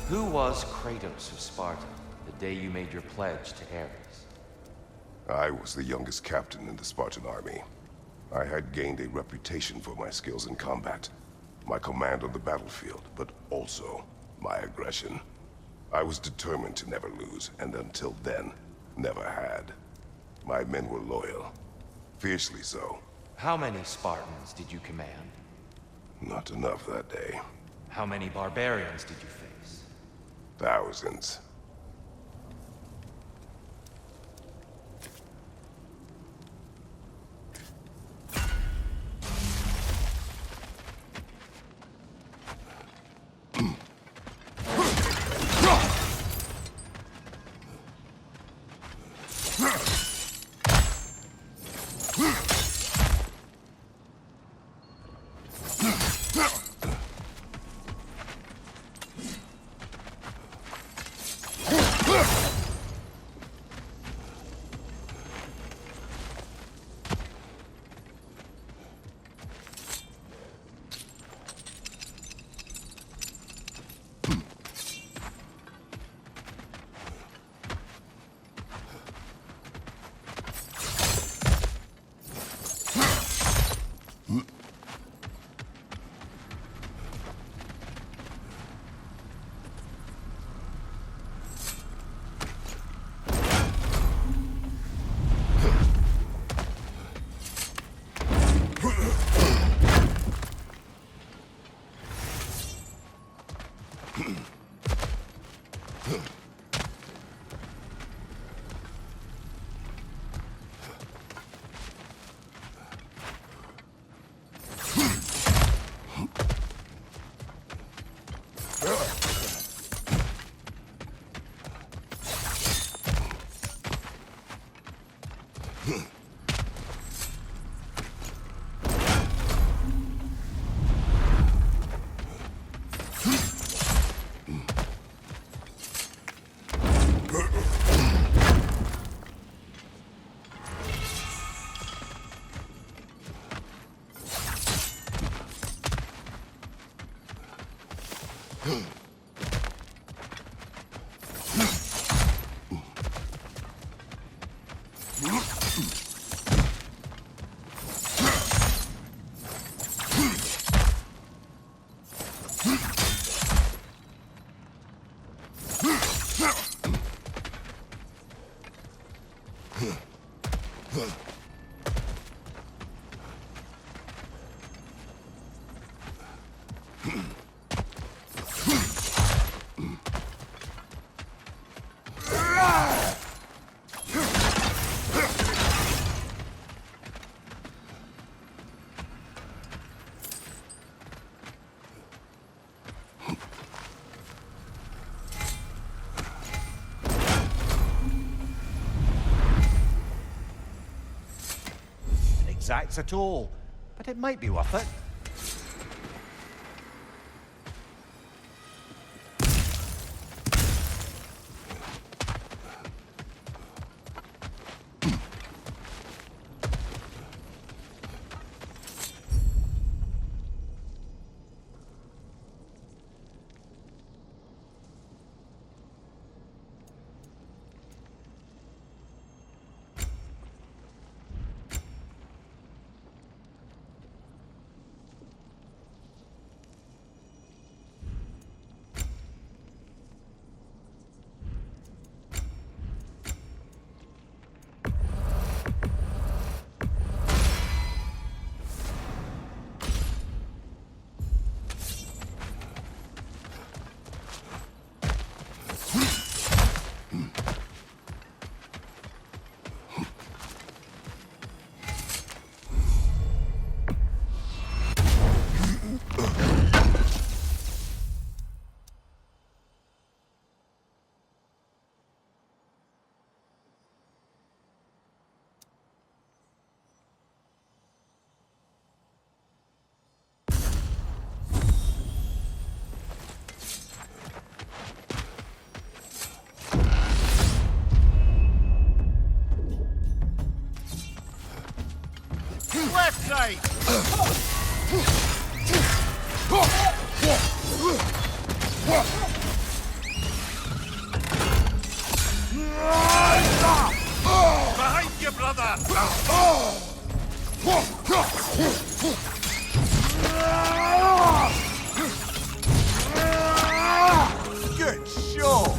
who was Kratos of Sparta the day you made your pledge to Ares? I was the youngest captain in the Spartan army. I had gained a reputation for my skills in combat, my command on the battlefield, but also my aggression. I was determined to never lose, and until then, never had. My men were loyal. Fiercely so. How many Spartans did you command? Not enough that day. How many barbarians did you face? Thousands. Exacts at all, but it might be worth it. Left side! Behind you, brother! Good show!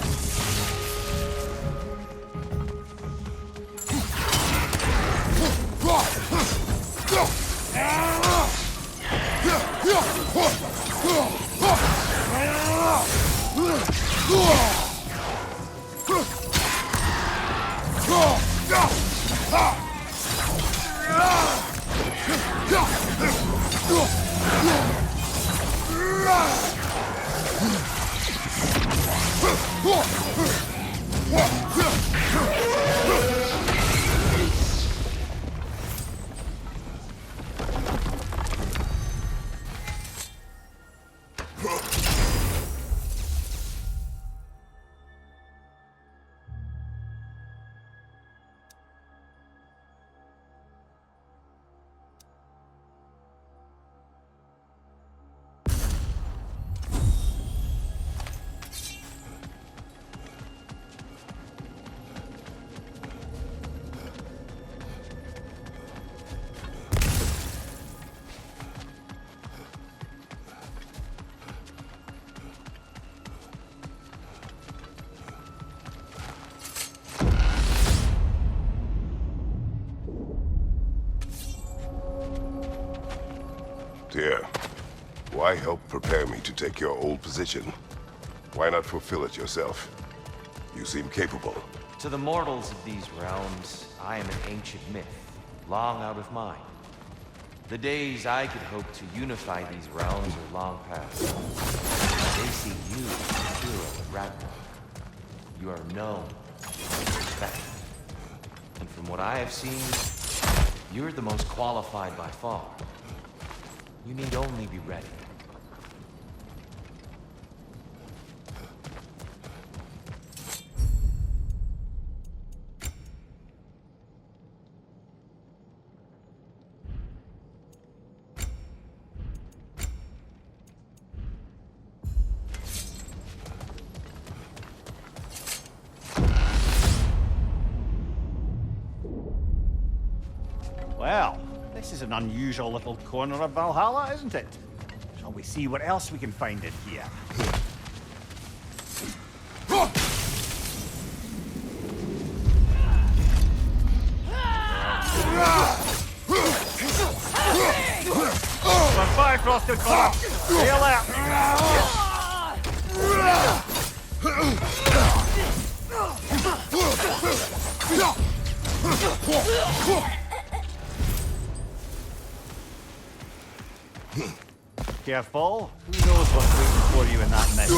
Dear, why help prepare me to take your old position? Why not fulfill it yourself? You seem capable. To the mortals of these realms, I am an ancient myth, long out of mind. The days I could hope to unify these realms are long past. They see you as the hero of Ragnarök. You are known, respected. And from what I have seen, you're the most qualified by far. You need only be ready. Well, this is an unusual little corner of Valhalla, isn't it? Shall we see what else we can find in here? Bye, Frosted Corner! Stay alert! Careful. Who knows what's waiting for you in that mess?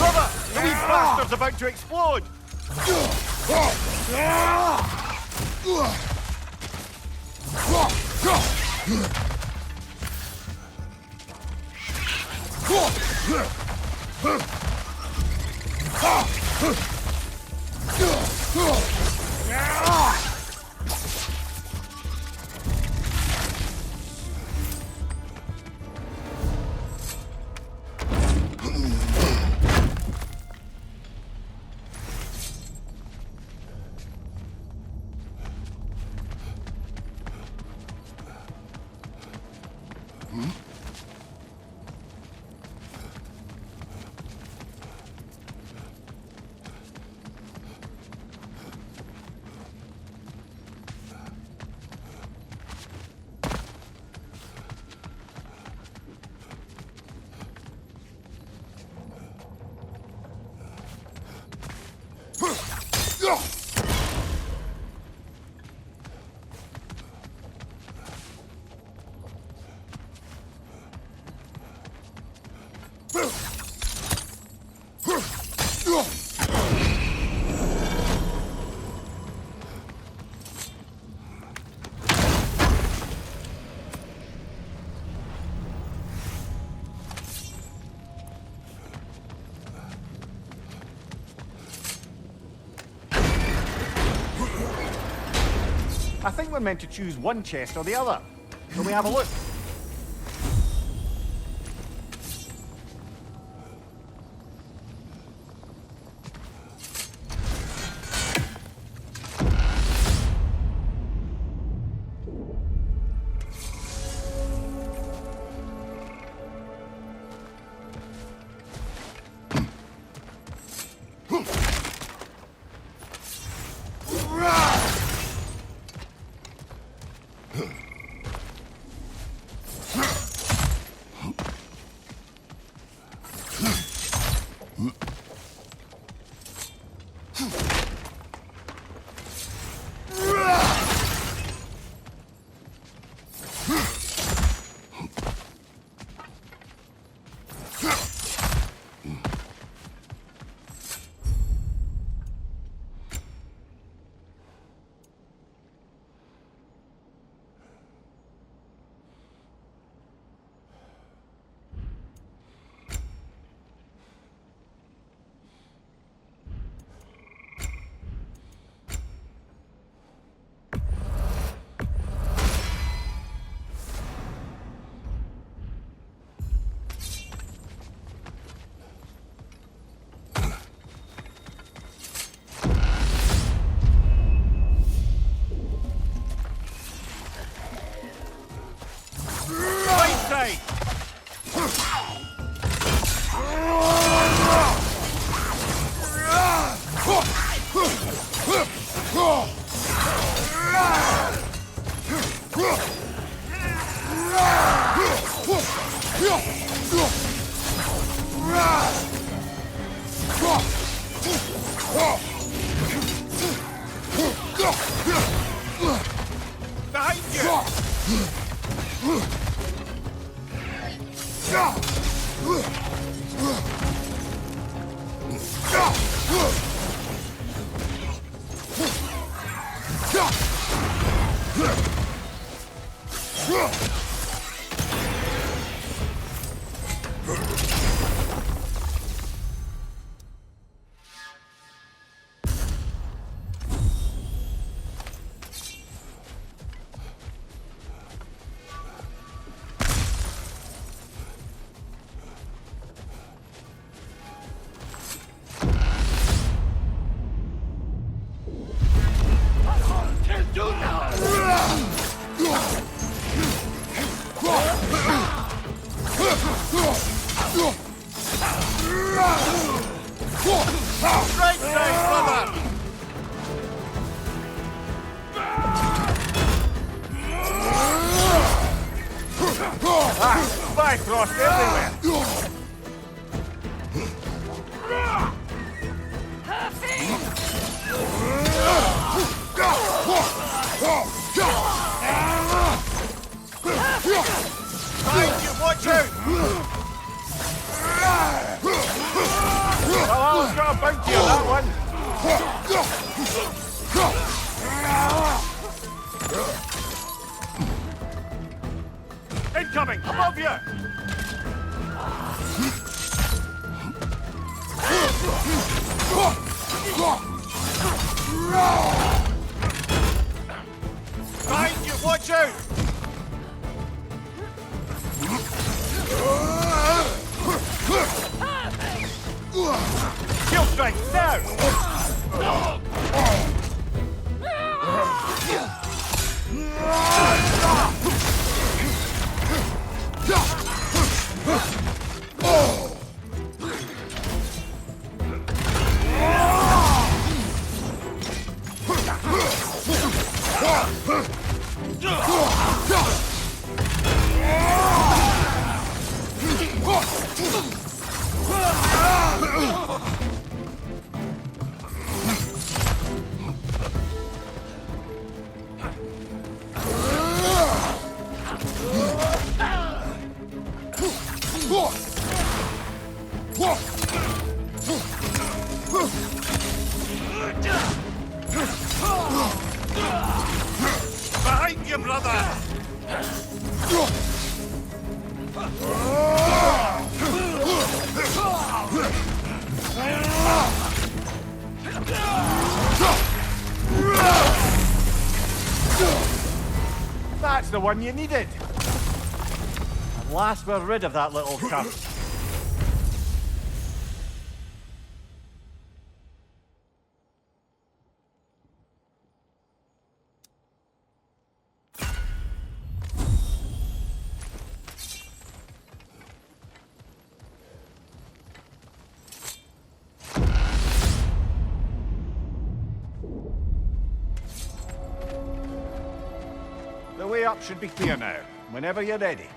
Brother! The wee bastard's about to explode! I think we're meant to choose one chest or the other. Shall we have a look? Bifrost everywhere! Behind you, watch out! Valhalla's got a bounty on that one! Incoming! Above you! Behind you, watch out! Kill strike, now! you, brother! That's the one you needed. At last we're rid of that little cunt. The way up should be clear now, whenever you're ready.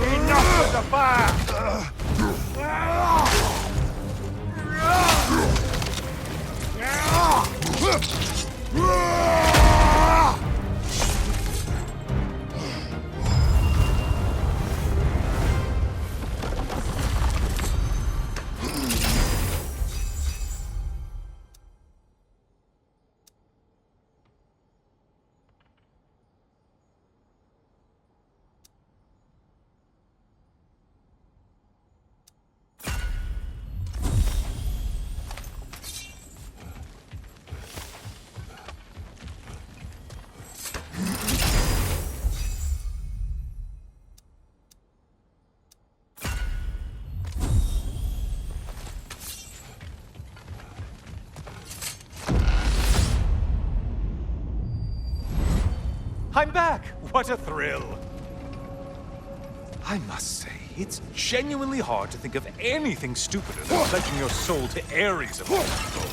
Enough with the fire! I'm back! What a thrill! I must say, it's genuinely hard to think of anything stupider than pledging your soul to Ares of all people.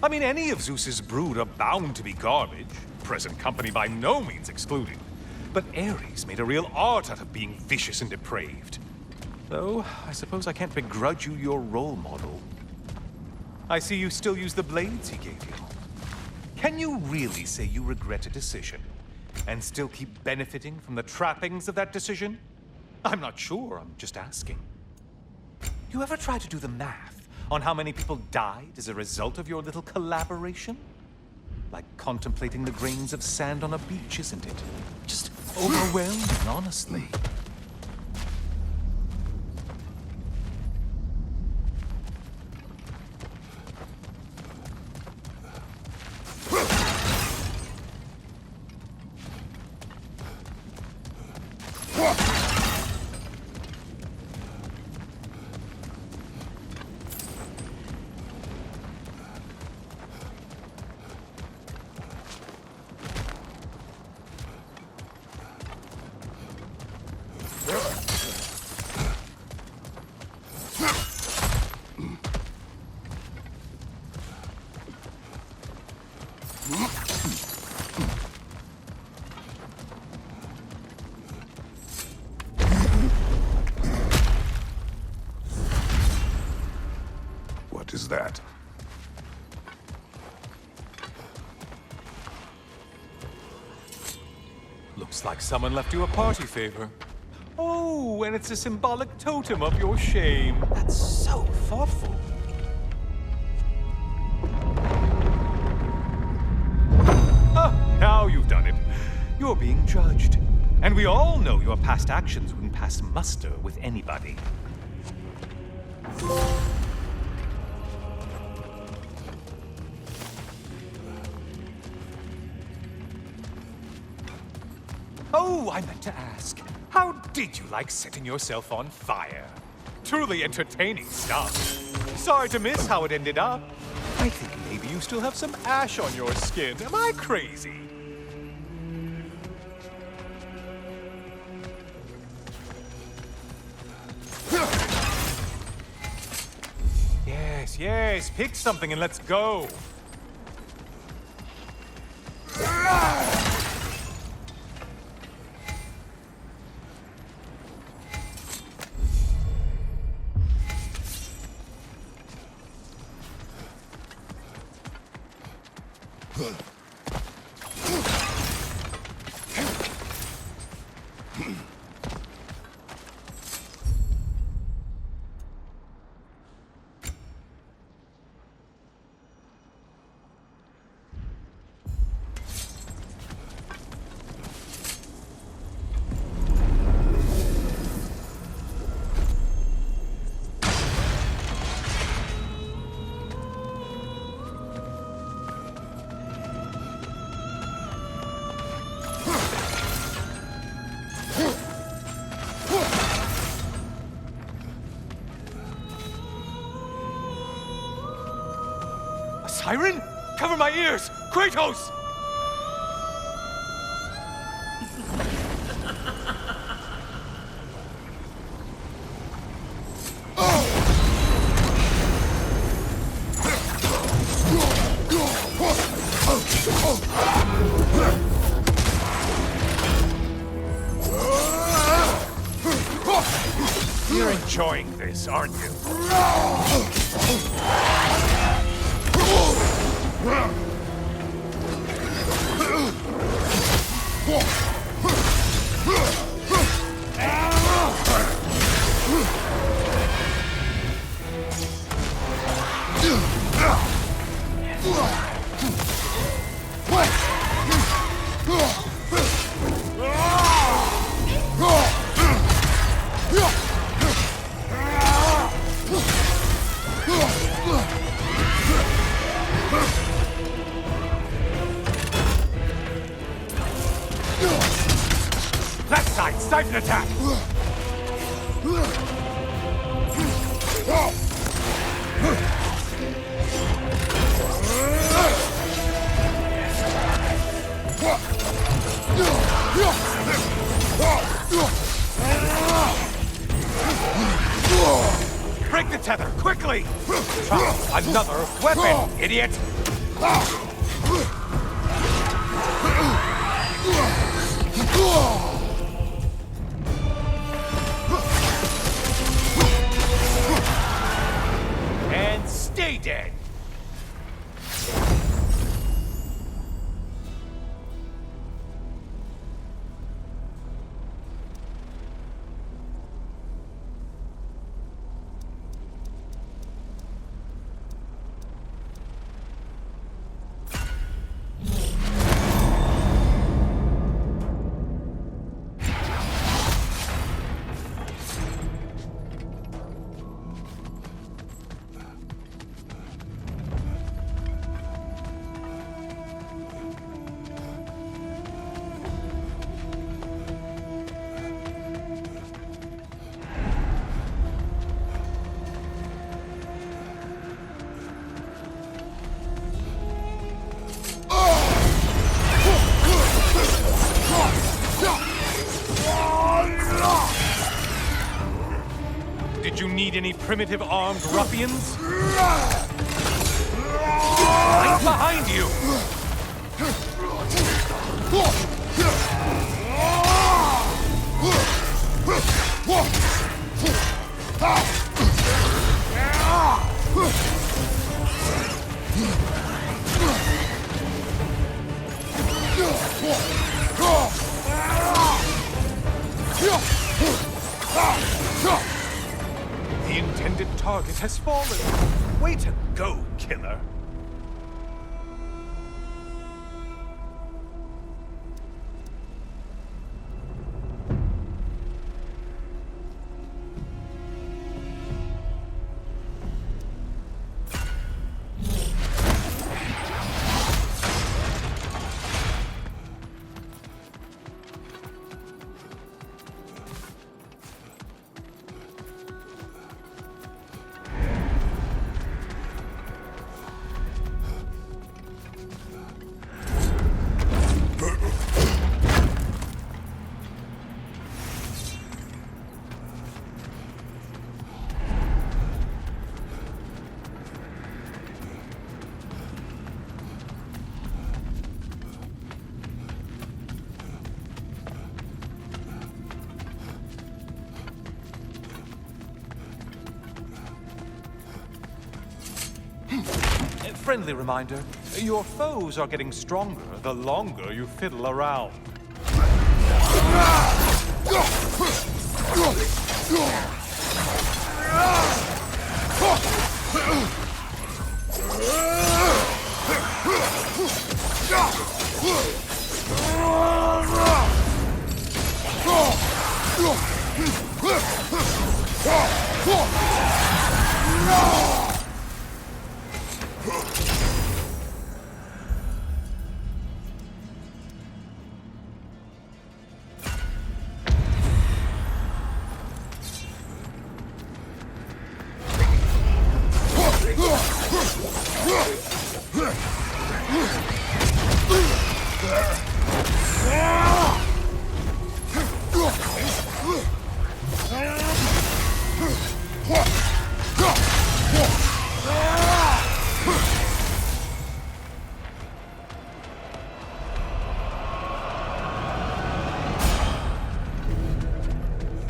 I mean, any of Zeus's brood are bound to be garbage, present company by no means excluded. But Ares made a real art out of being vicious and depraved. Though, I suppose I can't begrudge you your role model. I see you still use the blades he gave you. Can you really say you regret a decision, and still keep benefiting from the trappings of that decision? I'm not sure, I'm just asking. You ever try to do the math on how many people died as a result of your little collaboration? Like contemplating the grains of sand on a beach, isn't it? Just overwhelming, honestly. is that? Looks like someone left you a party favor. Oh, and it's a symbolic totem of your shame. That's so thoughtful. Ah, now you've done it. You're being judged. And we all know your past actions wouldn't pass muster with anybody. Oh, I meant to ask, how did you like setting yourself on fire? Truly entertaining stuff. Sorry to miss how it ended up. I think maybe you still have some ash on your skin. Am I crazy? Yes, yes, pick something and let's go. Siren? Cover my ears! Kratos! You're enjoying this, aren't you? Left side, siphon attack! Break the tether, quickly! Another weapon, idiot! And stay dead! Did you need any primitive armed ruffians? I'm behind you! The intended target has fallen. Way to go, killer. Friendly reminder, your foes are getting stronger the longer you fiddle around.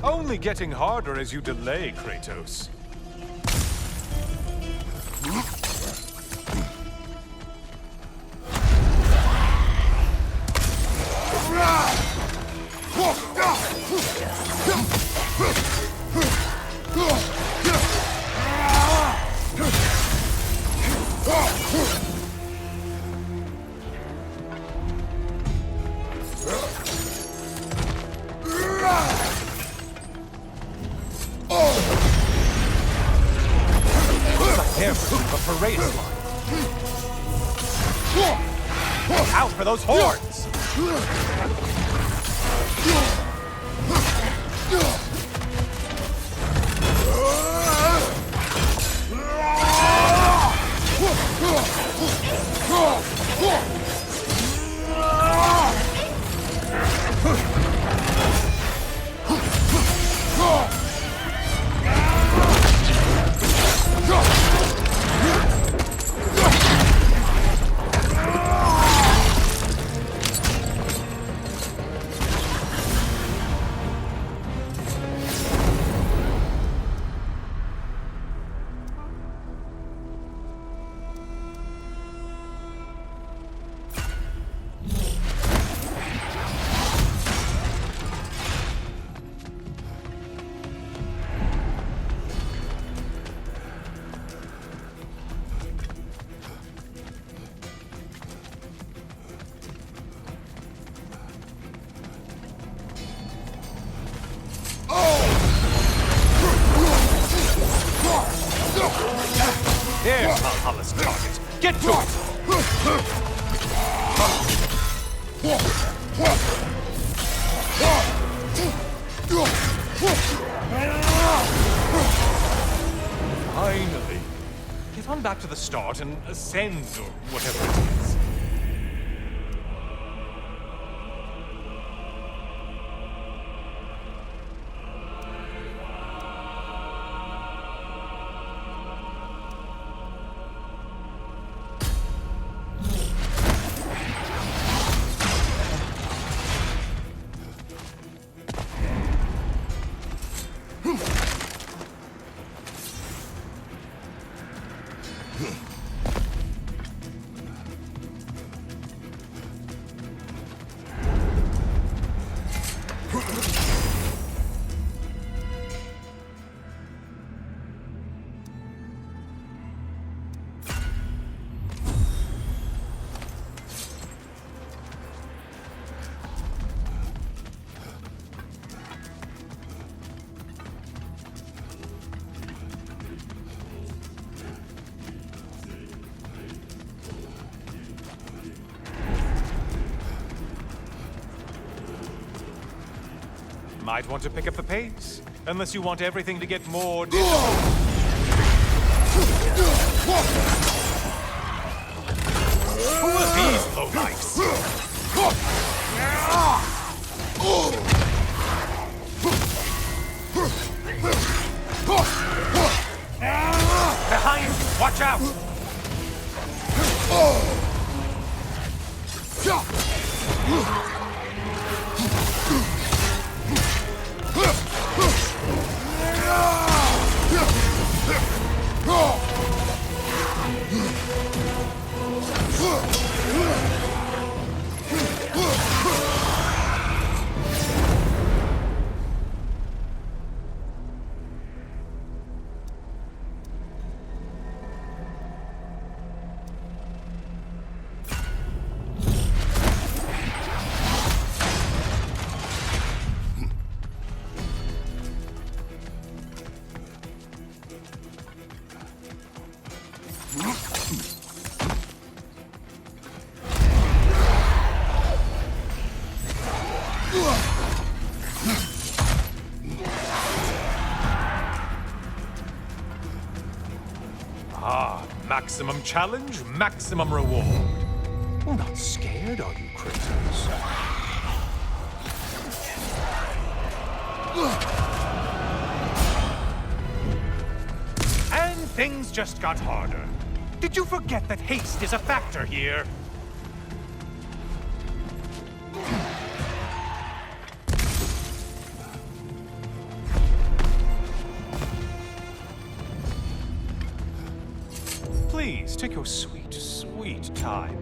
Only getting harder as you delay, Kratos. A parade line. Out for those horns! There's Valhalla's target. Get to it! Finally. Get on back to the start and ascend, or whatever it is. Might want to pick up the pace, unless you want everything to get more difficult. Who are these lowlifes? Behind! Watch out! Maximum challenge, maximum reward. You're not scared, are you, Kratos? And things just got harder. Did you forget that haste is a factor here? Please, take your sweet, sweet time.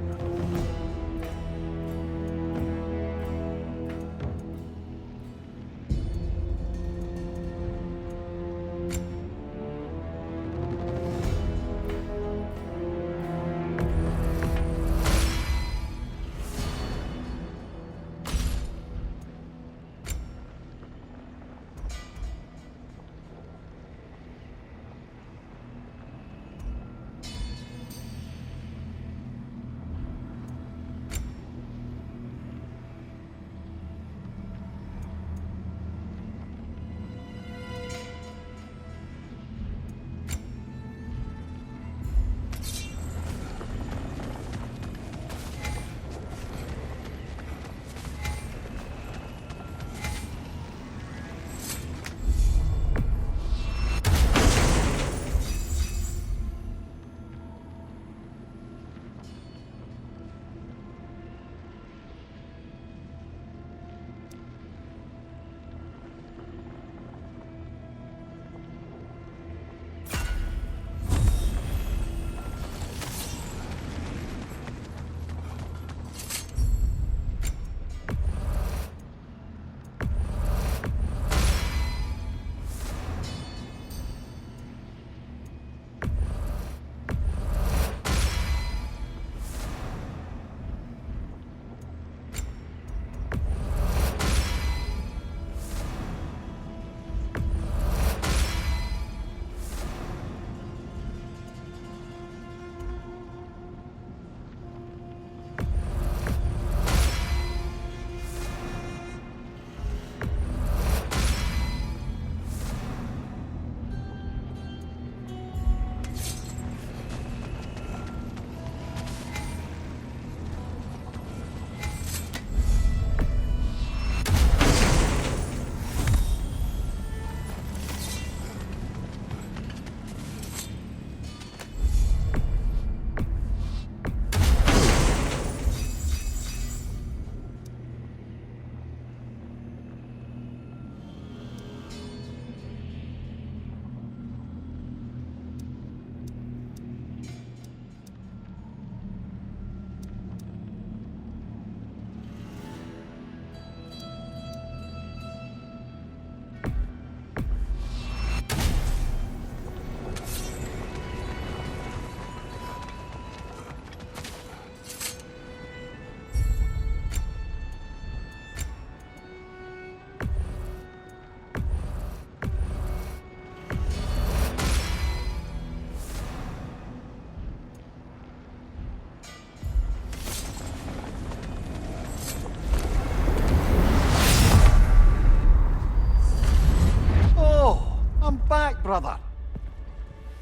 brother.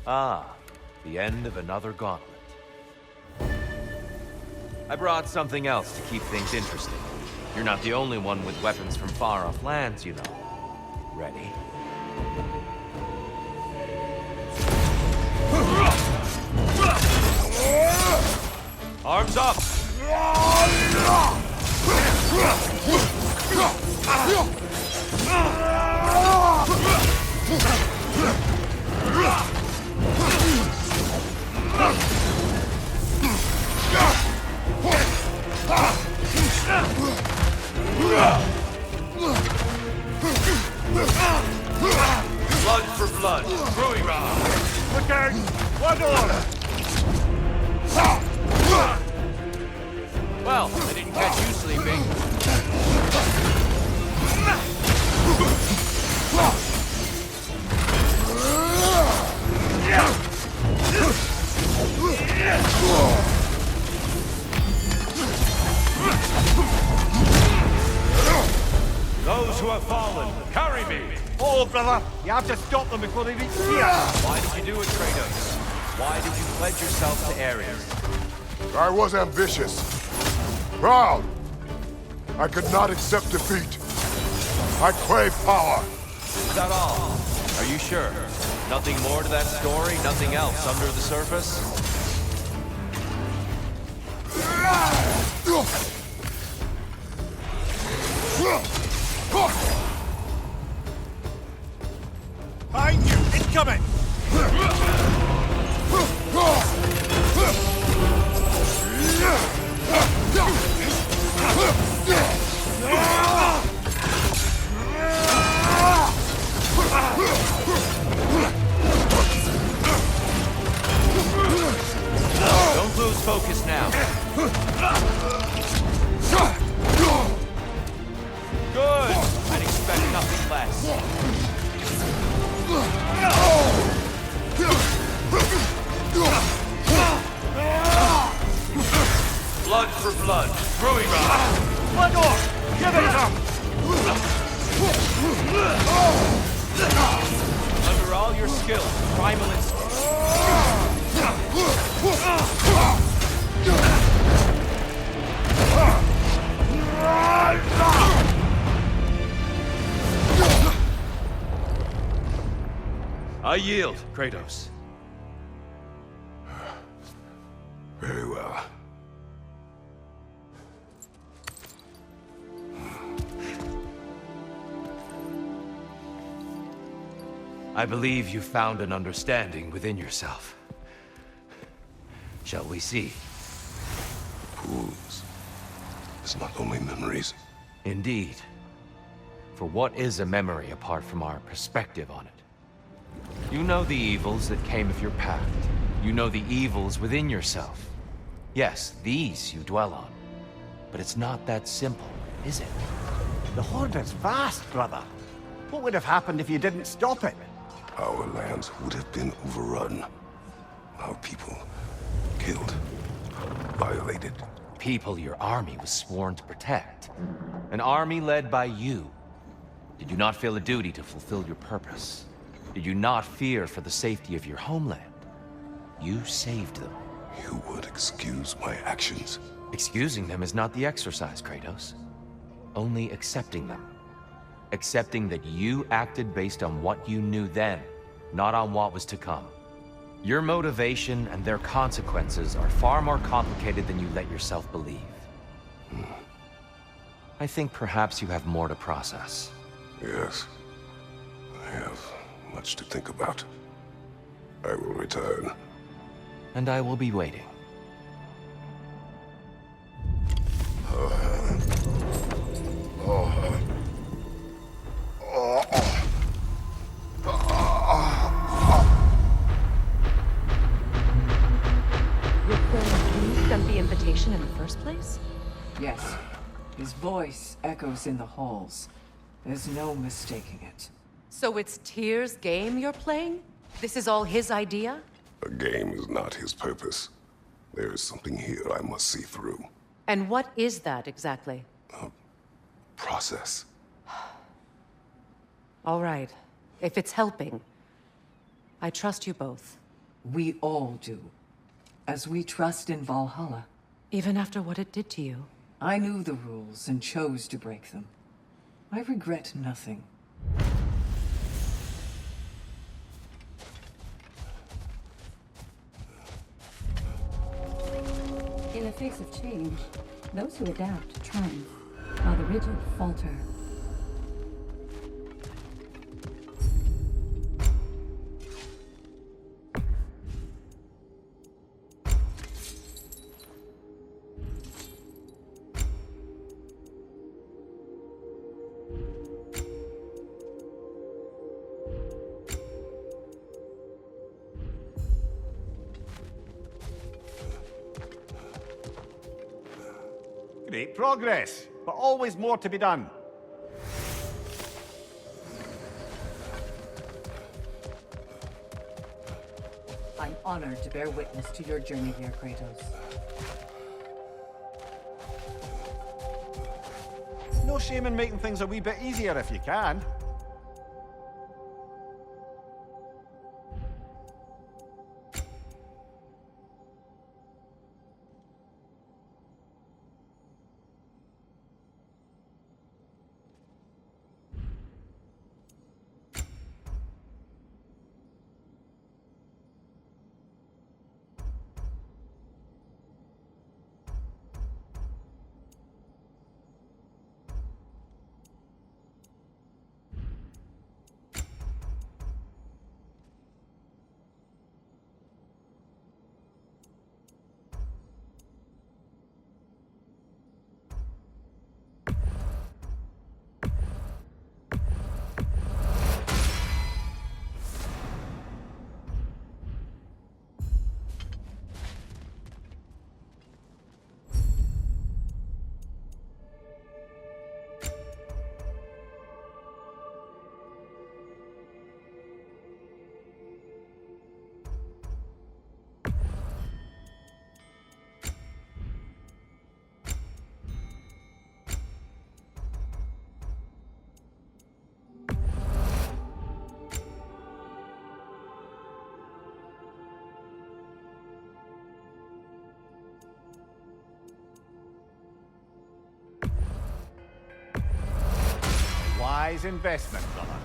Ah, the end of another gauntlet. I brought something else to keep things interesting. You're not the only one with weapons from far-off lands, you know. Ready? Arms up! Blood for blood, Rui Ra! Look out! One order! Well, I didn't catch you sleeping. Those who have fallen, carry me! Oh, brother, you have to stop them before they reach here. Why did you do it, Kratos? Why did you pledge yourself to Ares? I was ambitious. Proud. I could not accept defeat. I crave power. Is that all? Are you sure? Nothing more to that story? Nothing else under the surface? Behind you! Incoming! Don't lose focus now. Good! I'd expect nothing less. Blood for blood, Rui Ra! One off! Give it up! Under all your skill, primal instinct. I yield, Kratos. Very well. I believe you found an understanding within yourself. Shall we see? Fools. It's not only memories. Indeed. For what is a memory apart from our perspective on it? You know the evils that came with your pact. You know the evils within yourself. Yes, these you dwell on. But it's not that simple, is it? The Horde is vast, brother. What would have happened if you didn't stop it? Our lands would have been overrun. Our people killed, violated. People your army was sworn to protect. An army led by you. Did you not feel a duty to fulfill your purpose? Did you not fear for the safety of your homeland? You saved them. You would excuse my actions. Excusing them is not the exercise, Kratos. Only accepting them. Accepting that you acted based on what you knew then, not on what was to come. Your motivation and their consequences are far more complicated than you let yourself believe. I think perhaps you have more to process. Yes. I have much to think about. I will return. And I will be waiting. You sent the invitation in the first place? Yes. His voice echoes in the halls. There's no mistaking it. So it's Tyr's game you're playing? This is all his idea? A game is not his purpose. There is something here I must see through. And what is that exactly? Process. All right. If it's helping. I trust you both. We all do. As we trust in Valhalla. Even after what it did to you. I knew the rules and chose to break them. I regret nothing. In the face of change, those who adapt triumph, while the rigid falter. Great progress, but always more to be done. I'm honored to bear witness to your journey here, Kratos. No shame in making things a wee bit easier if you can. Wise investment, brother.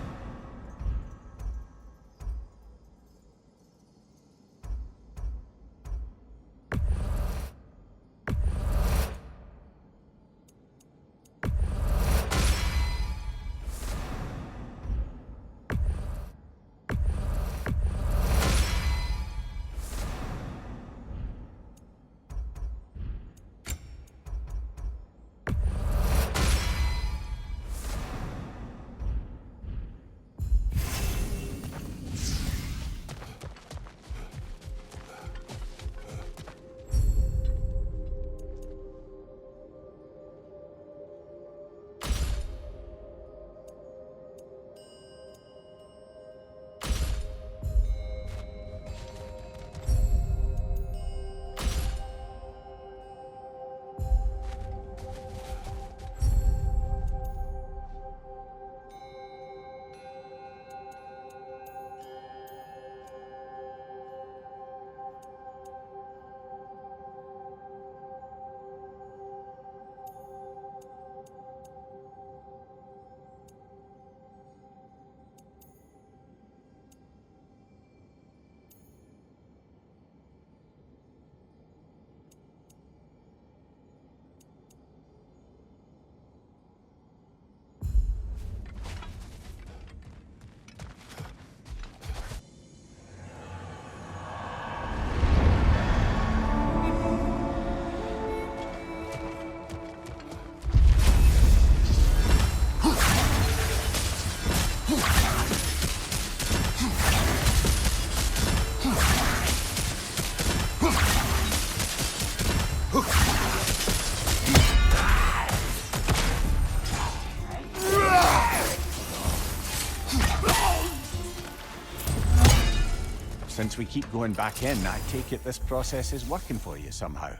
Since we keep going back in, I take it this process is working for you somehow.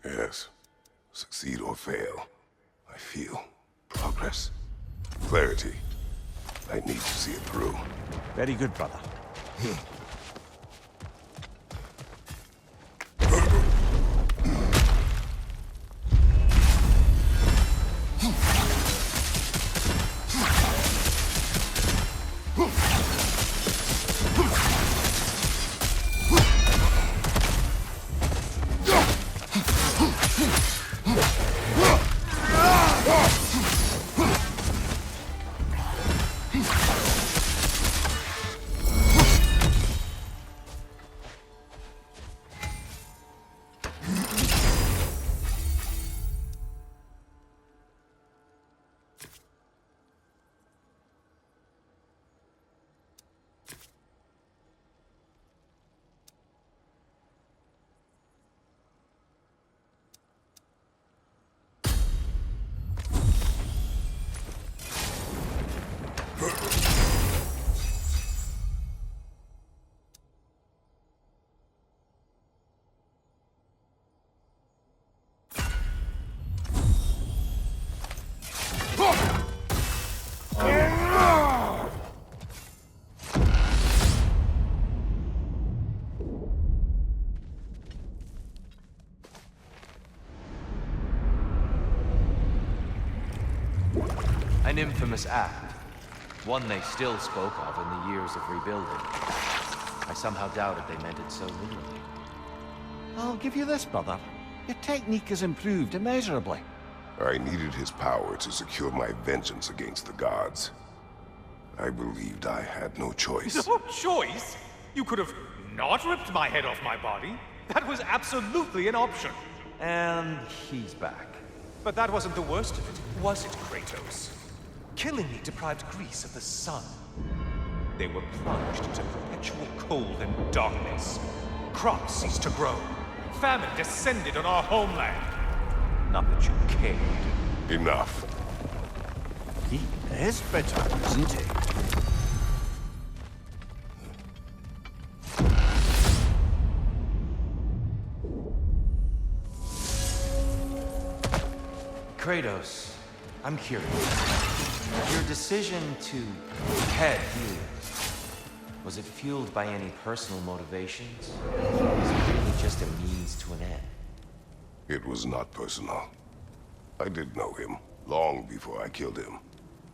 Yes. Succeed or fail, I feel progress, clarity. I need to see it through. Very good, brother. An infamous act. One they still spoke of in the years of rebuilding. I somehow doubted they meant it so literally. I'll give you this, brother. Your technique has improved immeasurably. I needed his power to secure my vengeance against the gods. I believed I had no choice. No choice? You could have not ripped my head off my body. That was absolutely an option. And he's back. But that wasn't the worst of it, was it, Kratos? Killing me deprived Greece of the sun. They were plunged into perpetual cold and darkness. Crops ceased to grow. Famine descended on our homeland. Not that you cared. Enough. He is bitter, isn't he? Kratos, I'm curious. Your decision to head Helios, was it fueled by any personal motivations? Or was it really just a means to an end? It was not personal. I did know him, long before I killed him.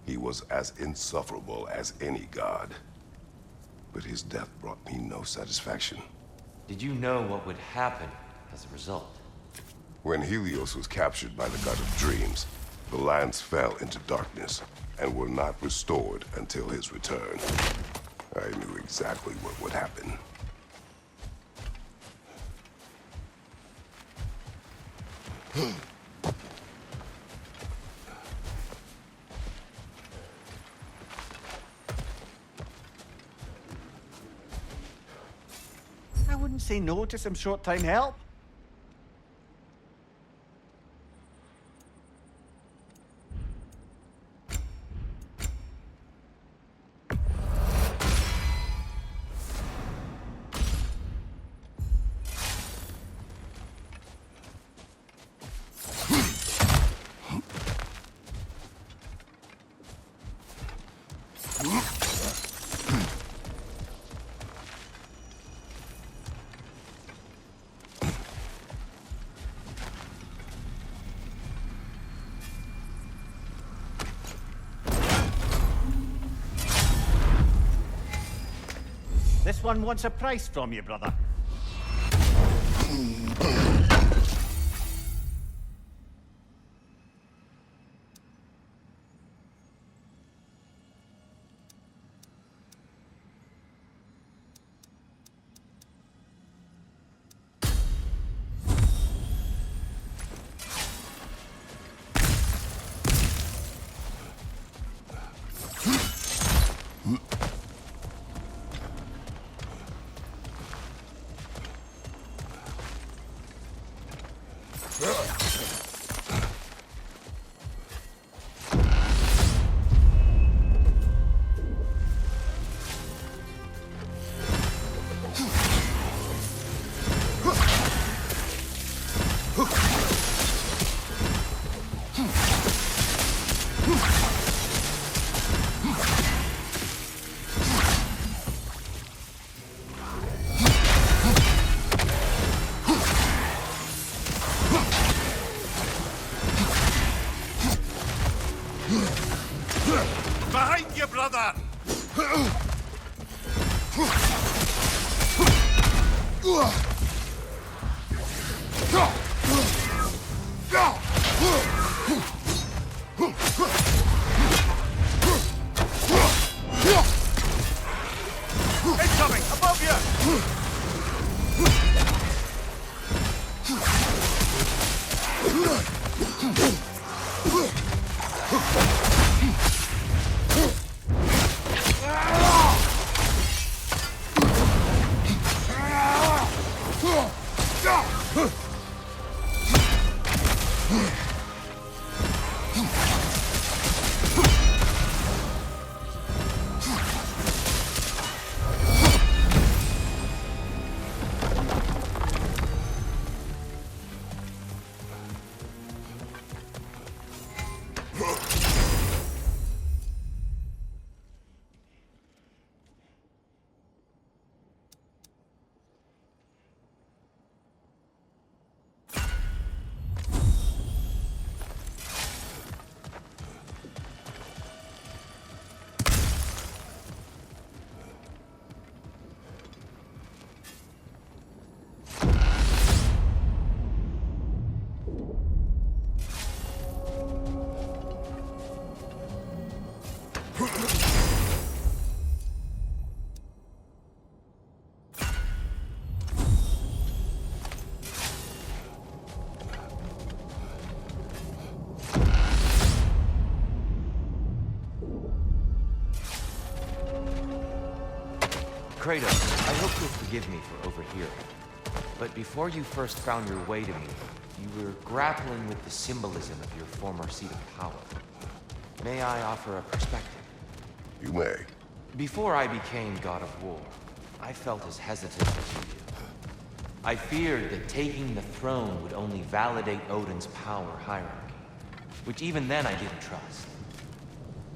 He was as insufferable as any god. But his death brought me no satisfaction. Did you know what would happen as a result? When Helios was captured by the god of dreams, the lands fell into darkness and were not restored until his return. I knew exactly what would happen. I wouldn't say no to some short-time help. This one wants a price from you, brother. Behind you, brother! Incoming! Above you! Kratos, I hope you'll forgive me for overhearing. But before you first found your way to me, you were grappling with the symbolism of your former seat of power. May I offer a perspective? You may. Before I became God of War, I felt as hesitant as you do. I feared that taking the throne would only validate Odin's power hierarchy, which even then I didn't trust.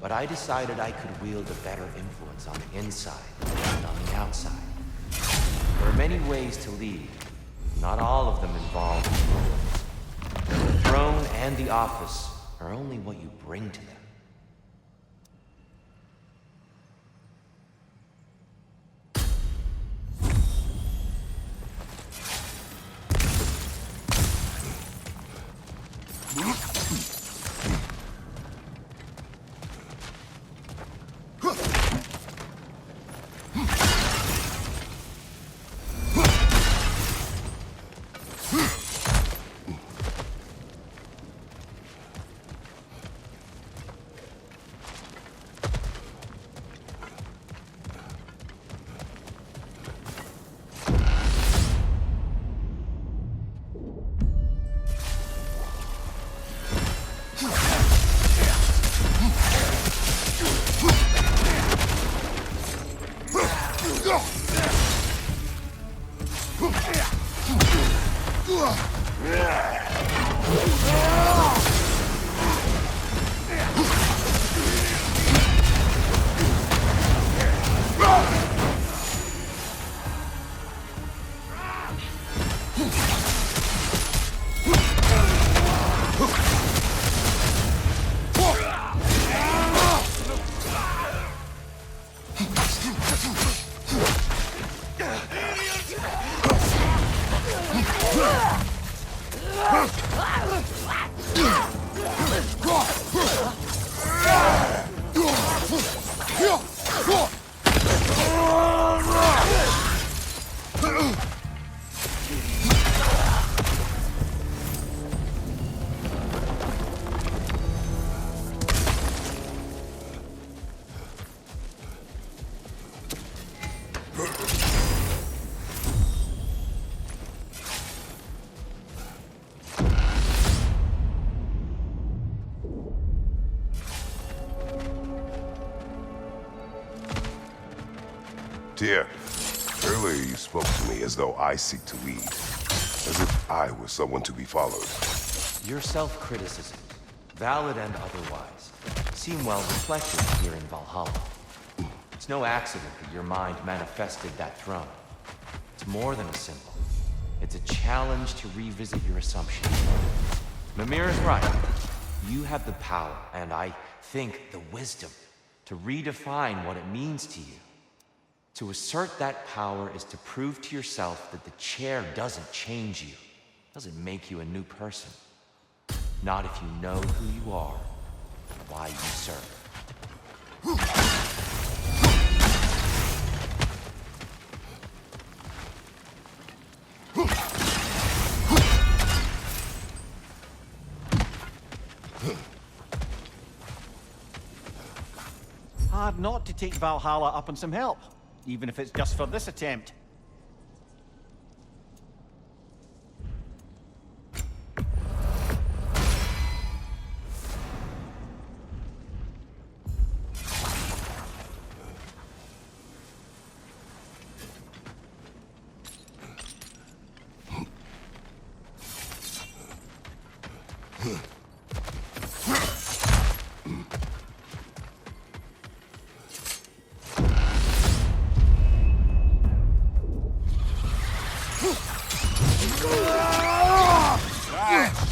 But I decided I could wield a better influence on the inside and on the outside. There are many ways to lead, not all of them involve influence. The throne and the office are only what you bring to them. Tyr, earlier you spoke to me as though I seek to lead, as if I were someone to be followed. Your self-criticism, valid and otherwise, seem well reflected here in Valhalla. It's no accident that your mind manifested that throne. It's more than a symbol. It's a challenge to revisit your assumptions. Mimir is right. You have the power, and I think the wisdom, to redefine what it means to you. To assert that power is to prove to yourself that the chair doesn't change you, doesn't make you a new person. Not if you know who you are, and why you serve. Hard not to take Valhalla up on some help, even if it's just for this attempt.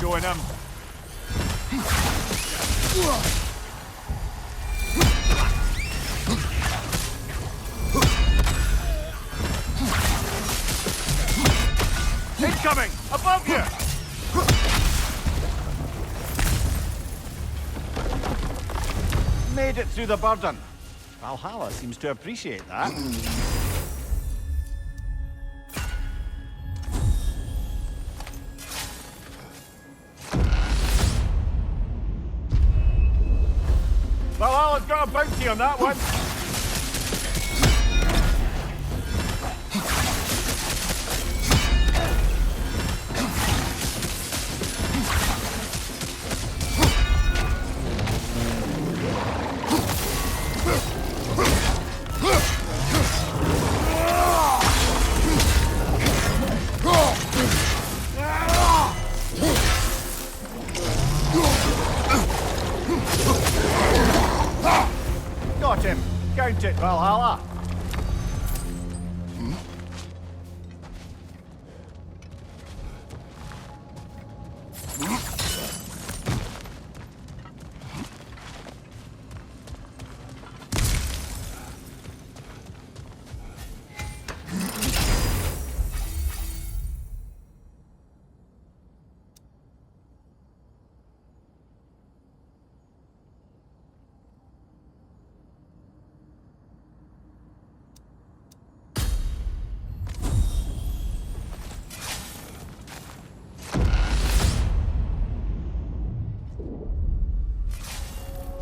Showing him. Incoming! Above you! Made it through the burden. Valhalla seems to appreciate that. Valhalla's got a bounty on that one. Count it, Valhalla.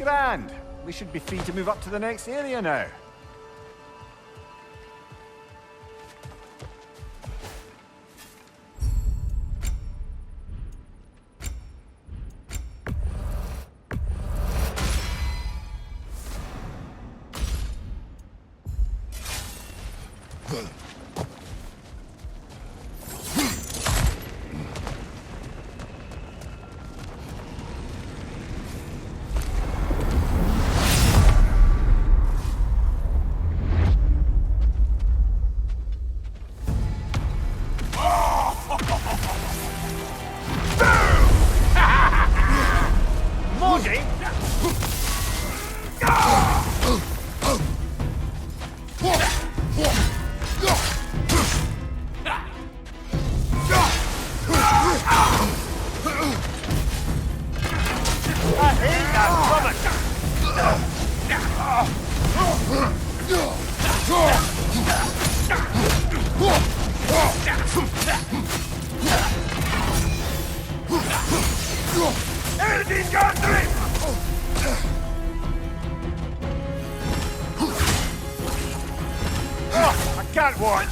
Grand. We should be free to move up to the next area now. I can't watch.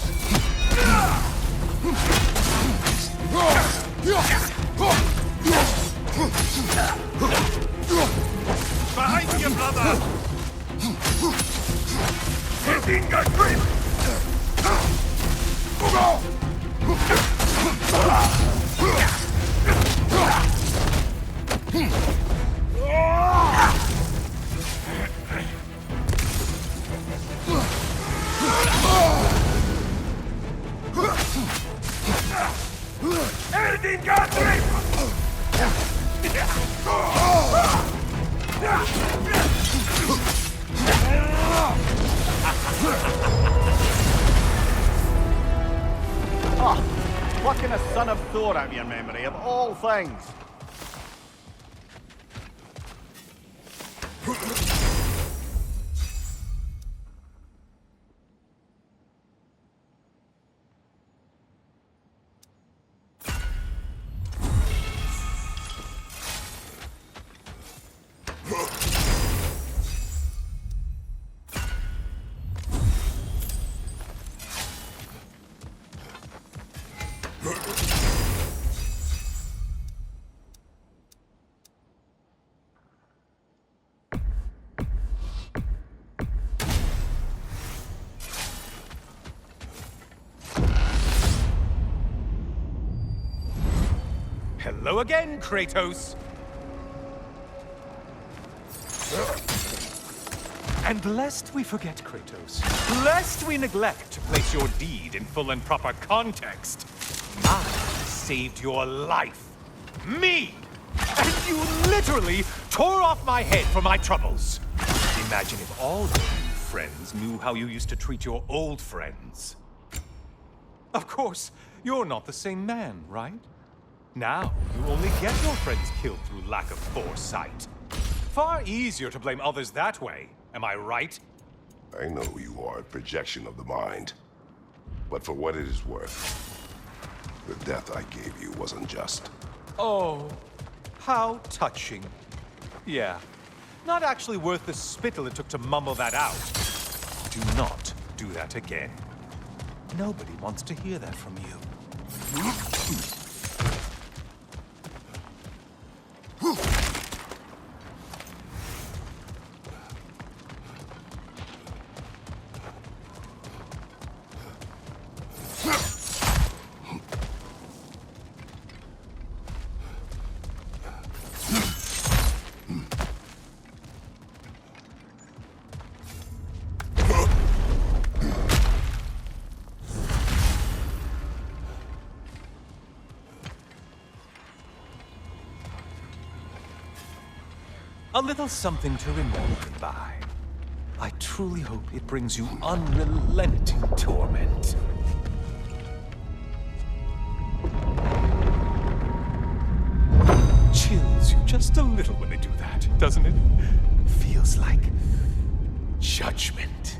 Behind you, brother! Finger grip! Oh, plucking a son of Thor out of your memory, of all things. Hello again, Kratos! And lest we forget, Kratos, lest we neglect to place your deed in full and proper context, I saved your life. Me! And you literally tore off my head for my troubles. Imagine if all your new friends knew how you used to treat your old friends. Of course, you're not the same man, right? Now, you only get your friends killed through lack of foresight. Far easier to blame others that way, am I right? I know you are a projection of the mind. But for what it is worth, the death I gave you was unjust. Oh, how touching. Yeah, not actually worth the spittle it took to mumble that out. Do not do that again. Nobody wants to hear that from you. A little something to remember by. I truly hope it brings you unrelenting torment. Chills you just a little when they do that, doesn't it? Feels like judgment.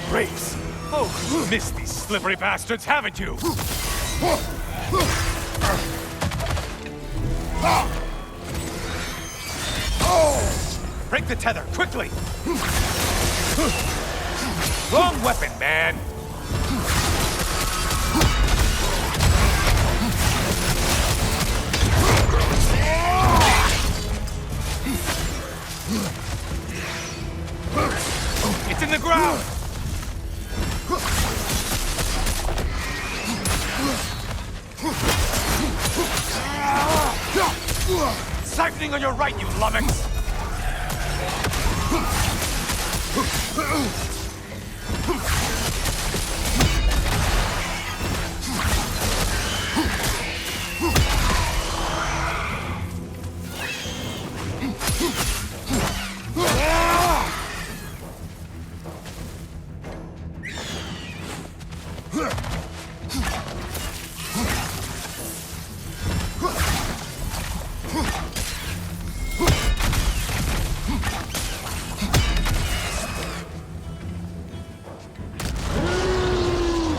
Grace! Oh, you missed these slippery bastards, haven't you? Break the tether, quickly! Wrong weapon, man! It's in the ground! Siphoning on your right, you lummox!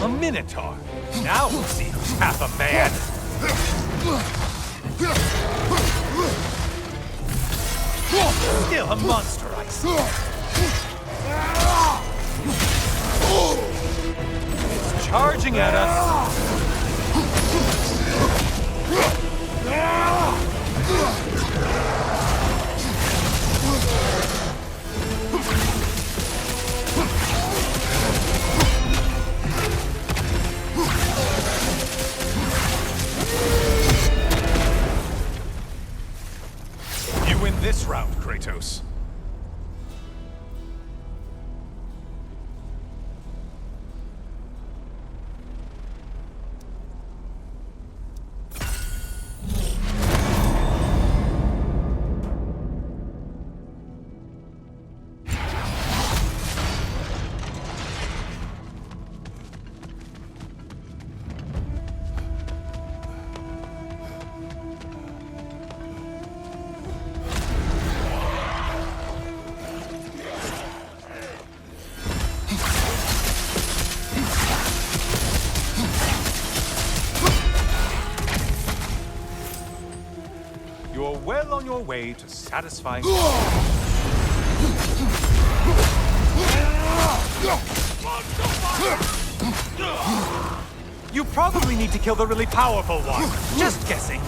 A minotaur. Now we'll see who's half a man. Still a monster, I see. It's charging at us. You win this round, Kratos. You're well on your way to satisfying. You probably need to kill the really powerful one. Just guessing.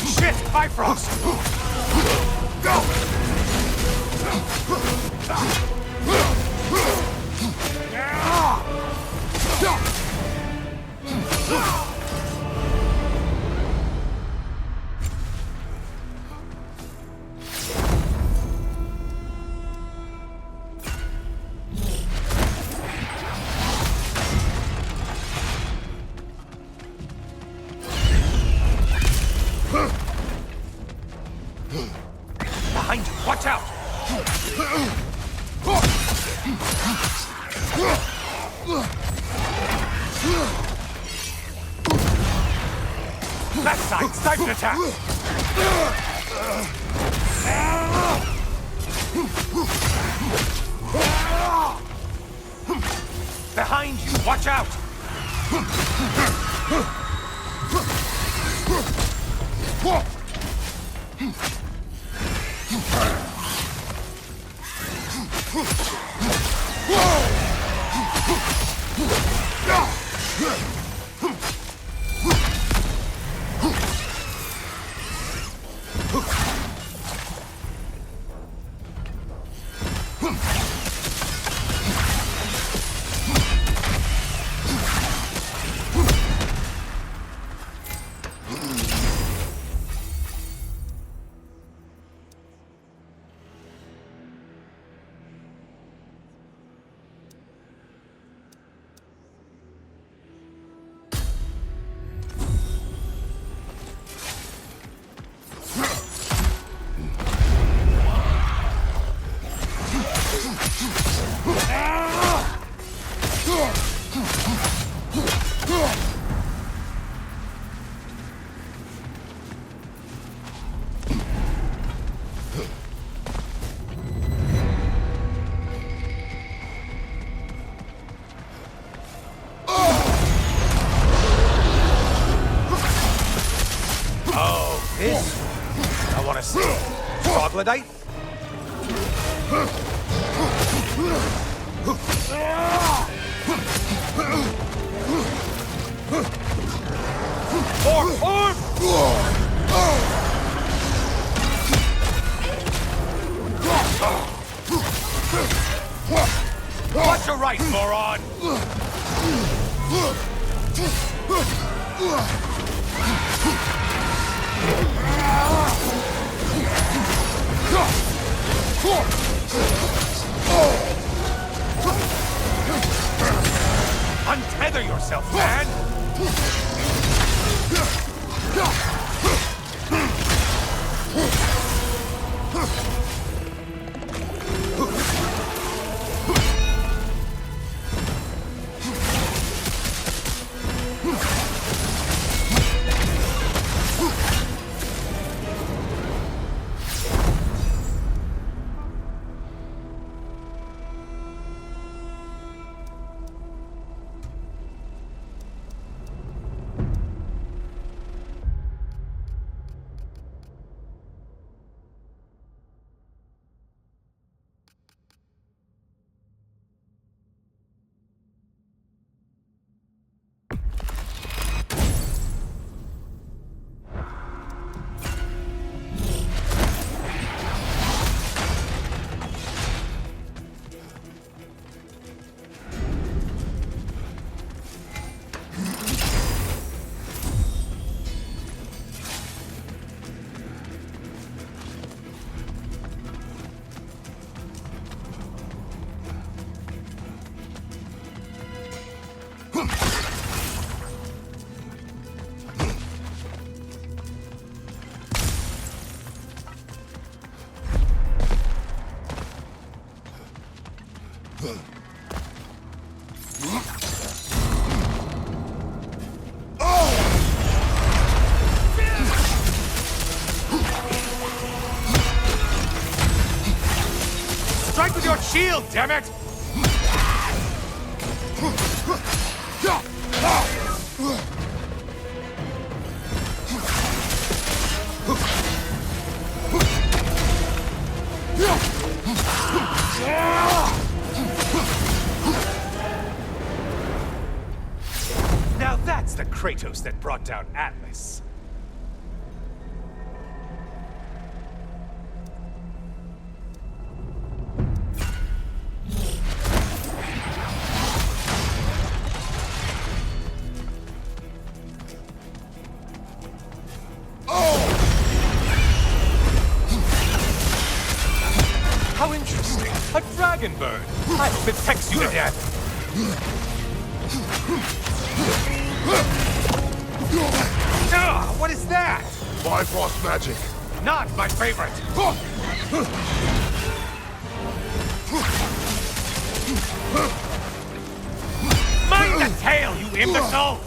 Shit! Bifrost! Behind you! Watch out! That side! Sniper attack! Behind you! Watch out! I want to see troglodyte. Watch your right, moron! Untether yourself, man! Strike with your shield, damn it! Now that's the Kratos that brought down Atlas. dragon bird! I hope it pecks you to death! What is that? Bifrost magic. Not my favorite! Mind the tail, you imbecile!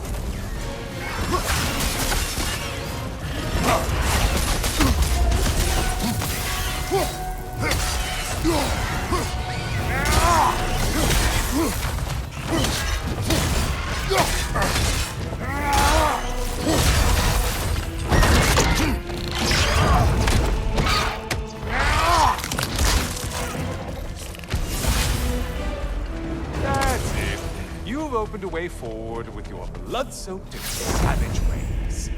That's it. You've opened a way forward with your blood-soaked and savage ways.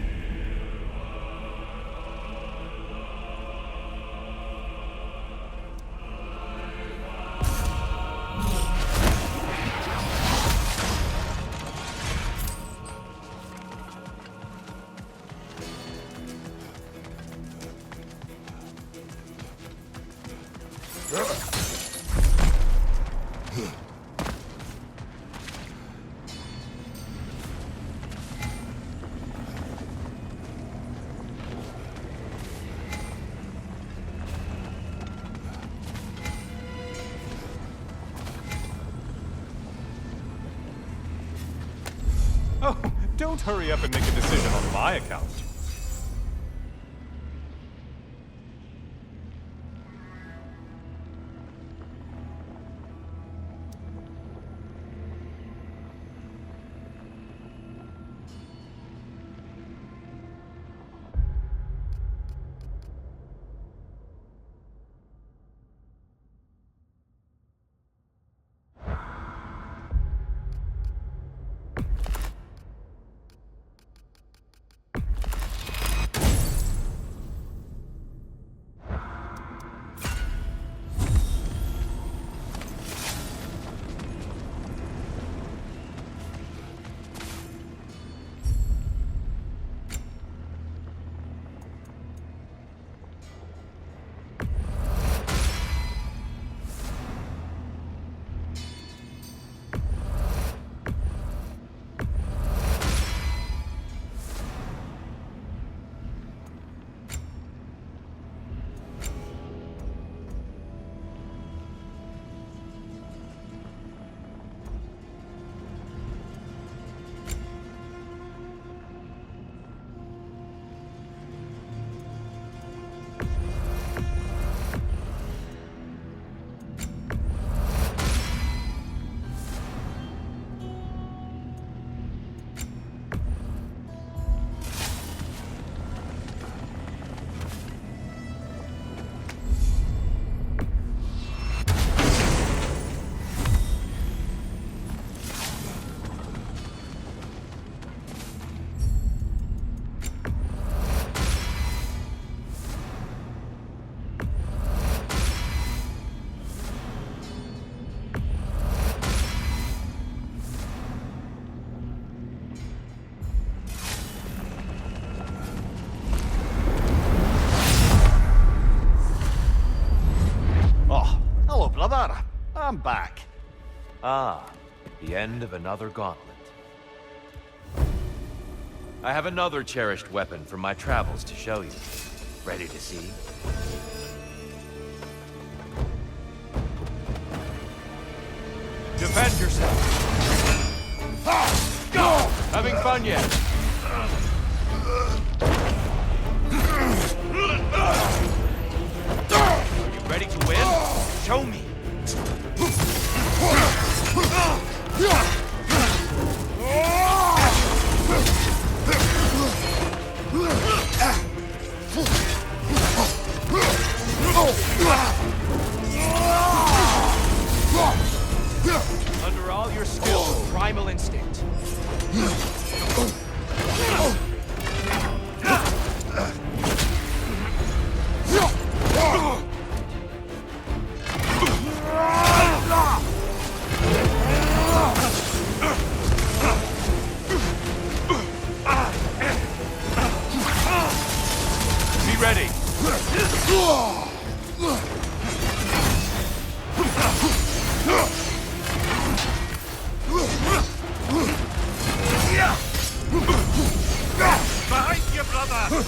Oh, don't hurry up and make a decision on my account. Brother, I'm back. Ah, the end of another gauntlet. I have another cherished weapon from my travels to show you. Ready to see? Defend yourself! Go! Having fun yet? Are you ready to win? Show me! Under all your skill, primal instinct. Be ready. brother!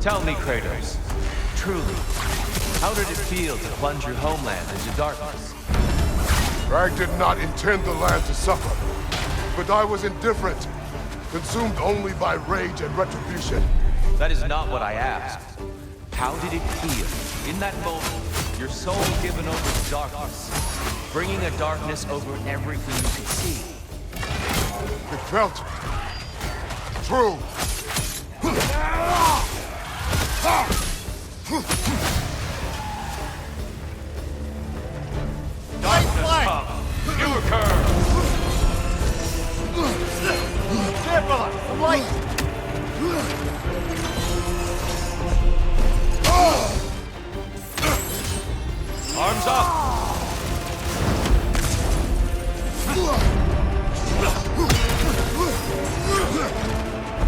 Tell me, Kratos, truly, how did it feel to plunge your homeland into darkness? I did not intend the land to suffer, but I was indifferent, consumed only by rage and retribution. That is not what I asked. How did it feel, in that moment, your soul given over to darkness, bringing a darkness over everything you could see? It felt true. Darkness come, you occur! There, brother! Some light! Arms up!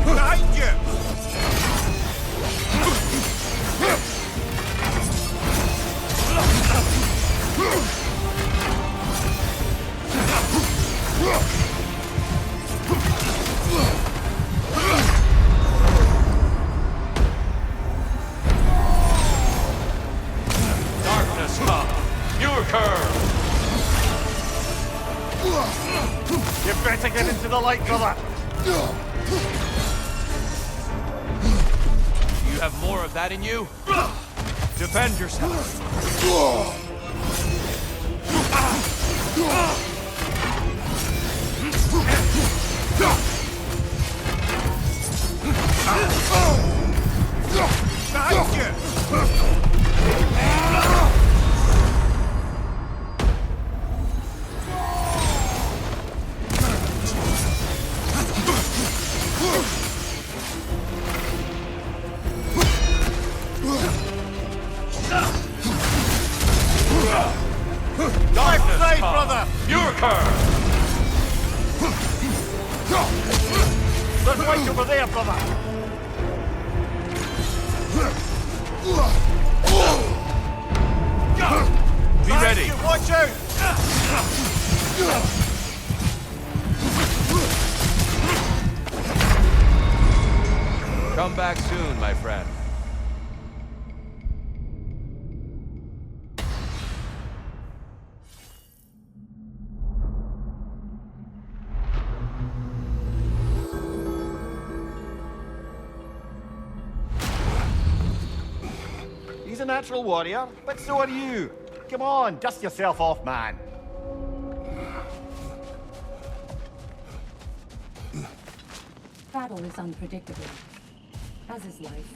Behind you! Darkness come, you occur! You better get into the light, brother! You have more of that in you? Defend yourself! Behind you! Darkness Side, come, brother! you occur! There's light over there, brother! Be ready! Watch out! Come back soon, my friend. He's a natural warrior, but so are you. Come on, dust yourself off, man. Battle is unpredictable, as is life.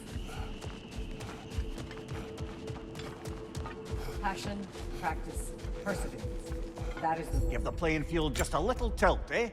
Passion, practice, perseverance. That is the... Give the playing field just a little tilt, eh?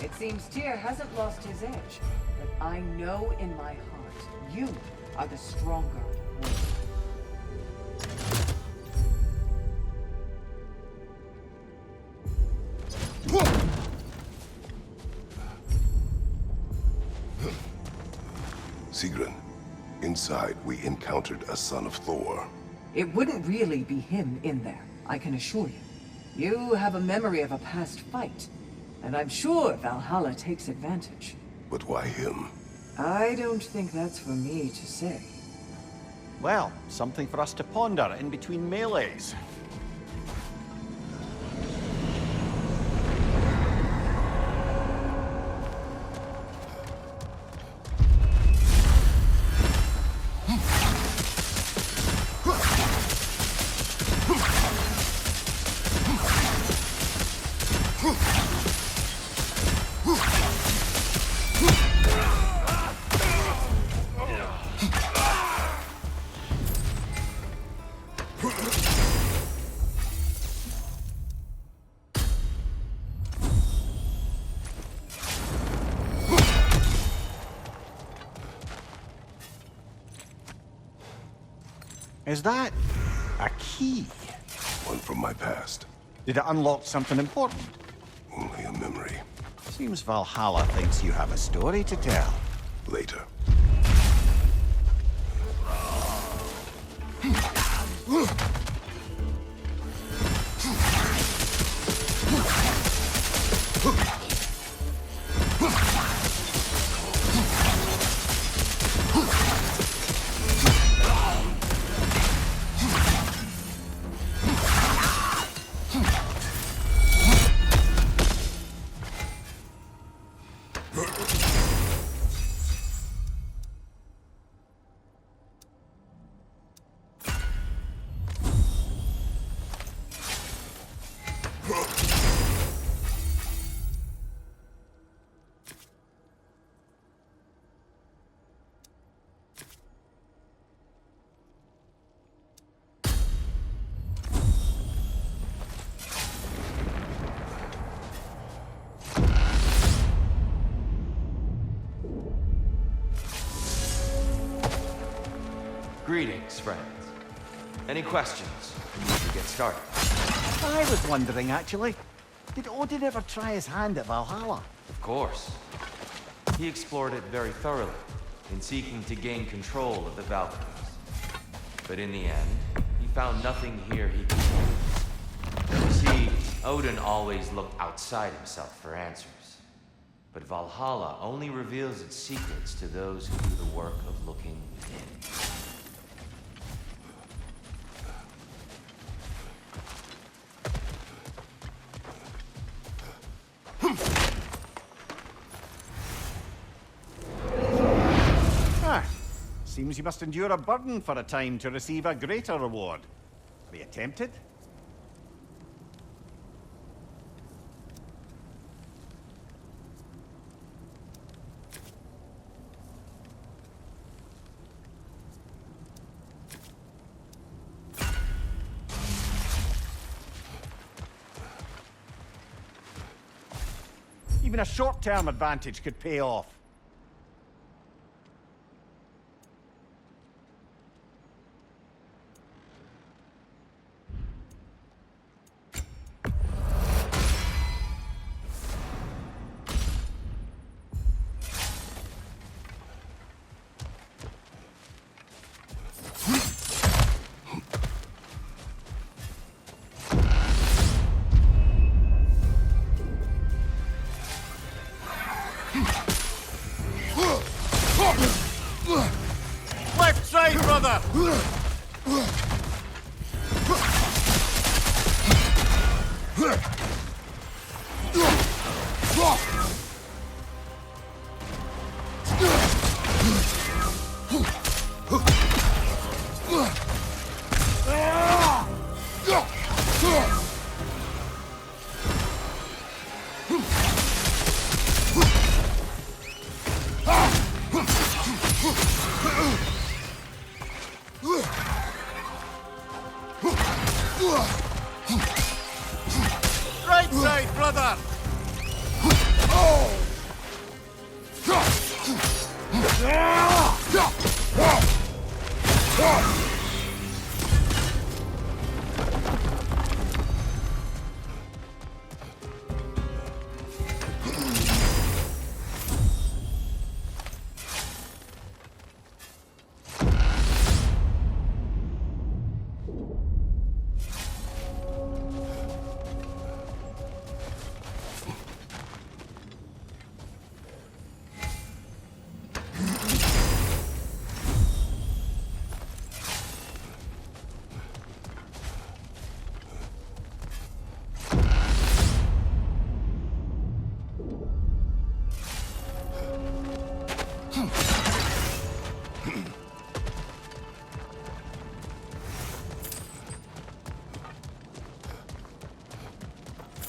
It seems Tyr hasn't lost his edge, but I know in my heart, you are the stronger one. Sigrun, inside we encountered a son of Thor. It wouldn't really be him in there, I can assure you. You have a memory of a past fight, and I'm sure Valhalla takes advantage. But why him? I don't think that's for me to say. Well, something for us to ponder in between melees. Is that a key? One from my past. Did it unlock something important? Only a memory. Seems Valhalla thinks you have a story to tell. Later. Greetings, friends. Any questions before we get started? I was wondering, actually. Did Odin ever try his hand at Valhalla? Of course. He explored it very thoroughly, in seeking to gain control of the Valkyries. But in the end, he found nothing here he could use. You see, Odin always looked outside himself for answers. But Valhalla only reveals its secrets to those who do the work of looking within. Seems you must endure a burden for a time to receive a greater reward. Are you tempted? Even a short-term advantage could pay off. Left side, brother! Right side, brother!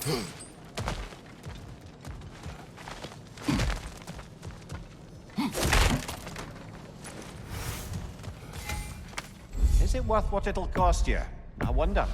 Is it worth what it'll cost you? I wonder.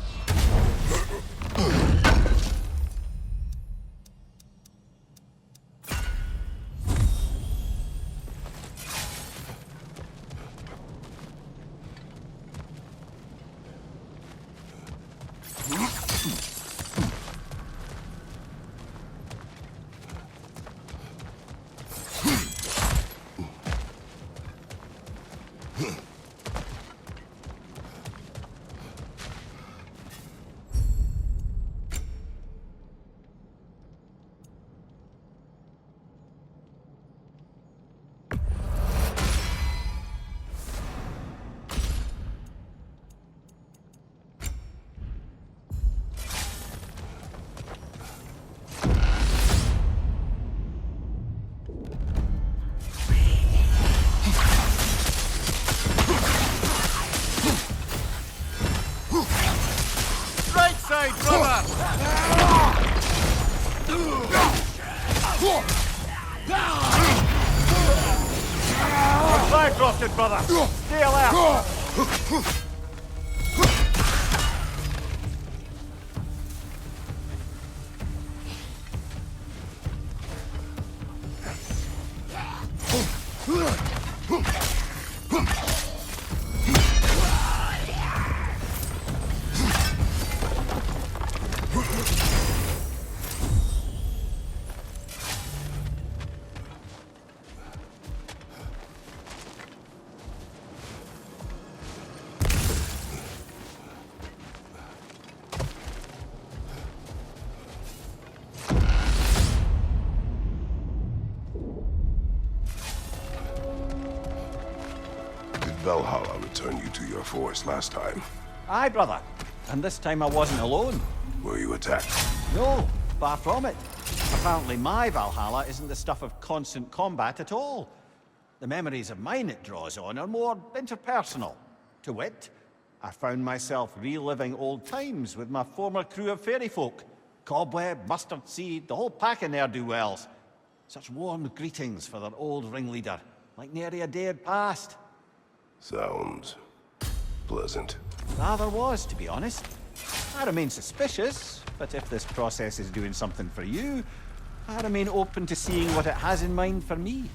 Side, brother! Flag drafted, brother! Stay alert! Valhalla returned you to your forest last time. Aye, brother. And this time I wasn't alone. Were you attacked? No, far from it. Apparently my Valhalla isn't the stuff of constant combat at all. The memories of mine it draws on are more interpersonal. To wit, I found myself reliving old times with my former crew of fairy folk. Cobweb, mustard seed, the whole pack of ne'er-do-wells. Such warm greetings for their old ringleader, like nary a day had passed. Sounds pleasant. Rather was, to be honest. I remain suspicious, but if this process is doing something for you, I remain open to seeing what it has in mind for me.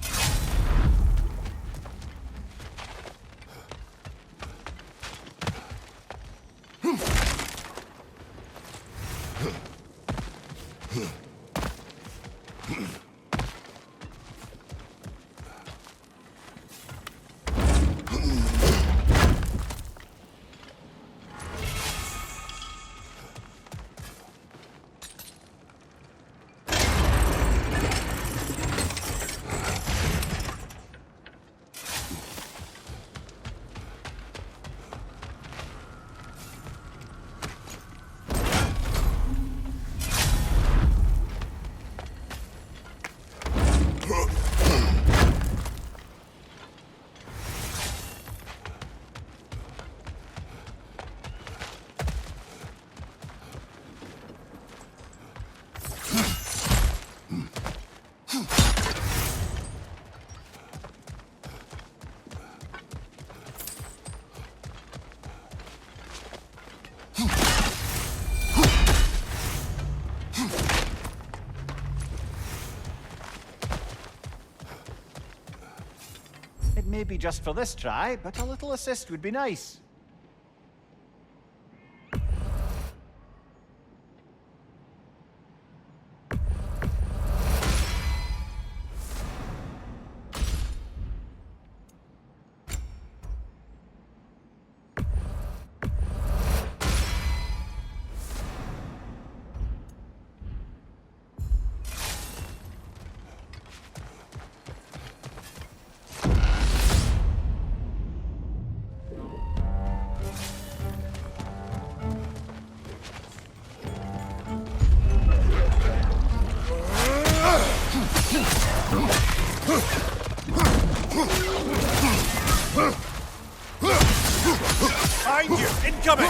It may be just for this try, but a little assist would be nice. Behind you! Incoming!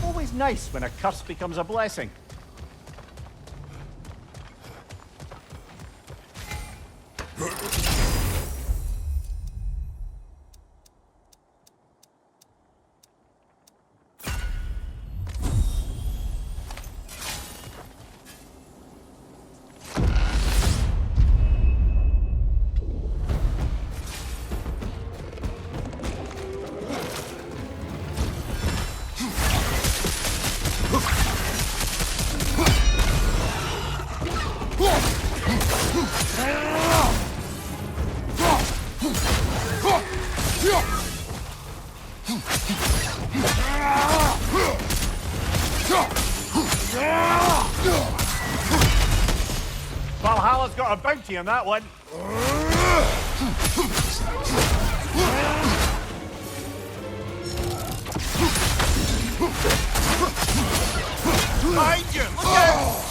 Always nice when a curse becomes a blessing. Valhalla's got a bounty on that one. Behind you! Look out!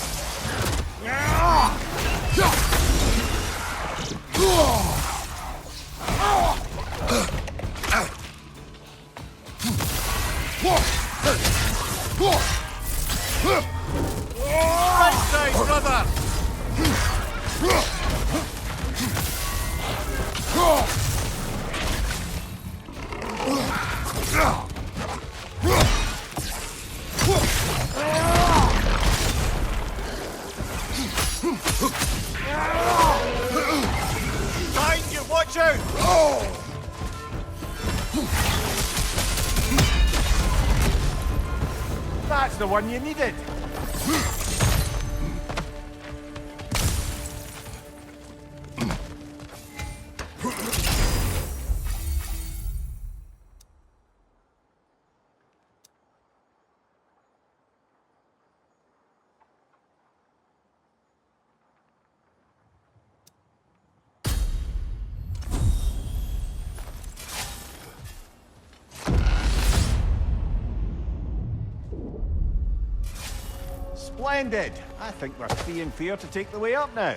Right side, brother! Behind you, watch out! That's the one you needed. Splendid! I think we're free and fair to take the way up now.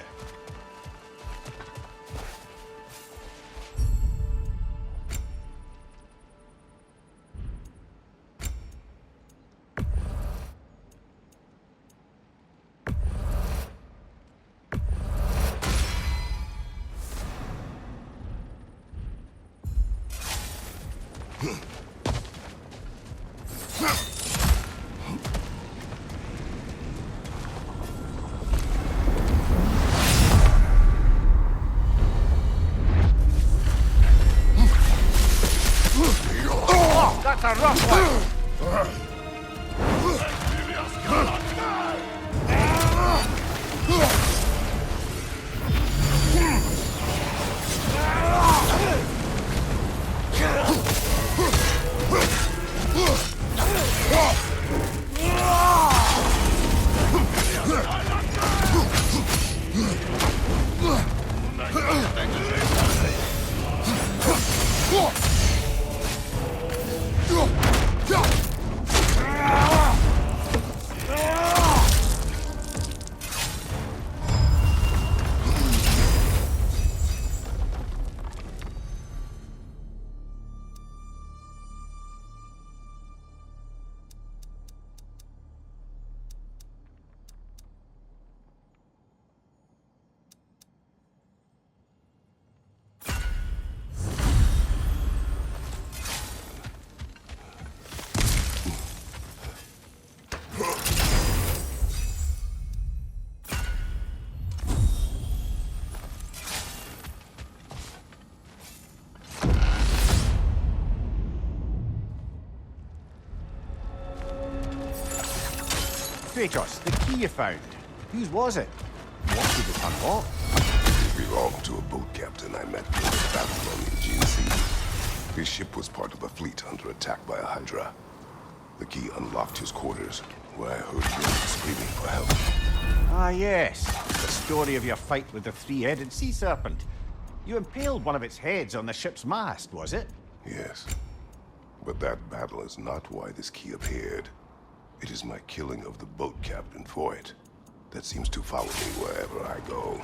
That's a rough one! Kratos, the key you found. Whose was it? What did it unlock? It belonged to a boat captain I met in the Babylonian GC. His ship was part of a fleet under attack by a Hydra. The key unlocked his quarters, where I heard him screaming for help. Ah, yes. The story of your fight with the three-headed sea serpent. You impaled one of its heads on the ship's mast, was it? Yes. But that battle is not why this key appeared. It is my killing of the boat captain for it that seems to follow me wherever I go.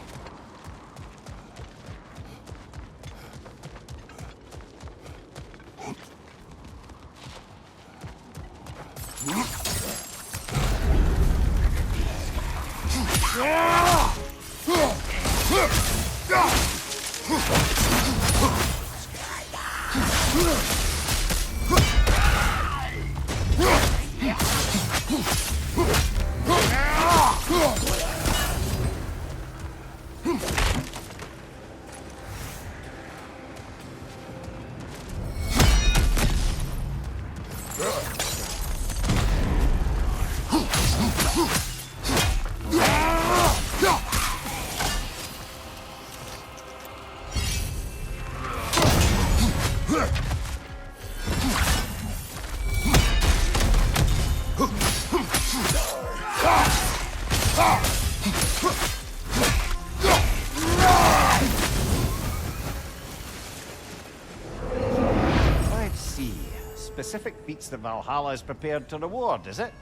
Let's see. Specific feats that Valhalla is prepared to reward, is it?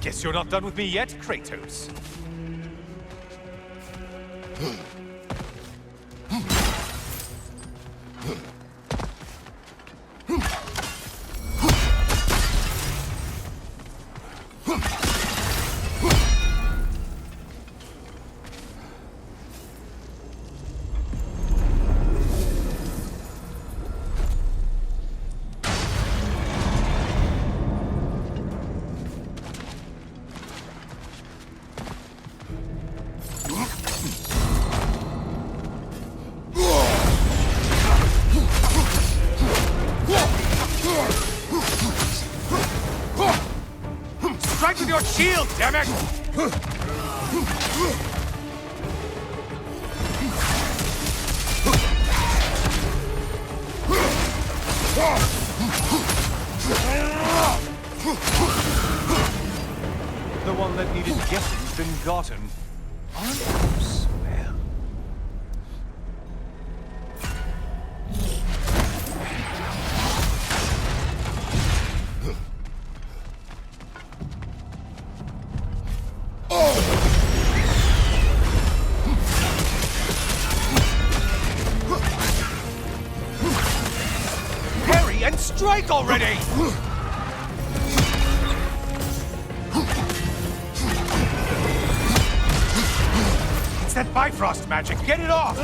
Guess you're not done with me yet, Kratos. Strike with your shield, damn it! The one that needed getting's been gotten. Aren't you swell? Hurry and strike already! It's that Bifrost magic. Get it off!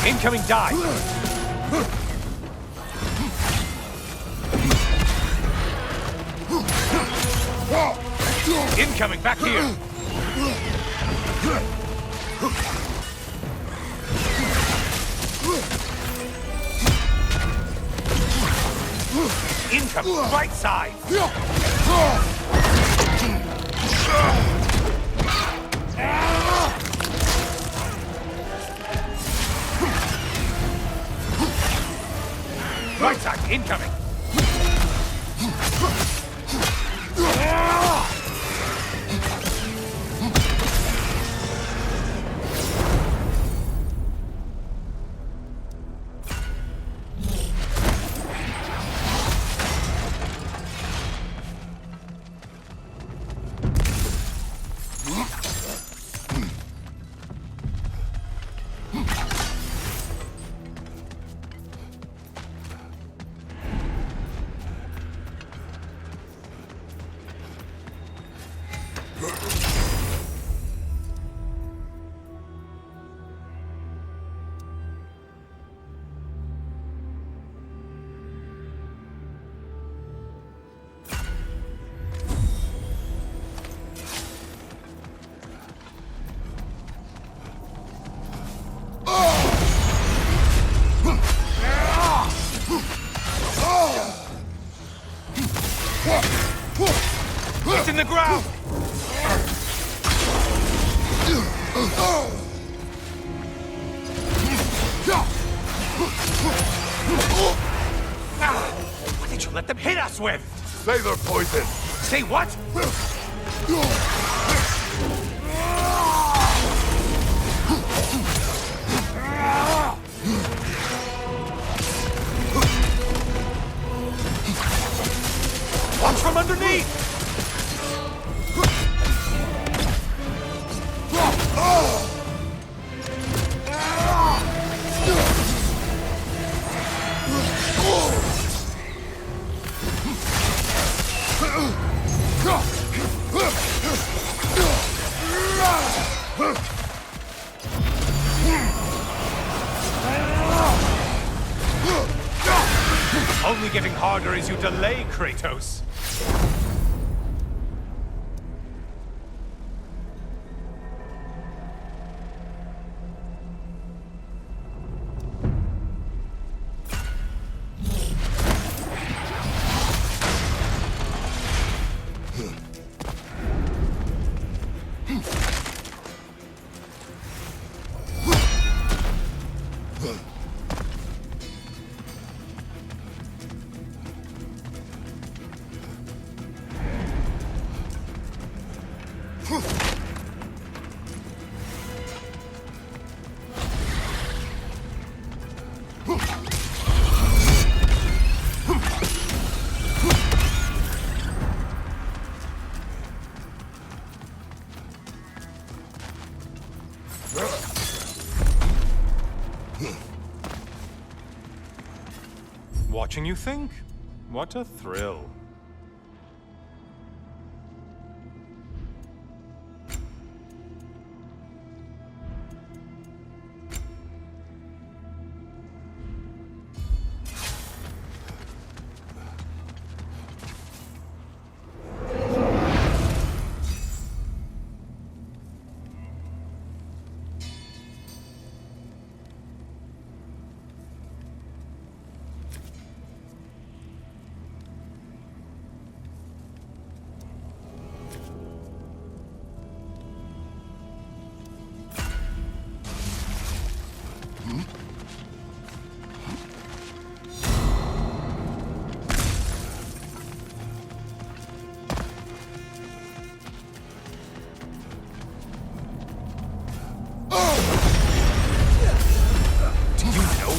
Incoming dive! Incoming, back here! Incoming, right side! Right side, incoming! It's in the ground! What did you let them hit us with? Sailor poison! Say what? Watch from underneath! Only getting harder as you delay, Kratos. Watching you think? What a thrill.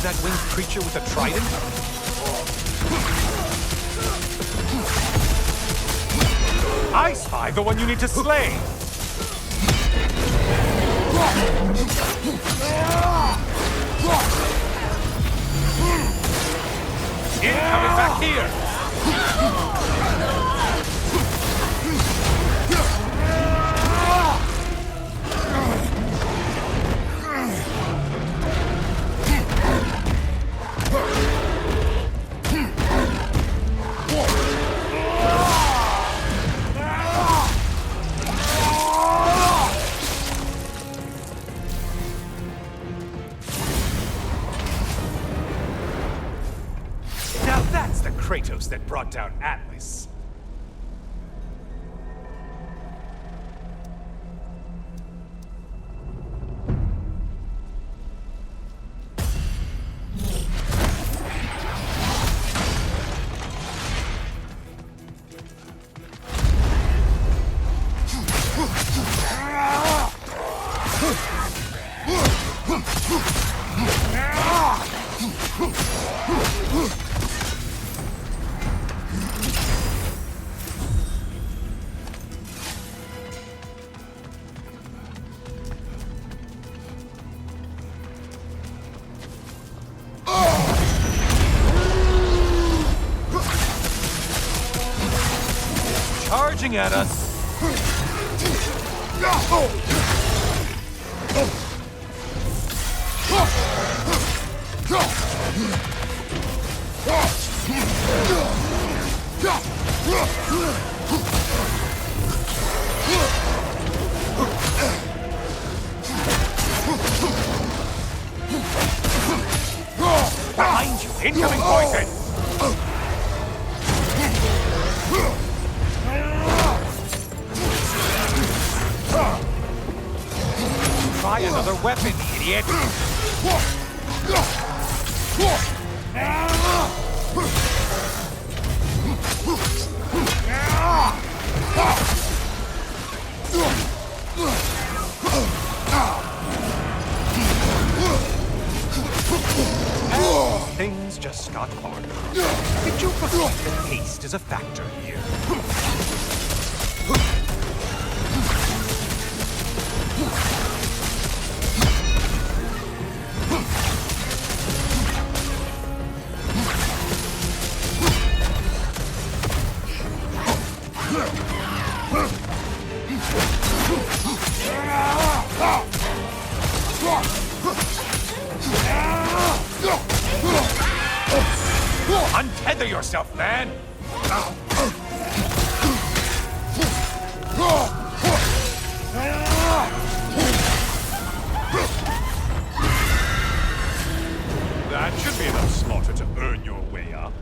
That winged creature with a trident? I spy the one you need to slay! Incoming back here! Kratos that brought down Atlas. Charging at us! Behind you! Incoming poison! Try another weapon, idiot! And things just got harder. Did you forget that haste is a factor here? Untether yourself, man! That should be enough slaughter to earn your way up.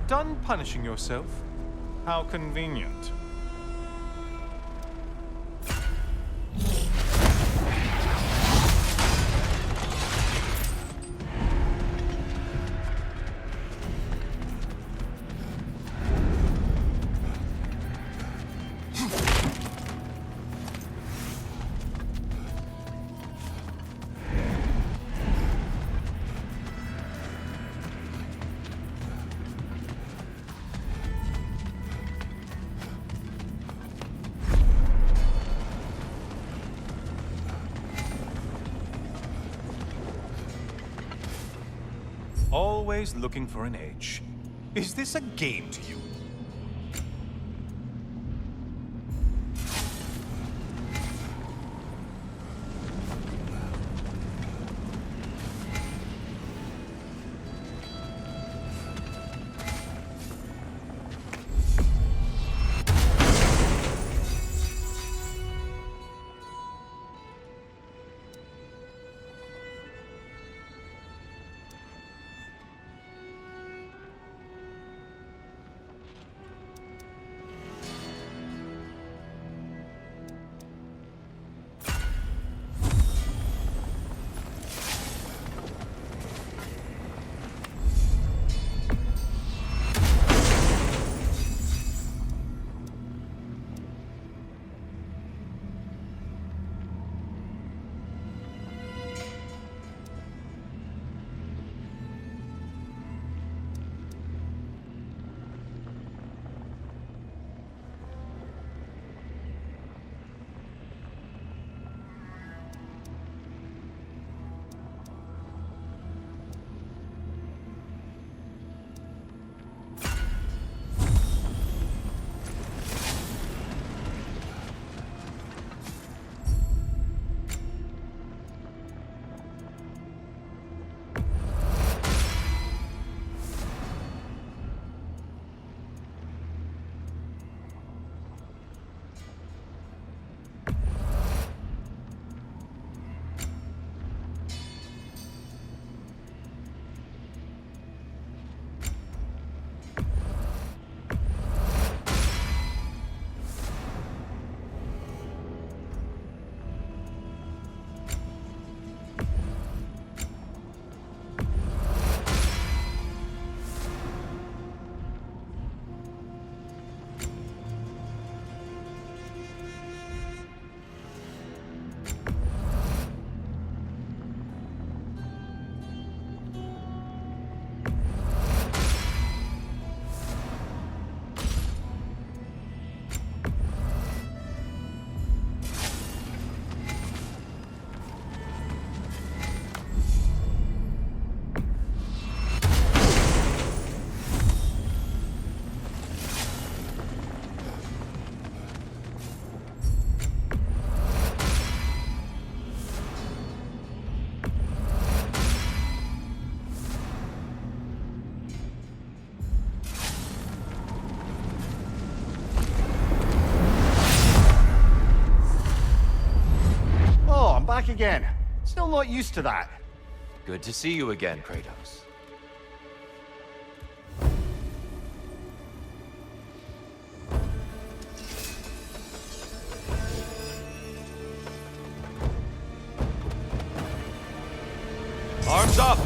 Done punishing yourself? How convenient. Always looking for an edge. Is this a game to you? back again. Still not used to that. Good to see you again, Kratos. Arms up!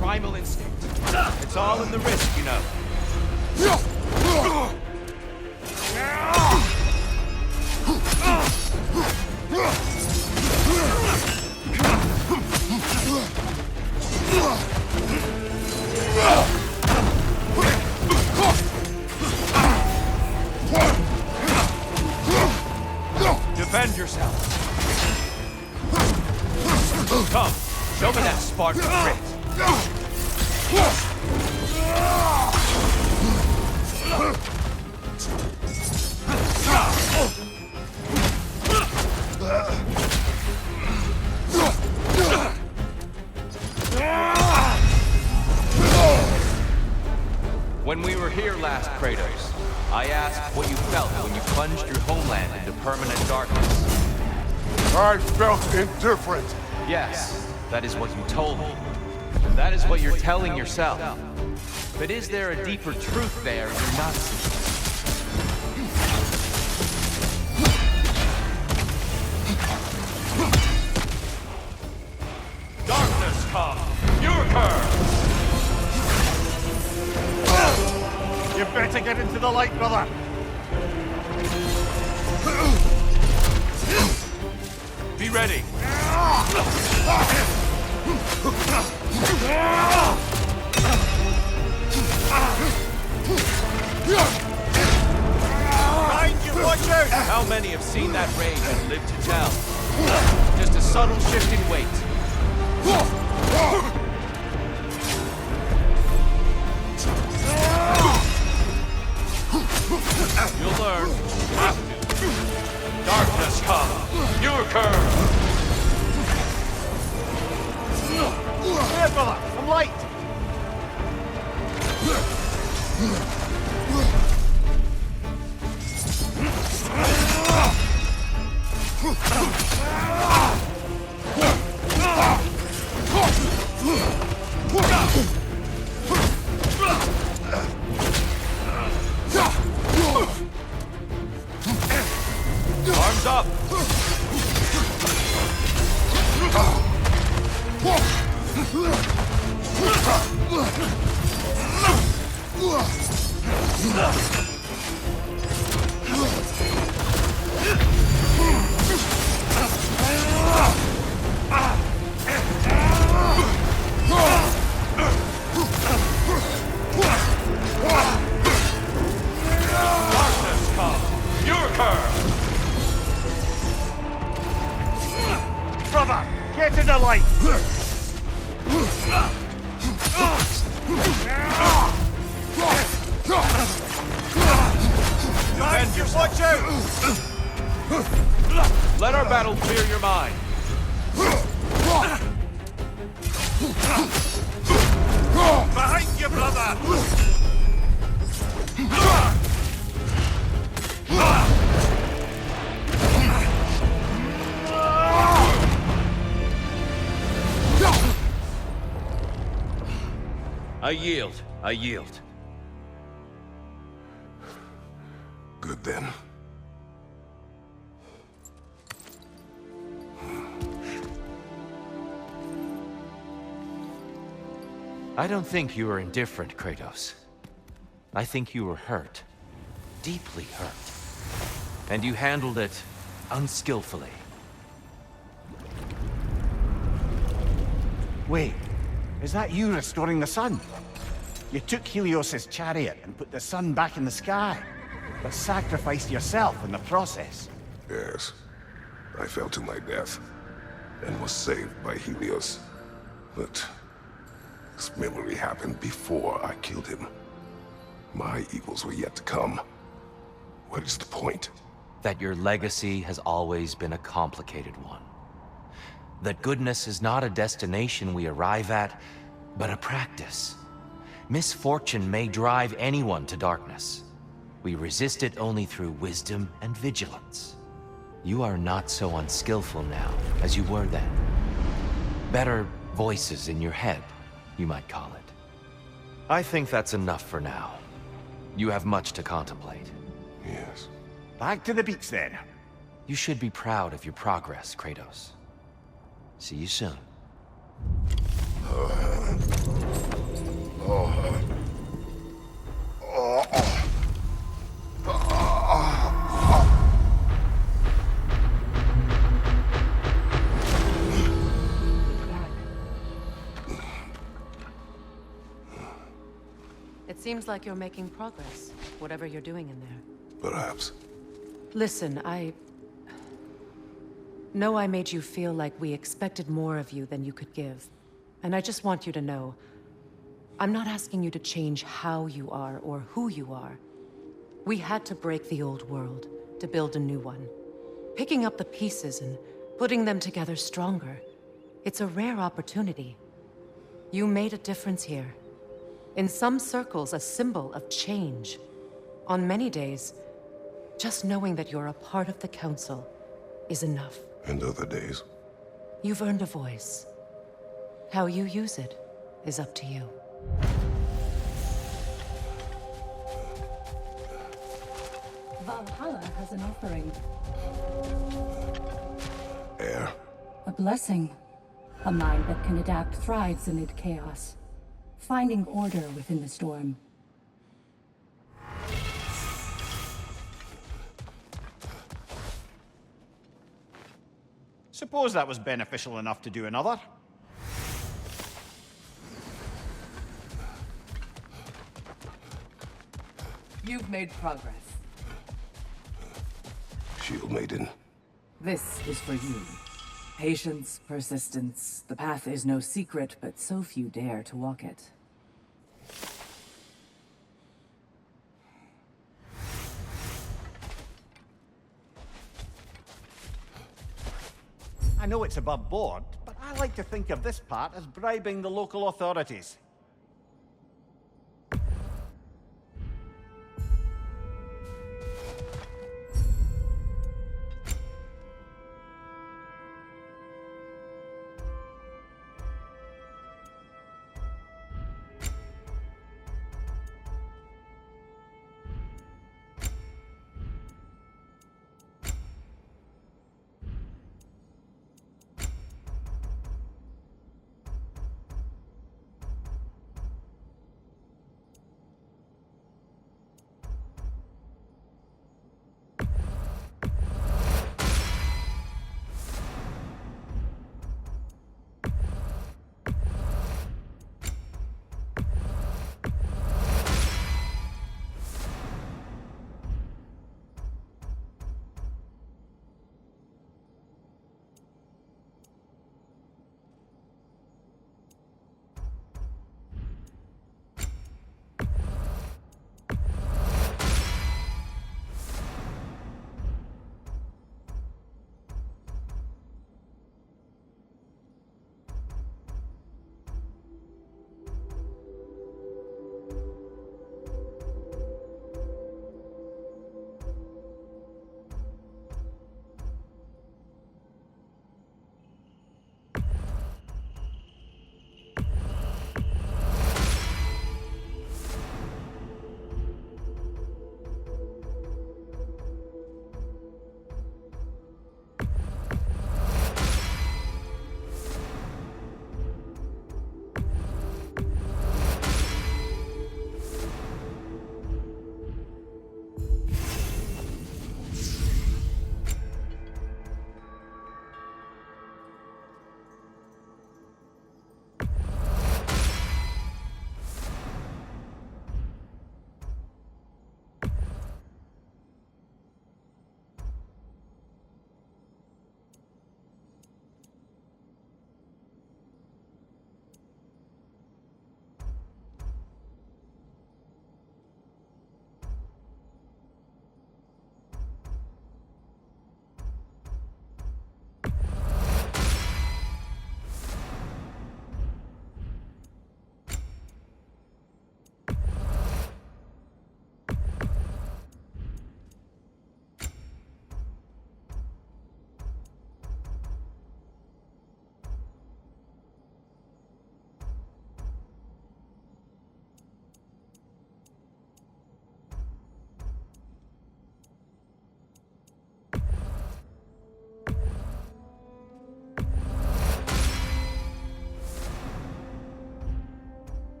Primal instinct. It's all in the wrist, you know. Defend yourself. Come, show me that Spartan grit. When we were here last, Kratos, I asked what you felt when you plunged your homeland into permanent darkness. I felt indifferent. Yes, that is what you told me. And that is what you're telling yourself. But is there a deeper truth there you're not seeing? Darkness come! Your curse! You better get into the light, brother. Be ready! Behind you, watch out! How many have seen that rage and lived to tell? Just a subtle shift in weight. You'll learn. Have to. Darkness come. Your curve. Here, brother, some light. Arms up. Darkness come. Your curve. Brother, get in the light. Defend yourself. Watch out! Let our battle clear your mind. Behind you, brother! I yield. I yield. Good then. I don't think you were indifferent, Kratos. I think you were hurt. Deeply hurt. And you handled it unskillfully. Wait, is that you restoring the sun? You took Helios's chariot and put the sun back in the sky, but sacrificed yourself in the process. Yes. I fell to my death. and was saved by Helios. But this memory happened before I killed him. My evils were yet to come. What is the point? That your legacy has always been a complicated one. That goodness is not a destination we arrive at, but a practice. Misfortune may drive anyone to darkness. We resist it only through wisdom and vigilance. You are not so unskillful now as you were then. Better voices in your head, you might call it. I think that's enough for now. You have much to contemplate. Yes. Back to the beach then. You should be proud of your progress, Kratos. See you soon. It seems like you're making progress, whatever you're doing in there. Perhaps. Listen, I know I made you feel like we expected more of you than you could give. And I just want you to know, I'm not asking you to change how you are or who you are. We had to break the old world to build a new one. Picking up the pieces and putting them together stronger. It's a rare opportunity. You made a difference here. In some circles, a symbol of change. On many days, just knowing that you're a part of the Council is enough. And other days? You've earned a voice. How you use it is up to you. Valhalla has an offering. Air? A blessing. A mind that can adapt thrives amid chaos, finding order within the storm. Suppose that was beneficial enough to do another. You've made progress. Shield Maiden. This is for you. Patience, persistence. The path is no secret, but so few dare to walk it. I know it's above board, but I like to think of this part as bribing the local authorities.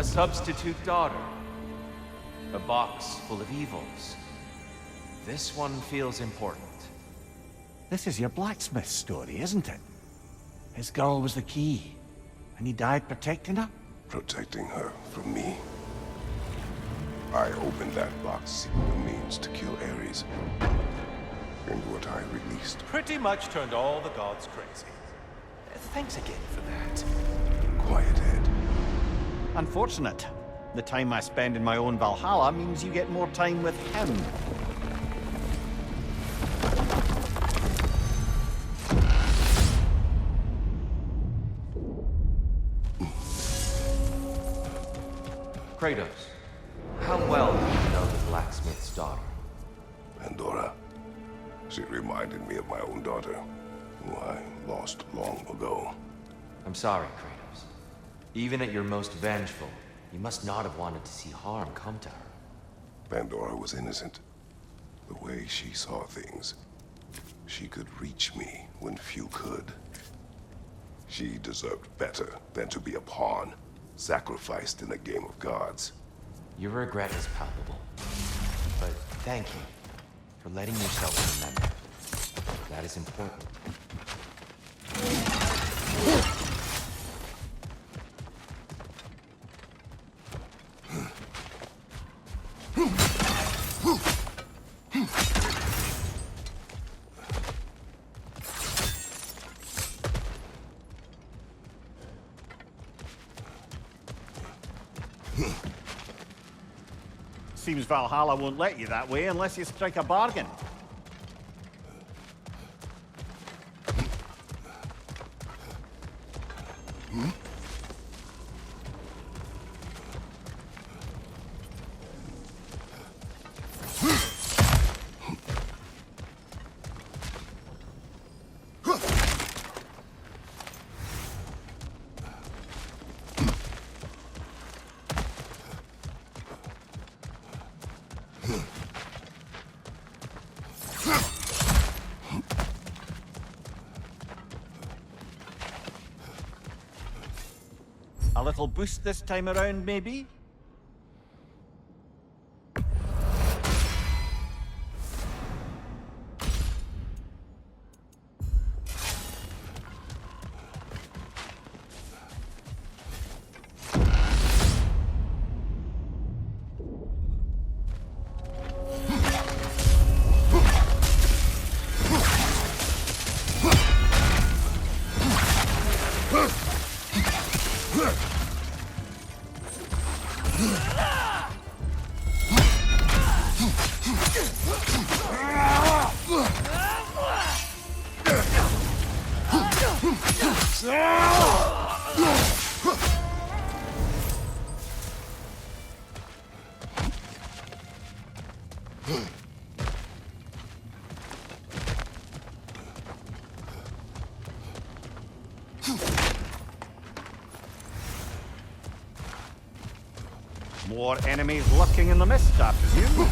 A substitute daughter. A box full of evils. This one feels important. This is your blacksmith story, isn't it? His girl was the key, and he died protecting her? Protecting her from me. I opened that box seeking a means to kill Ares. And what I released. Pretty much turned all the gods crazy. Thanks again for that. Quiet head. Unfortunate. The time I spend in my own Valhalla means you get more time with him. Kratos, how well do you know the blacksmith's daughter? Pandora. She reminded me of my own daughter, who I lost long ago. I'm sorry, Kratos. Even at your most vengeful, you must not have wanted to see harm come to her. Pandora was innocent. The way she saw things, she could reach me when few could. She deserved better than to be a pawn, sacrificed in a game of gods. Your regret is palpable. But thank you for letting yourself remember. That is important. Seems Valhalla won't let you that way unless you strike a bargain. A little boost this time around, maybe? More enemies lurking in the mist, I presume.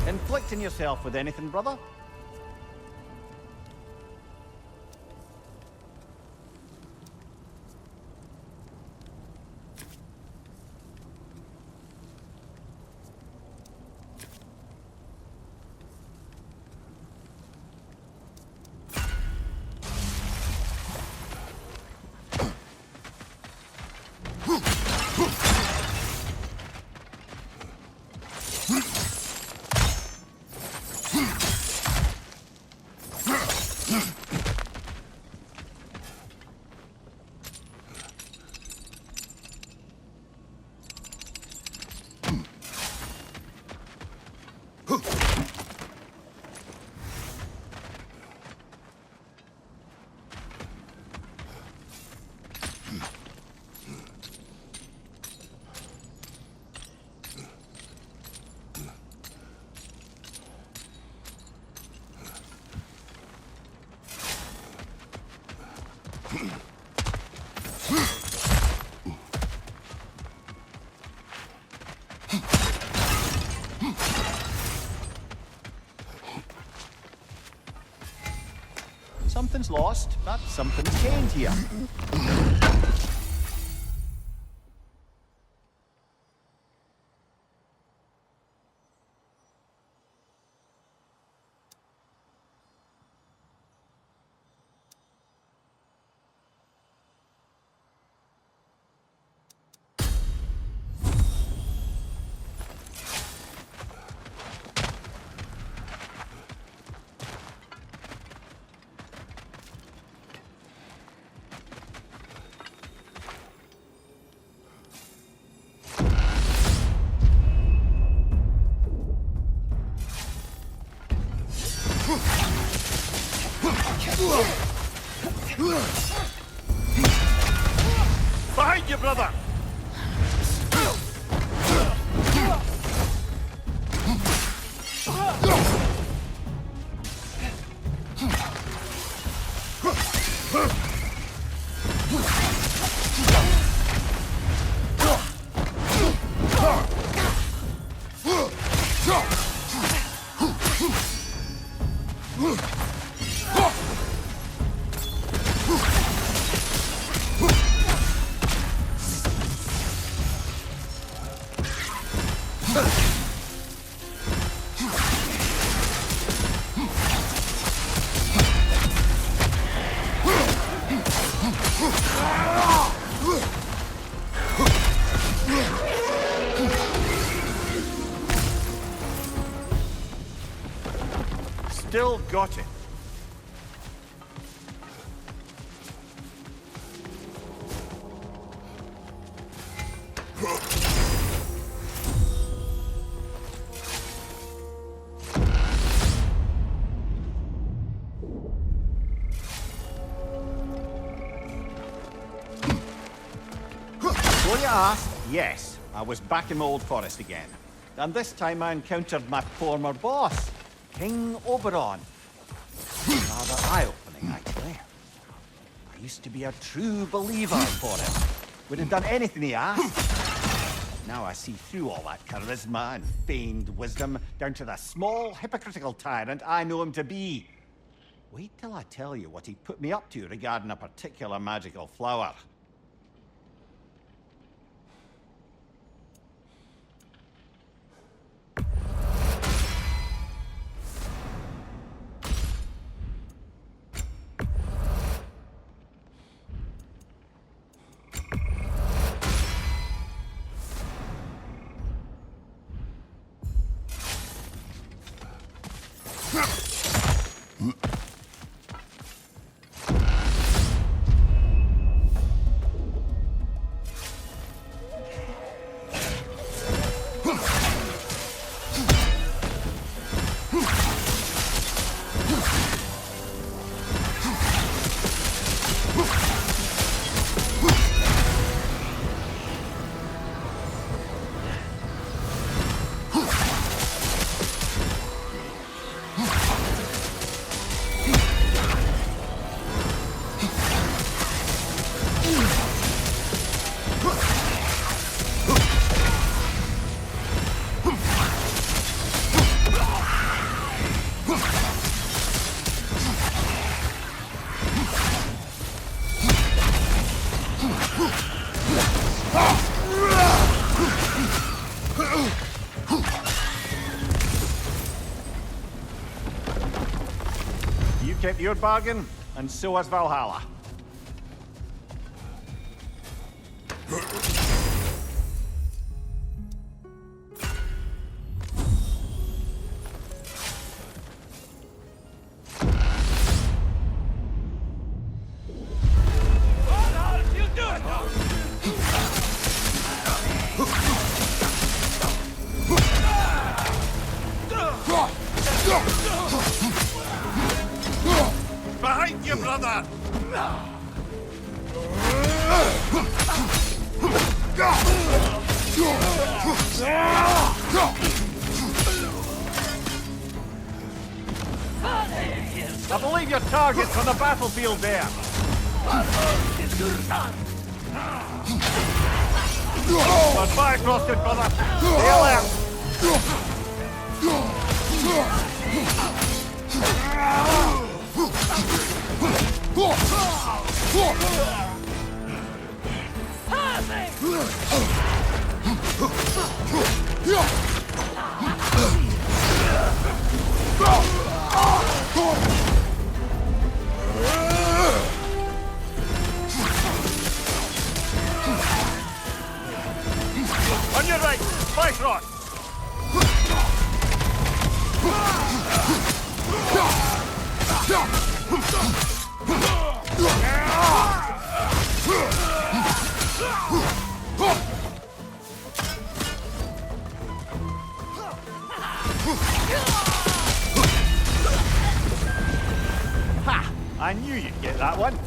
Inflicting yourself with anything, brother? Something's lost, but something's gained here. Behind you, brother! Still got it. So you asked? Yes, I was back in the Old Forest again. And this time I encountered my former boss, King Oberon. Rather eye-opening, actually. I used to be a true believer for him. Would have done anything he asked. Now I see through all that charisma and feigned wisdom down to the small, hypocritical tyrant I know him to be. Wait till I tell you what he put me up to regarding a particular magical flower. You kept your bargain, and so has Valhalla. Behind you, brother! I believe your target's on the battlefield there. On fire crossed, brother. Stay alert. On your right, fight rod! Ha! I knew you'd get that one.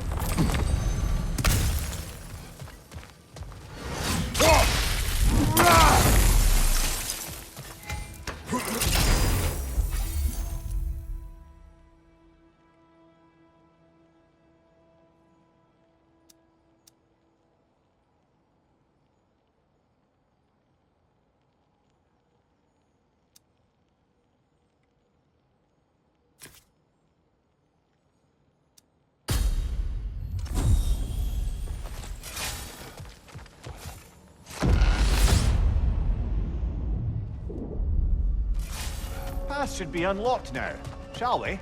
Path should be unlocked now, shall we?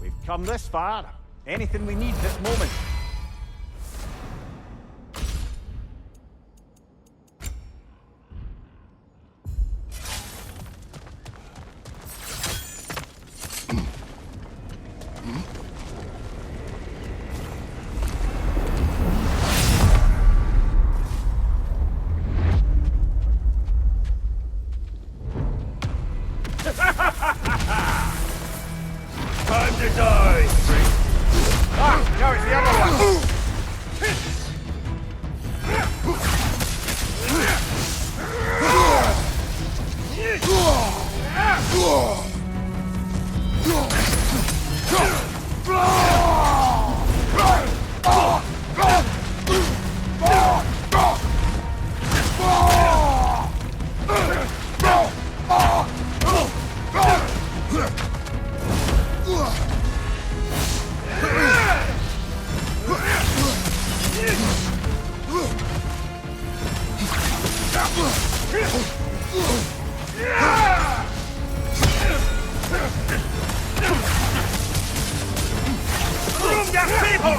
We've come this far. Anything we need this moment. Time to die! Ah, now it's the other one! Room their people!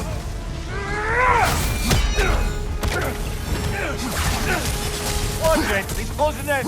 One Red, he's closing in!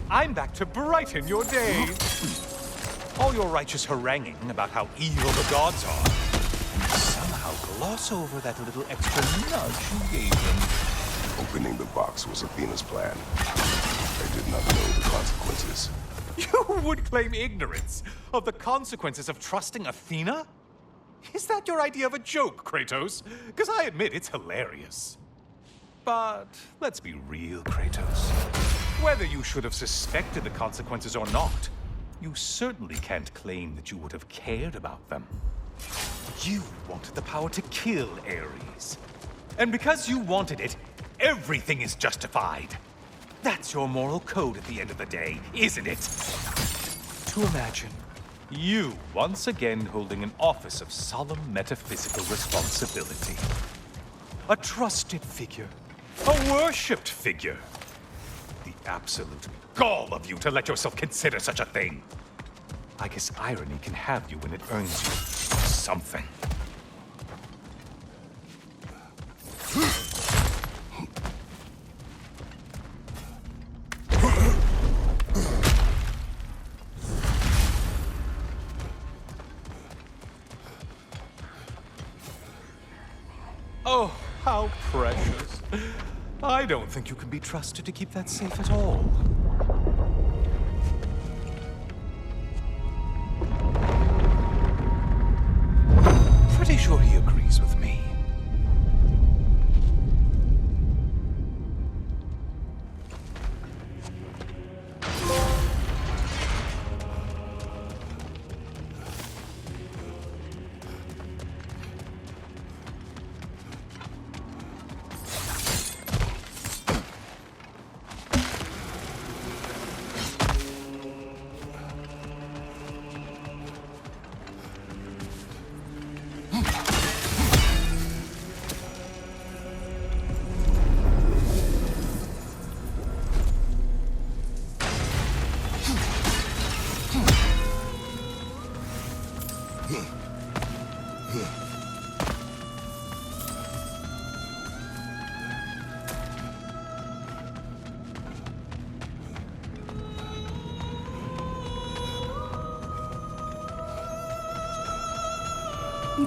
I'm back to brighten your day. All your righteous haranguing about how evil the gods are, you somehow gloss over that little extra nudge you gave them. Opening the box was Athena's plan. I did not know the consequences. You would claim ignorance of the consequences of trusting Athena? Is that your idea of a joke, Kratos? Because I admit it's hilarious. But let's be real, Kratos. Whether you should have suspected the consequences or not, you certainly can't claim that you would have cared about them. You wanted the power to kill Ares. And because you wanted it, everything is justified. That's your moral code at the end of the day, isn't it? To imagine you once again holding an office of solemn metaphysical responsibility. A trusted figure. A worshipped figure. The absolute gall of you to let yourself consider such a thing. I guess irony can have you when it earns you something. Oh, how precious. I don't think you can be trusted to keep that safe at all. Pretty sure he agrees with me. Oh,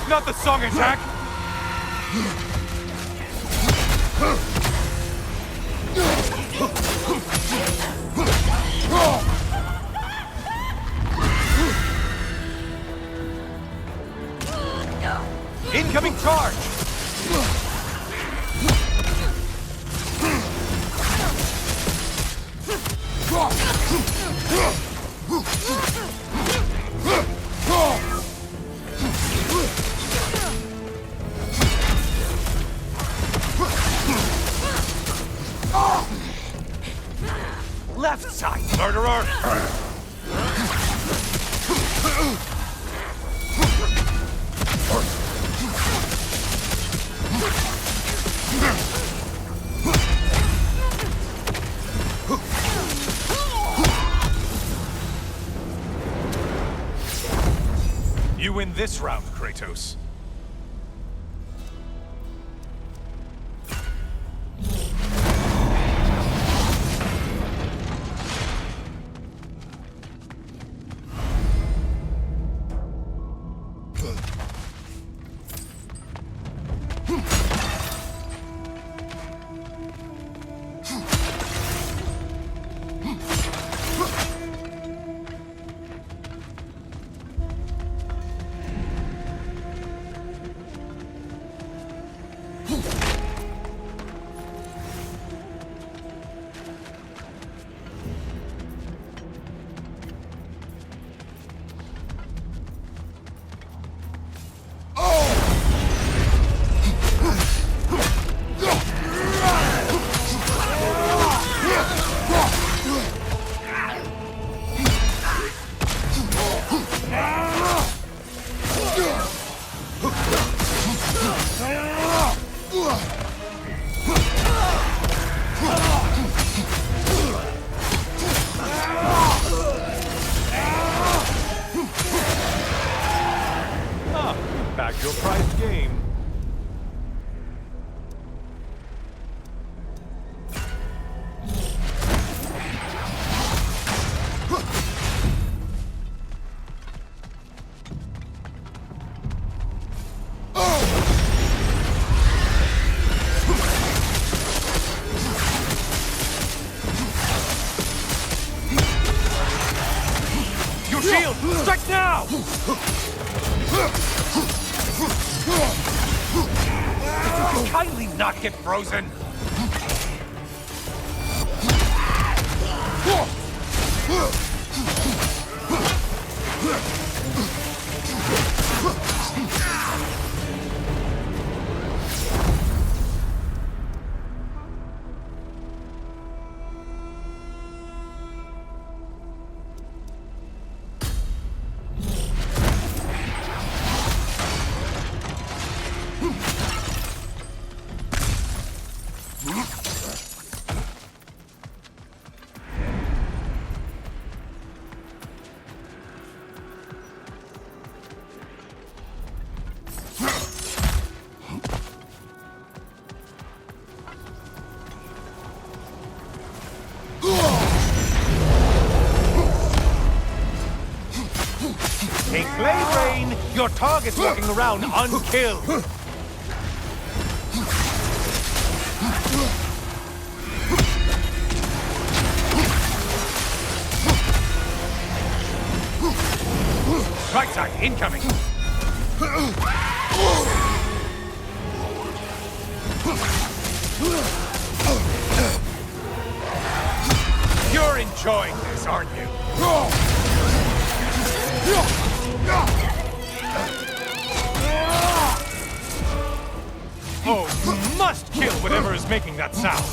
not the song attack! Incoming charge! Left side, murderer! You win this round, Kratos. Back your prized game. Your shield! Strike now! Kindly not get frozen! Take blade rain! Your target's walking around unkilled! Right side, incoming! You're enjoying this, aren't you? Oh, you must kill whatever is making that sound!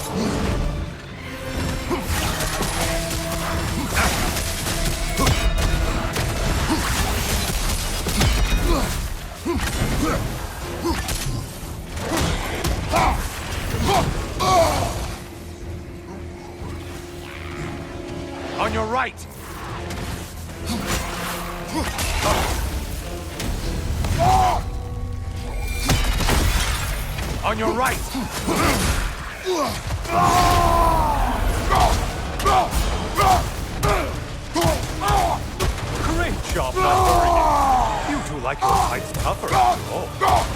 On your right! On your right! Great job not worrying. You two like your fights tougher after all.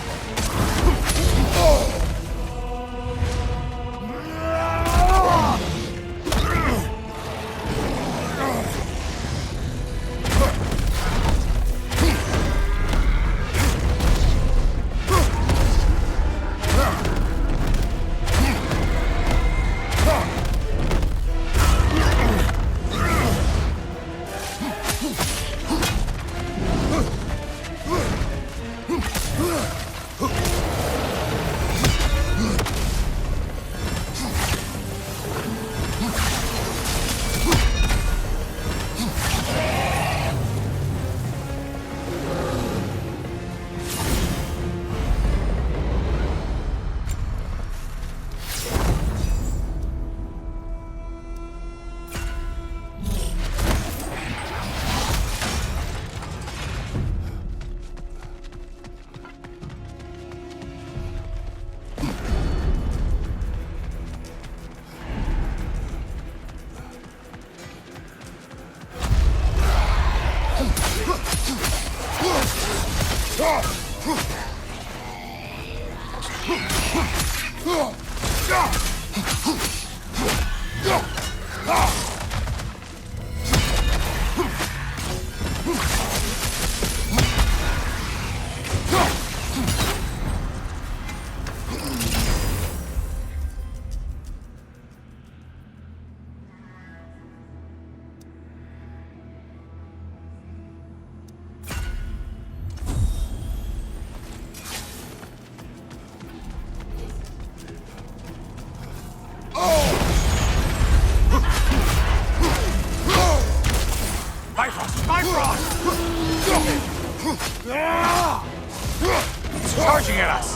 Charging at us!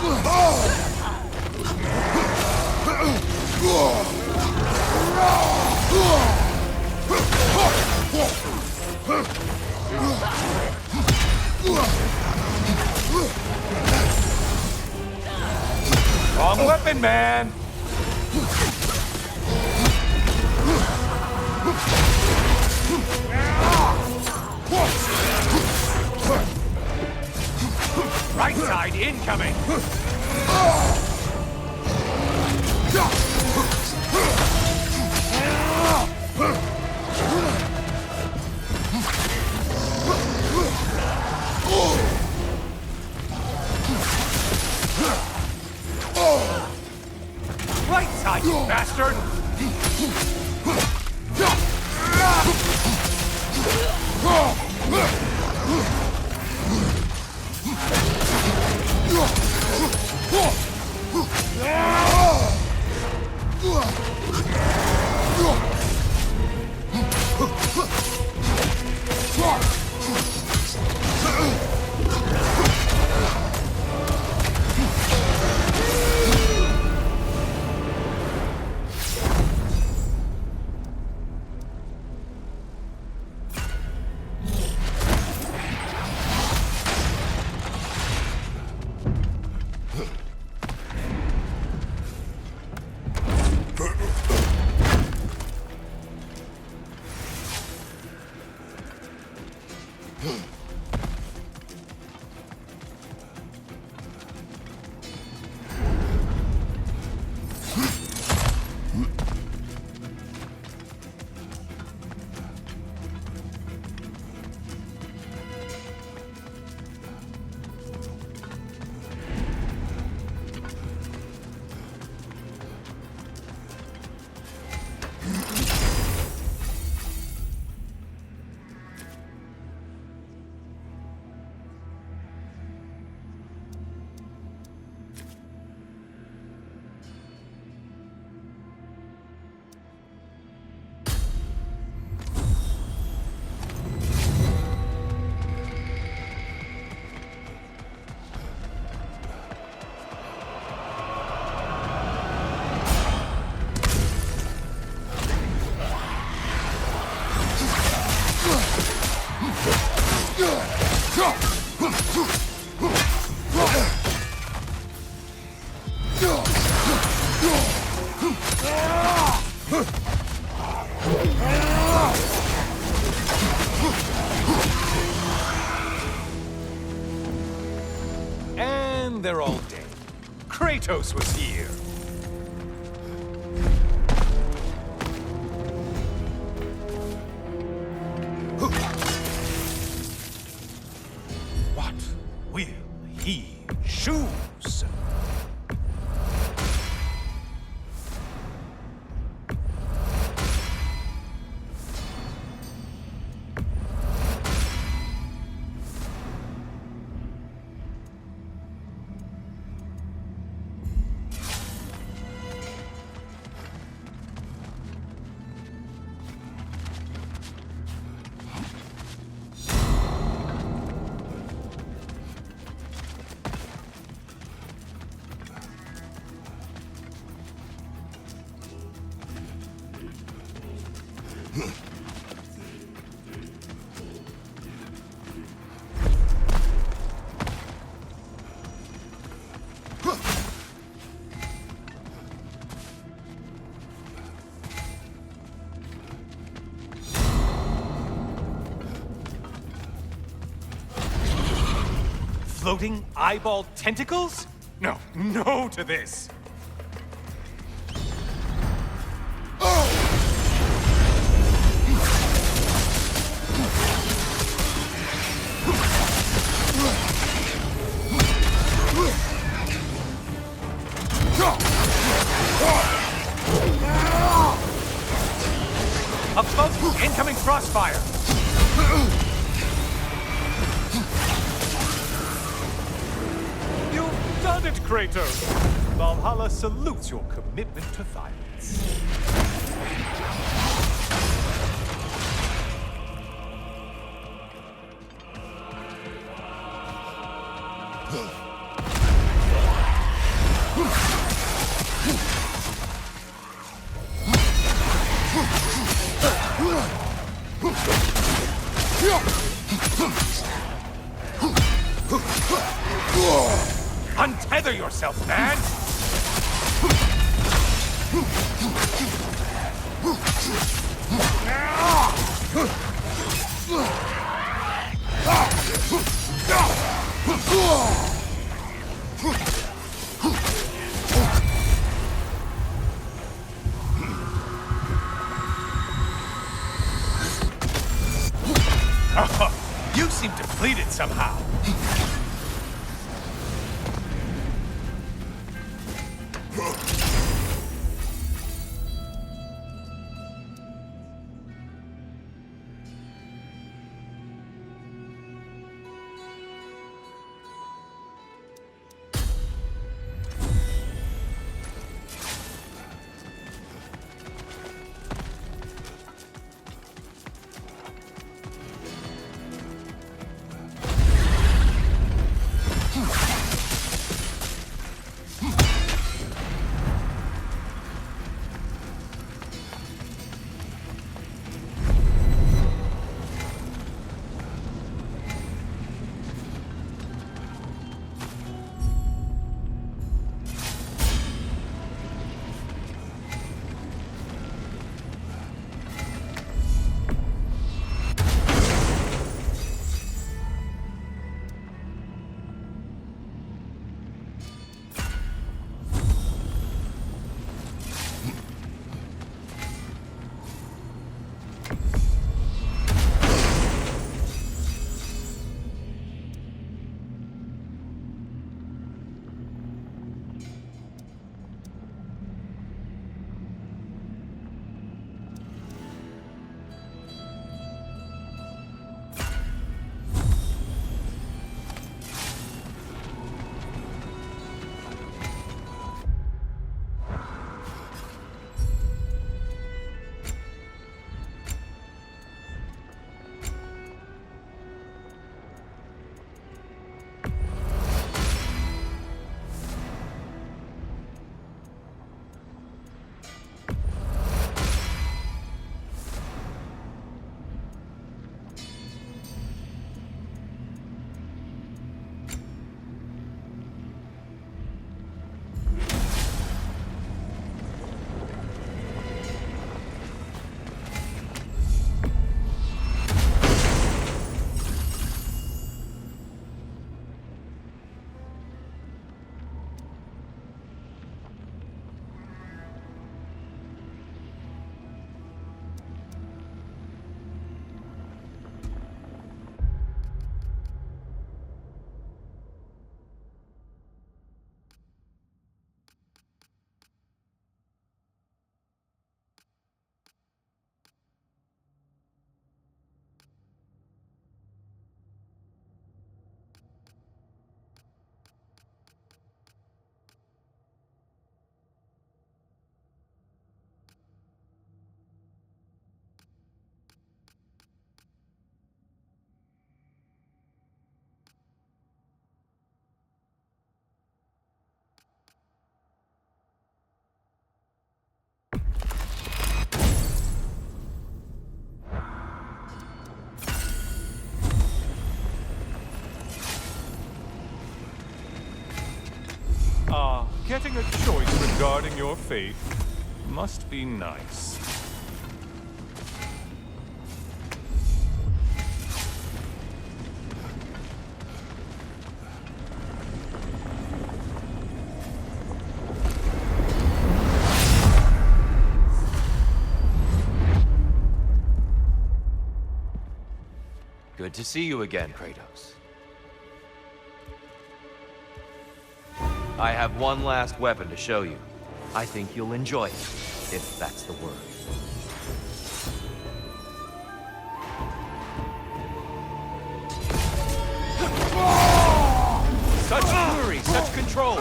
Wrong weapon, man! Right side incoming! Right side, you bastard! there all day. Kratos was here. What will he choose? Floating eyeball tentacles? No, no to this. Up smoke! Incoming crossfire! You've done it, Kratos! Valhalla salutes your commitment to violence. Untether yourself, man! Oh, you seem depleted somehow. Getting a choice regarding your fate must be nice. Good to see you again, Kratos. I have one last weapon to show you. I think you'll enjoy it, if that's the word. Such fury, such control!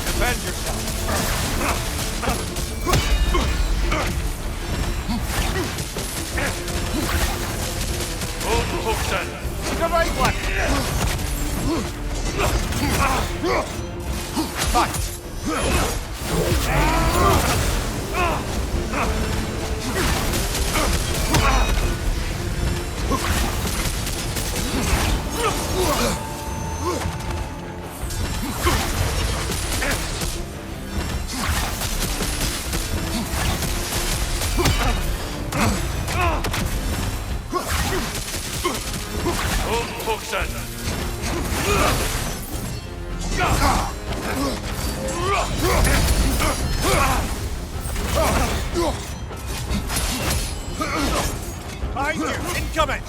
Defend yourself! Hookson! The right one! Fight! Hookson! Behind you! Incoming!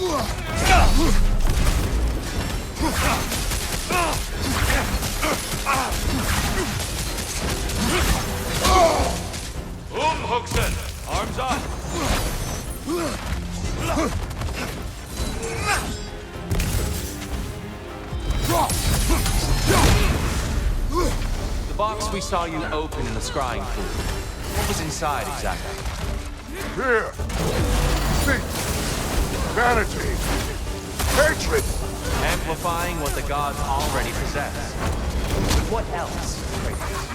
Hookson! Arms up! The box we saw you open in the scrying pool. What was inside exactly? Fear, deceit, vanity, hatred. Amplifying what the gods already possess. What else, Kratos?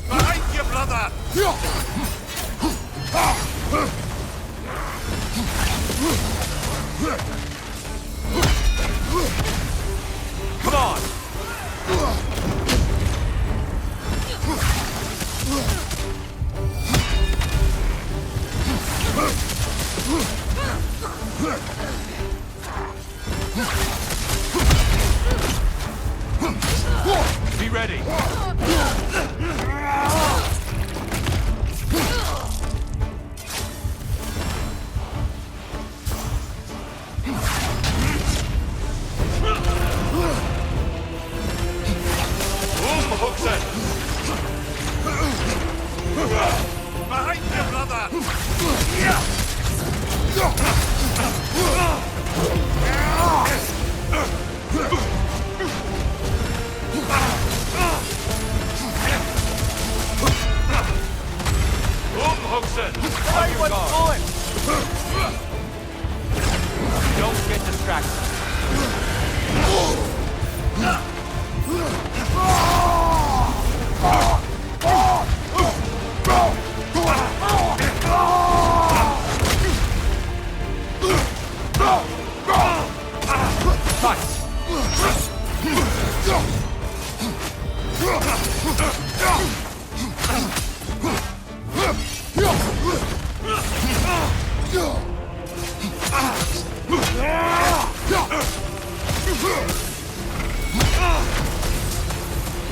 Behind you, brother! Come on! Be ready! Hookson! Behind you, brother! Hookson! On your guard! Don't get distracted.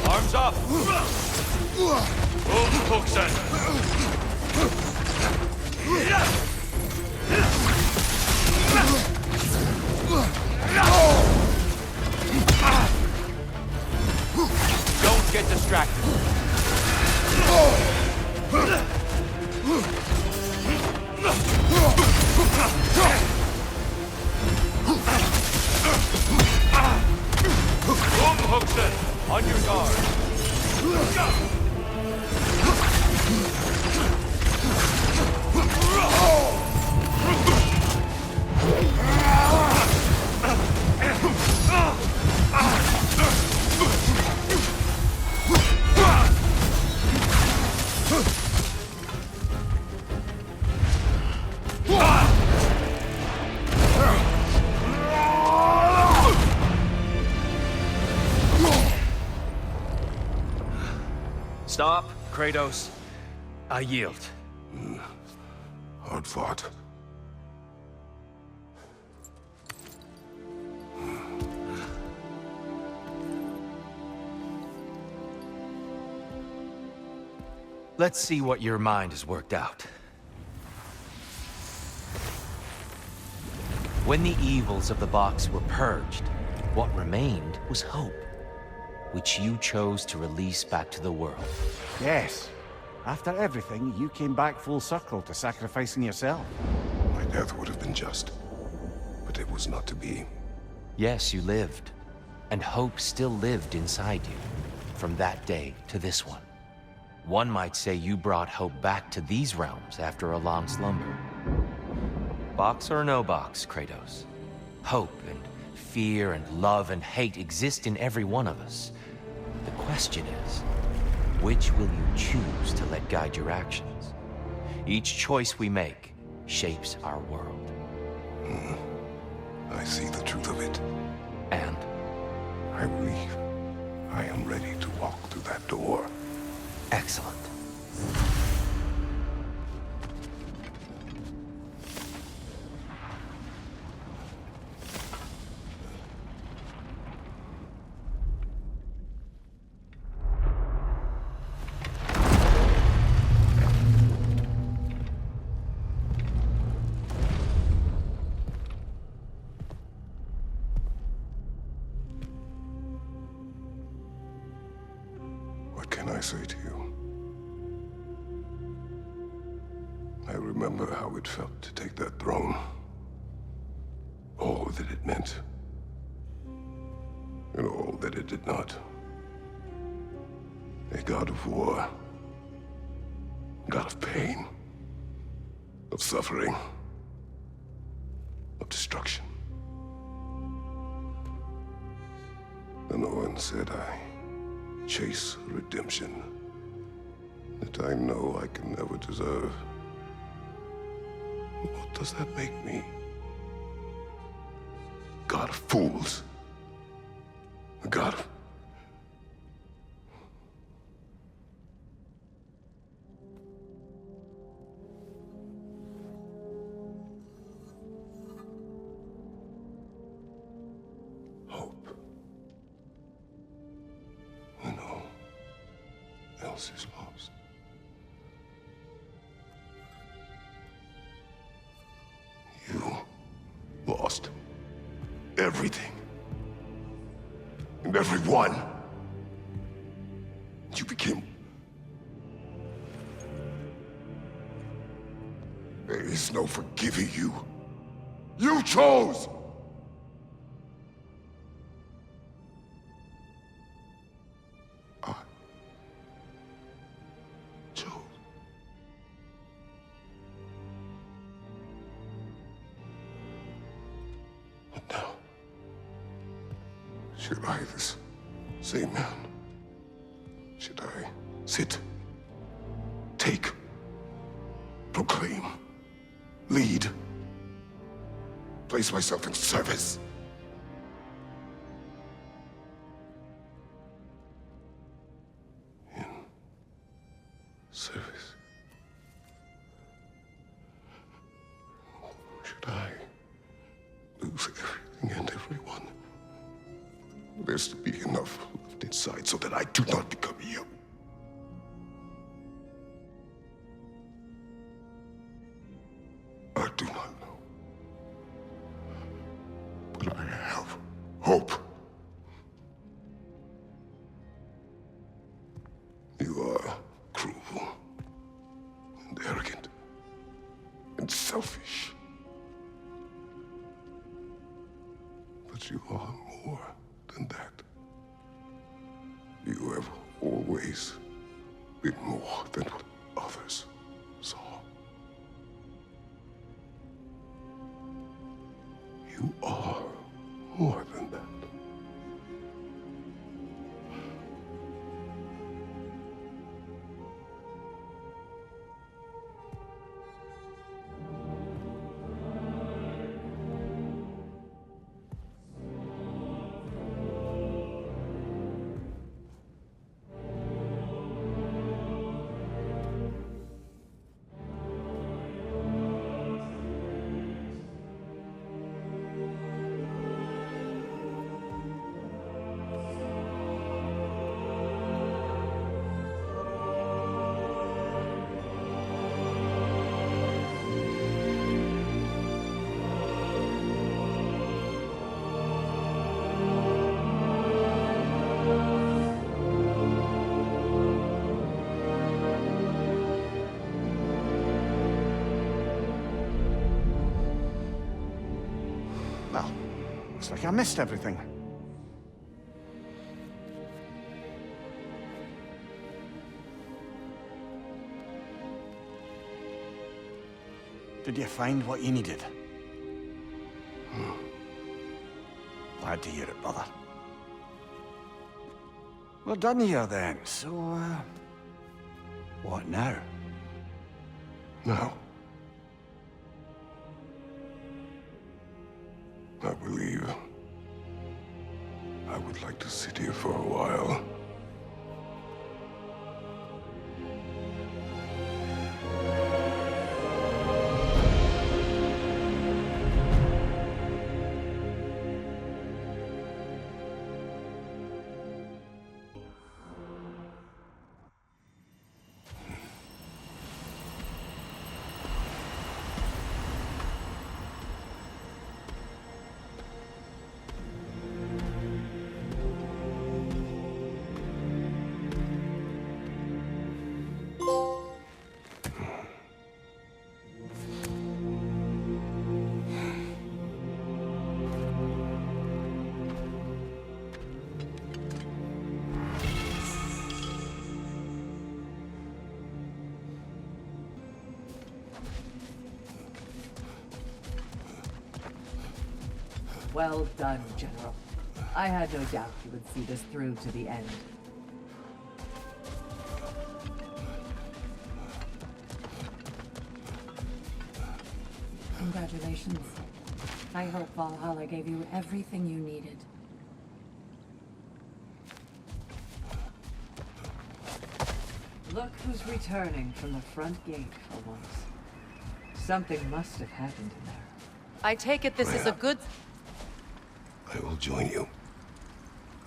Arms up! Hookson! Don't get distracted. Stop, Kratos. I yield. Hard fought. Let's see what your mind has worked out. When the evils of the box were purged, what remained was hope, which you chose to release back to the world. Yes. After everything, you came back full circle to sacrificing yourself. My death would have been just, but it was not to be. Yes, you lived, and hope still lived inside you, from that day to this one. One might say you brought hope back to these realms after a long slumber. Box or no box, Kratos. Hope and fear and love and hate exist in every one of us. The question is, which will you choose to let guide your actions? Each choice we make shapes our world. I see the truth of it. And I believe I am ready to walk through that door. excellent. What can I say to you? I remember how it felt to take that throne. All that it meant. And all that it did not. A god of war. God of pain. Of suffering. Of destruction. And the one said I chase redemption that I know I can never deserve. What does that make me? God of fools. A god of... hope. When all else is lost. You lost everything. And everyone. You became... There is no forgiving you. You chose! I chose. But now, should I, this same man, should I sit, take, proclaim, lead, place myself in service? In service? Should I lose everything and everyone? There's to be enough left inside so that I do not become you. I do not know. But I have hope. You are cruel and arrogant and selfish. But you are more than that. You have always been more than what others saw. You are more than that. Well, looks like I missed everything. Did you find what you needed? Glad to hear it, brother. We're done here then, so, what now? Now, I believe I would like to sit here for a while. Well done, General. I had no doubt you would see this through to the end. Congratulations. I hope Valhalla gave you everything you needed. Look who's returning from the front gate for once. Something must have happened in there. I take it this is a good... I will join you.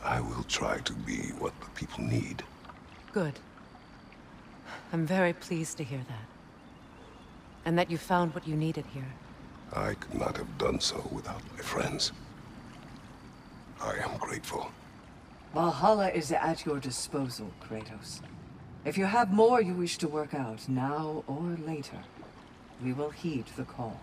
I will try to be what the people need. Good. I'm very pleased to hear that. And that you found what you needed here. I could not have done so without my friends. I am grateful. Valhalla is at your disposal, Kratos. If you have more you wish to work out, now or later, we will heed the call.